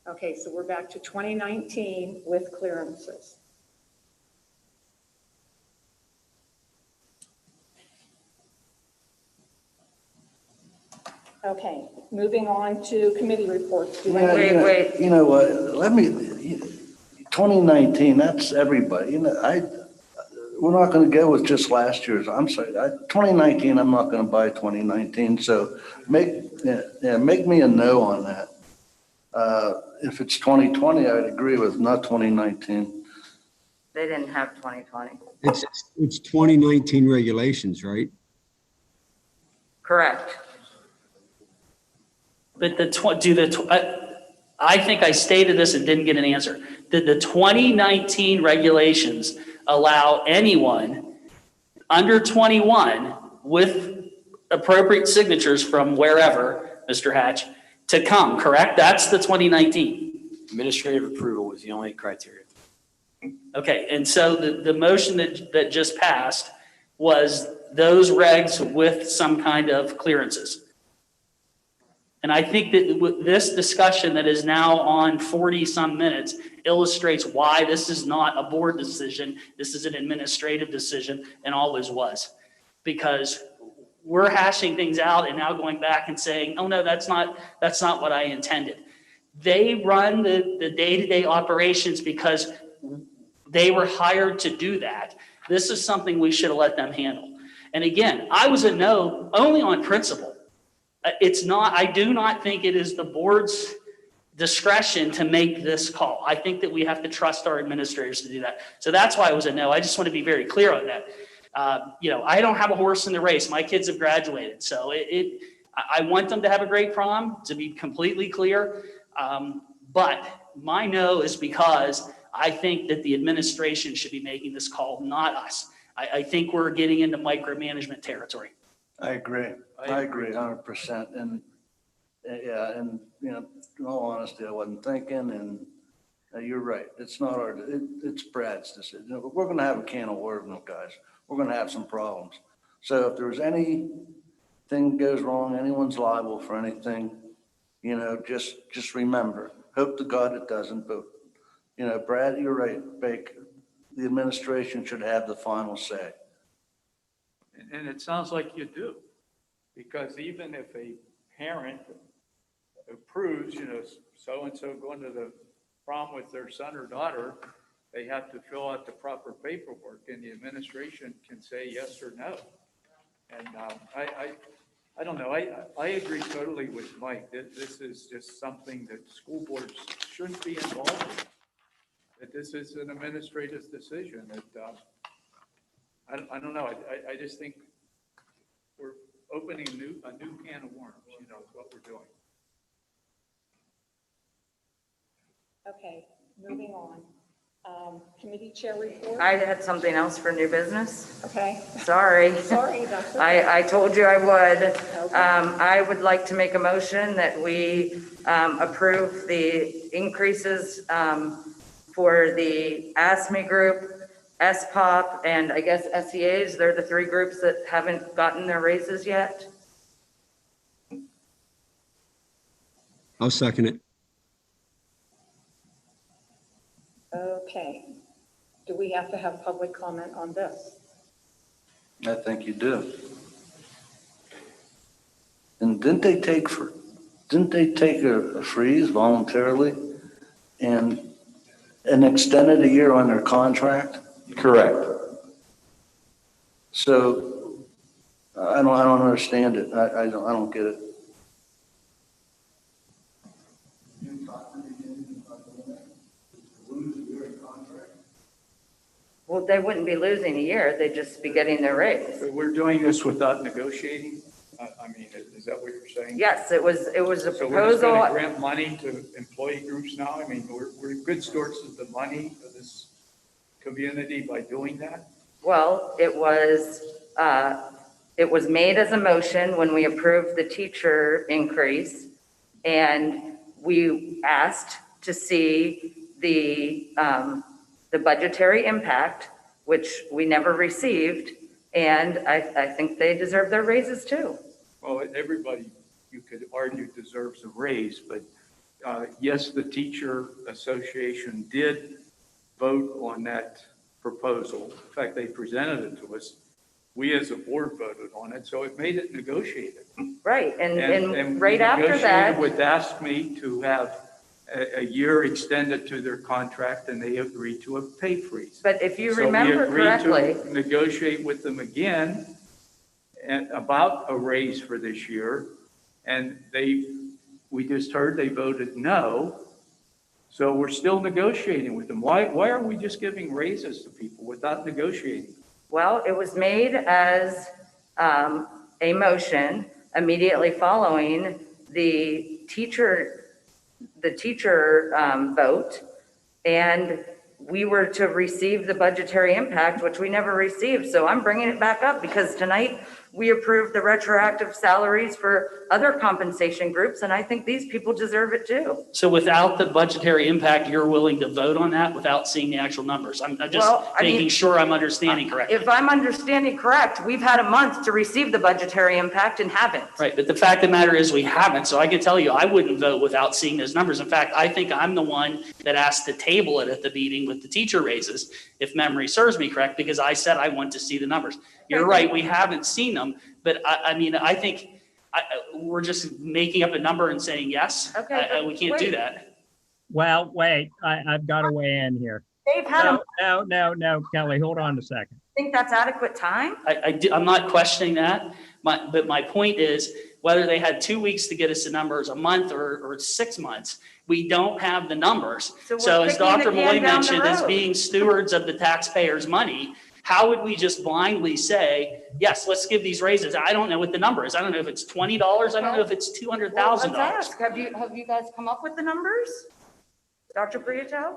Okay, so we're back to 2019 with clearances. Okay, moving on to committee reports. Wait. You know what, 2019, that's everybody, we're not gonna go with just last year's, I'm sorry, 2019, I'm not gonna buy 2019, so make me a no on that. If it's 2020, I'd agree with not 2019. They didn't have 2020. It's 2019 regulations, right? Correct. But I think I stated this and didn't get an answer. Did the 2019 regulations allow anyone under 21 with appropriate signatures from wherever, Mr. Hatch, to come, correct? That's the 2019. Administrative approval was the only criteria. Okay, and so the motion that just passed was those regs with some kind of clearances. And I think that this discussion that is now on 40 some minutes illustrates why this is not a board decision. This is an administrative decision and always was, because we're hashing things out and now going back and saying, oh no, that's not what I intended. They run the day-to-day operations because They were hired to do that. This is something we should have let them handle. And again, I was a no only on principle. It's not, I do not think it is the board's discretion to make this call. I think that we have to trust our administrators to do that. So that's why I was a no. I just want to be very clear on that. I don't have a horse in the race. My kids have graduated. So I want them to have a great prom, to be completely clear. But my no is because I think that the administration should be making this call, not us. I think we're getting into micromanagement territory. I agree. I agree 100%. And yeah, and in all honesty, I wasn't thinking, and you're right. It's not it's Brad's decision. We're going to have a can of worms, guys. We're going to have some problems. So if there's anything goes wrong, anyone's liable for anything, just remember, hope to God it doesn't, but Brad, you're right, Baker. The administration should have the final say. And it sounds like you do, because even if a parent approves, so-and-so going to the prom with their son or daughter, they have to fill out the proper paperwork, and the administration can say yes or no. And I don't know. I agree totally with Mike that this is just something that school boards shouldn't be involved in. That this is an administrative decision. That I don't know. I just think we're opening a new can of worms. Is what we're doing. Okay, moving on. Committee chair report. I had something else for new business. Okay. Sorry. Sorry, that's okay. I told you I would. Okay. I would like to make a motion that we approve the increases for the ASME group, SPOP, and I guess SEAs. They're the three groups that haven't gotten their raises yet. I'll second it. Okay. Do we have to have public comment on this? I think you do. And didn't they take a freeze voluntarily and extended a year on their contract? Correct. So I don't understand it. I don't get it. Well, they wouldn't be losing a year. They'd just be getting their raise. So we're doing this without negotiating? Is that what you're saying? Yes, it was a So we're just proposal. going to grant money to employee groups now? We're good stewards of the money of this community by doing that? Well, it was made as a motion when we approved the teacher increase, and we asked to see the budgetary impact, which we never received, and I think they deserve their raises too. Well, everybody, you could argue, deserves a raise, but yes, the teacher association did vote on that proposal. In fact, they presented it to us. We as a board voted on it, so it made it negotiated. Right, and right after that. Would ask me to have a year extended to their contract, and they agreed to a pay freeze. But if you remember correctly. So we agreed to negotiate with them again and about a raise for this year, and we just heard they voted no. So we're still negotiating with them. Why are we just giving raises to people without negotiating? Well, it was made as a motion immediately following the teacher vote, and we were to receive the budgetary impact, which we never received. So I'm bringing it back up because tonight we approved the retroactive salaries for other compensation groups, and I think these people deserve it too. So without the budgetary impact, you're willing to vote on that without seeing the actual numbers? I'm just making sure I'm understanding correctly. If I'm understanding correct, we've had a month to receive the budgetary impact and haven't. Right, but the fact of the matter is we haven't, so I can tell you I wouldn't vote without seeing those numbers. In fact, I think I'm the one that asked to table it at the meeting with the teacher raises, if memory serves me correct, because I said I want to see the numbers. You're right, we haven't seen them, but I think we're just making up a number and saying yes. Okay, We can't do that. Well, wait, I've got to weigh in here. They've had them. No, Kelly, hold on a second. Think that's adequate time? I'm not questioning that, but my point is, whether they had 2 weeks to get us the numbers, a month or 6 months, we don't have the numbers. So we're So as kicking the Dr. can Malloy down the mentioned, as road. being stewards of the taxpayers' money, how would we just blindly say, yes, let's give these raises? I don't know what the number is. I don't know if it's $20. I don't know if it's $200,000. Well, let's ask. Have you guys come up with the numbers? Dr. Prieto?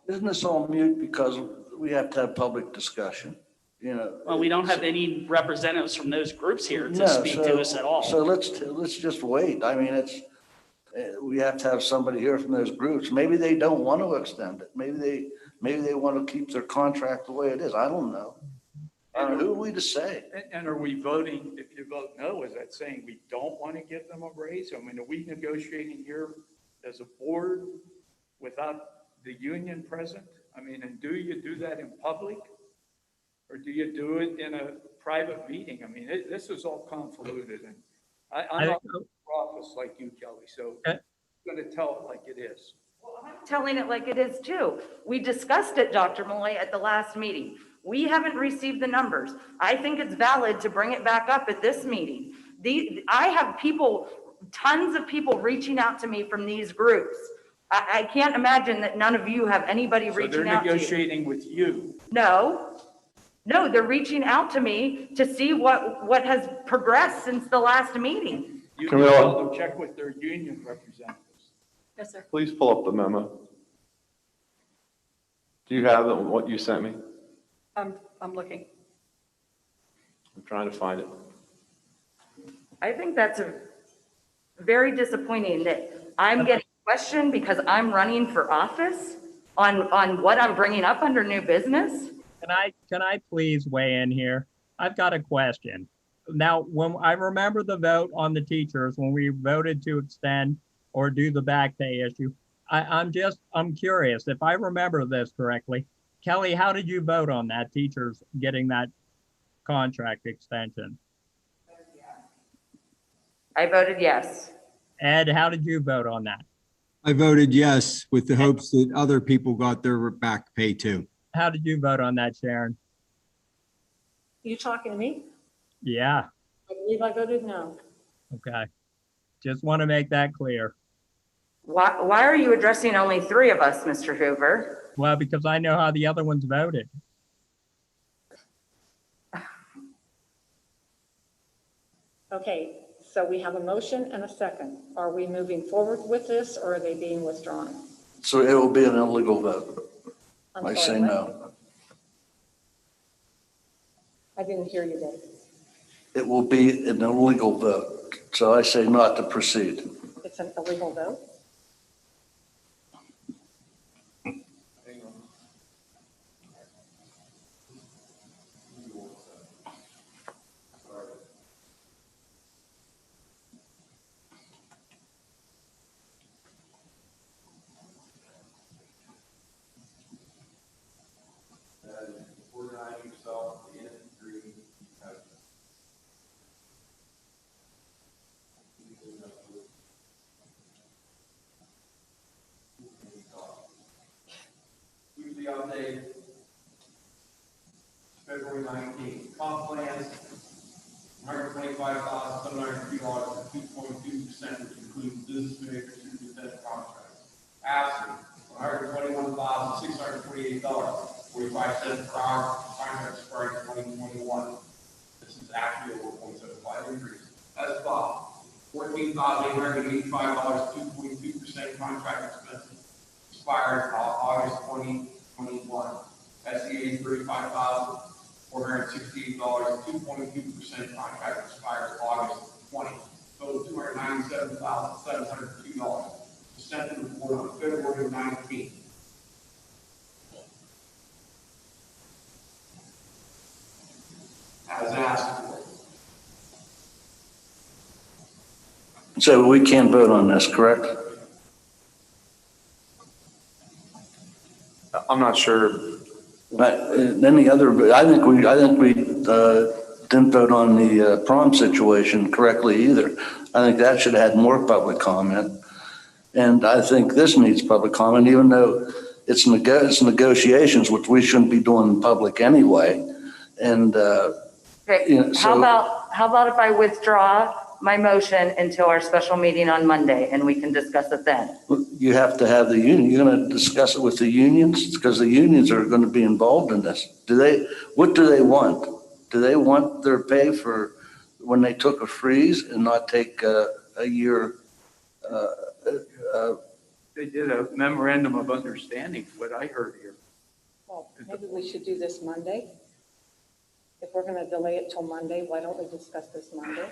Isn't this all mute because we have to have public discussion? You know. Well, we don't have any representatives from those groups here to No, speak to so- us at all. So let's just wait. I mean, we have to have somebody here from those groups. Maybe they don't want to extend it. Maybe they want to keep their contract the way it is. I don't know. Who are we to say? And are we voting, if you vote no, is that saying we don't want to give them a raise? I mean, are we negotiating here as a board without the union present? I mean, and do you do that in public? Or do you do it in a private meeting? I mean, this is all convoluted, and I'm not in the office like you, Kelly, so I'm going to tell it like it is. Telling it like it is too. We discussed it, Dr. Malloy, at the last meeting. We haven't received the numbers. I think it's valid to bring it back up at this meeting. I have people, tons of people reaching out to me from these groups. I can't imagine that none of you have anybody So reaching they're out to you. negotiating with you. No, they're reaching out to me to see what has progressed since the last meeting. You Camilla. tell them check with their union representatives. Yes, sir. Please pull up the memo. Do you have what you sent me? I'm looking. I'm trying to find it. I think that's very disappointing that I'm getting questioned because I'm running for office on what I'm bringing up under new business. Can I please weigh in here? I've got a question. Now, when I remember the vote on the teachers, when we voted to extend or do the back pay issue, I'm curious if I remember this correctly. Kelly, how did you vote on that, teachers getting that contract extension? I voted yes. Ed, how did you vote on that? I voted yes with the hopes that other people got their back pay too. How did you vote on that, Sharon? You talking to me? Yeah, I believe I voted no. okay. Just want to make that clear. Why are you addressing only 3 of us, Mr. Hoover? Well, because I know how the other ones voted. Okay, so we have a motion and a second. Are we moving forward with this or are they being withdrawn? So it will be an illegal vote. I'm I sorry, say what? no. I didn't hear you, Dave. It will be an illegal vote. So I say not to proceed. It's an illegal vote? Organize yourself in three. Weekly update. February 19th. Comp plans. $125,702 for 2.2%, which includes business mix and percent contracts. Absent. $121,648, 45 cents per hour, contract expiring 2021. This is actually a 4.75 increase. As follows: $14,885, 2.2% contract expenses, expires August 2021. SEA $35,468, 2.2% contract expires August 20. Total $297,702. Sent to the board on February 19th. As asked for. So we can't vote on this, correct? I'm not sure. But any other, I think we didn't vote on the prom situation correctly either. I think that should have had more public comment. And I think this needs public comment, even though it's negotiations, which we shouldn't be doing in public anyway. And, Okay, you know, so- how about if I withdraw my motion until our special meeting on Monday and we can discuss it then? You have to have the union, you're gonna discuss it with the unions, because the unions are gonna be involved in this. What do they want? Do they want their pay for when they took a freeze and not take a year? They did a memorandum of understanding, what I heard here. Well, maybe we should do this Monday. If we're going to delay it till Monday, why don't we discuss this Monday?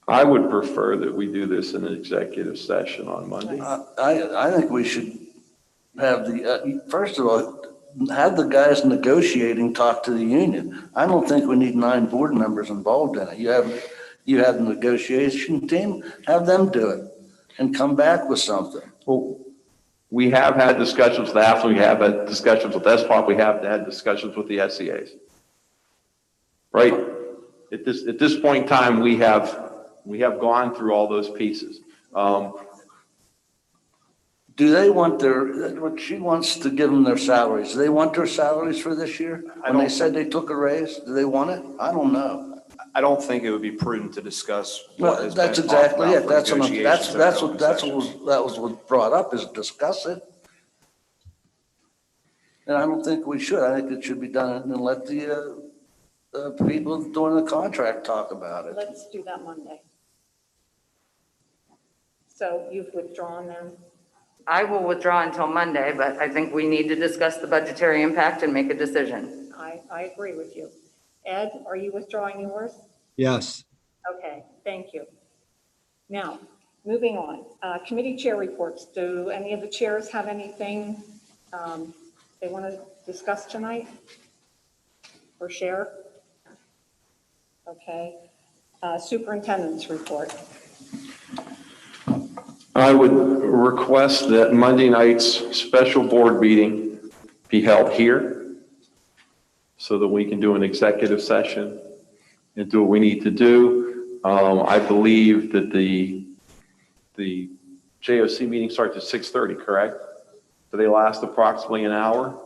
I would prefer that we do this in an executive session on Monday. I think we should have first of all, have the guys negotiating talk to the union. I don't think we need 9 board members involved in it. You have the negotiation team, have them do it and come back with something. Well, we have had discussions with AFL, we have had discussions with SPOP, we have had discussions with the SCAs. Right? At this point in time, we have gone through all those pieces. Do they want what she wants to give them their salaries? Do they want their salaries for this year? When they said they took a raise, do they want it? I don't know. I don't think it would be prudent to discuss what has been That's talked exactly about it. for That's negotiations in open sessions. that was what brought up, is discuss it. And I don't think we should. I think it should be done and let the people doing the contract talk about it. Let's do that Monday. So you've withdrawn them? I will withdraw until Monday, but I think we need to discuss the budgetary impact and make a decision. I agree with you. Ed, are you withdrawing yours? Yes. Okay, thank you. Now, moving on. Committee chair reports. Do any of the chairs have anything they want to discuss tonight or share? Okay. Superintendent's report. I would request that Monday night's special board meeting be held here so that we can do an executive session and do what we need to do. I believe that the JOC meeting starts at 6:30, correct? Do they last approximately an hour?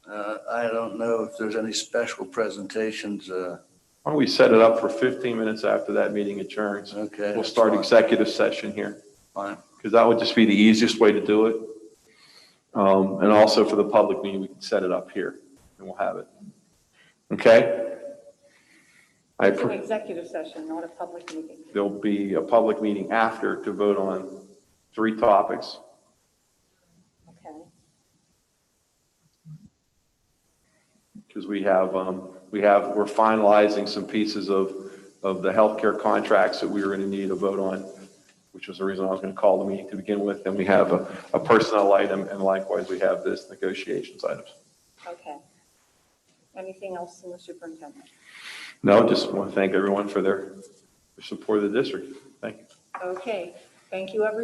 I don't know if there's any special presentations. Why don't we set it up for 15 minutes after that meeting adjourns? Okay. We'll start executive session here. Fine. Because that would just be the easiest way to do it. And also for the public meeting, we can set it up here and we'll have it. Okay? It's an executive session, not a public meeting. There'll be a public meeting after to vote on 3 topics. Okay. Because we're finalizing some pieces of the healthcare contracts that we were going to need a vote on, which was the reason I was going to call the meeting to begin with. Then we have a personnel item, and likewise we have this negotiations items. Okay. Anything else from the superintendent? No, just want to thank everyone for their support of the district. Thank you. Okay. Thank you, everyone.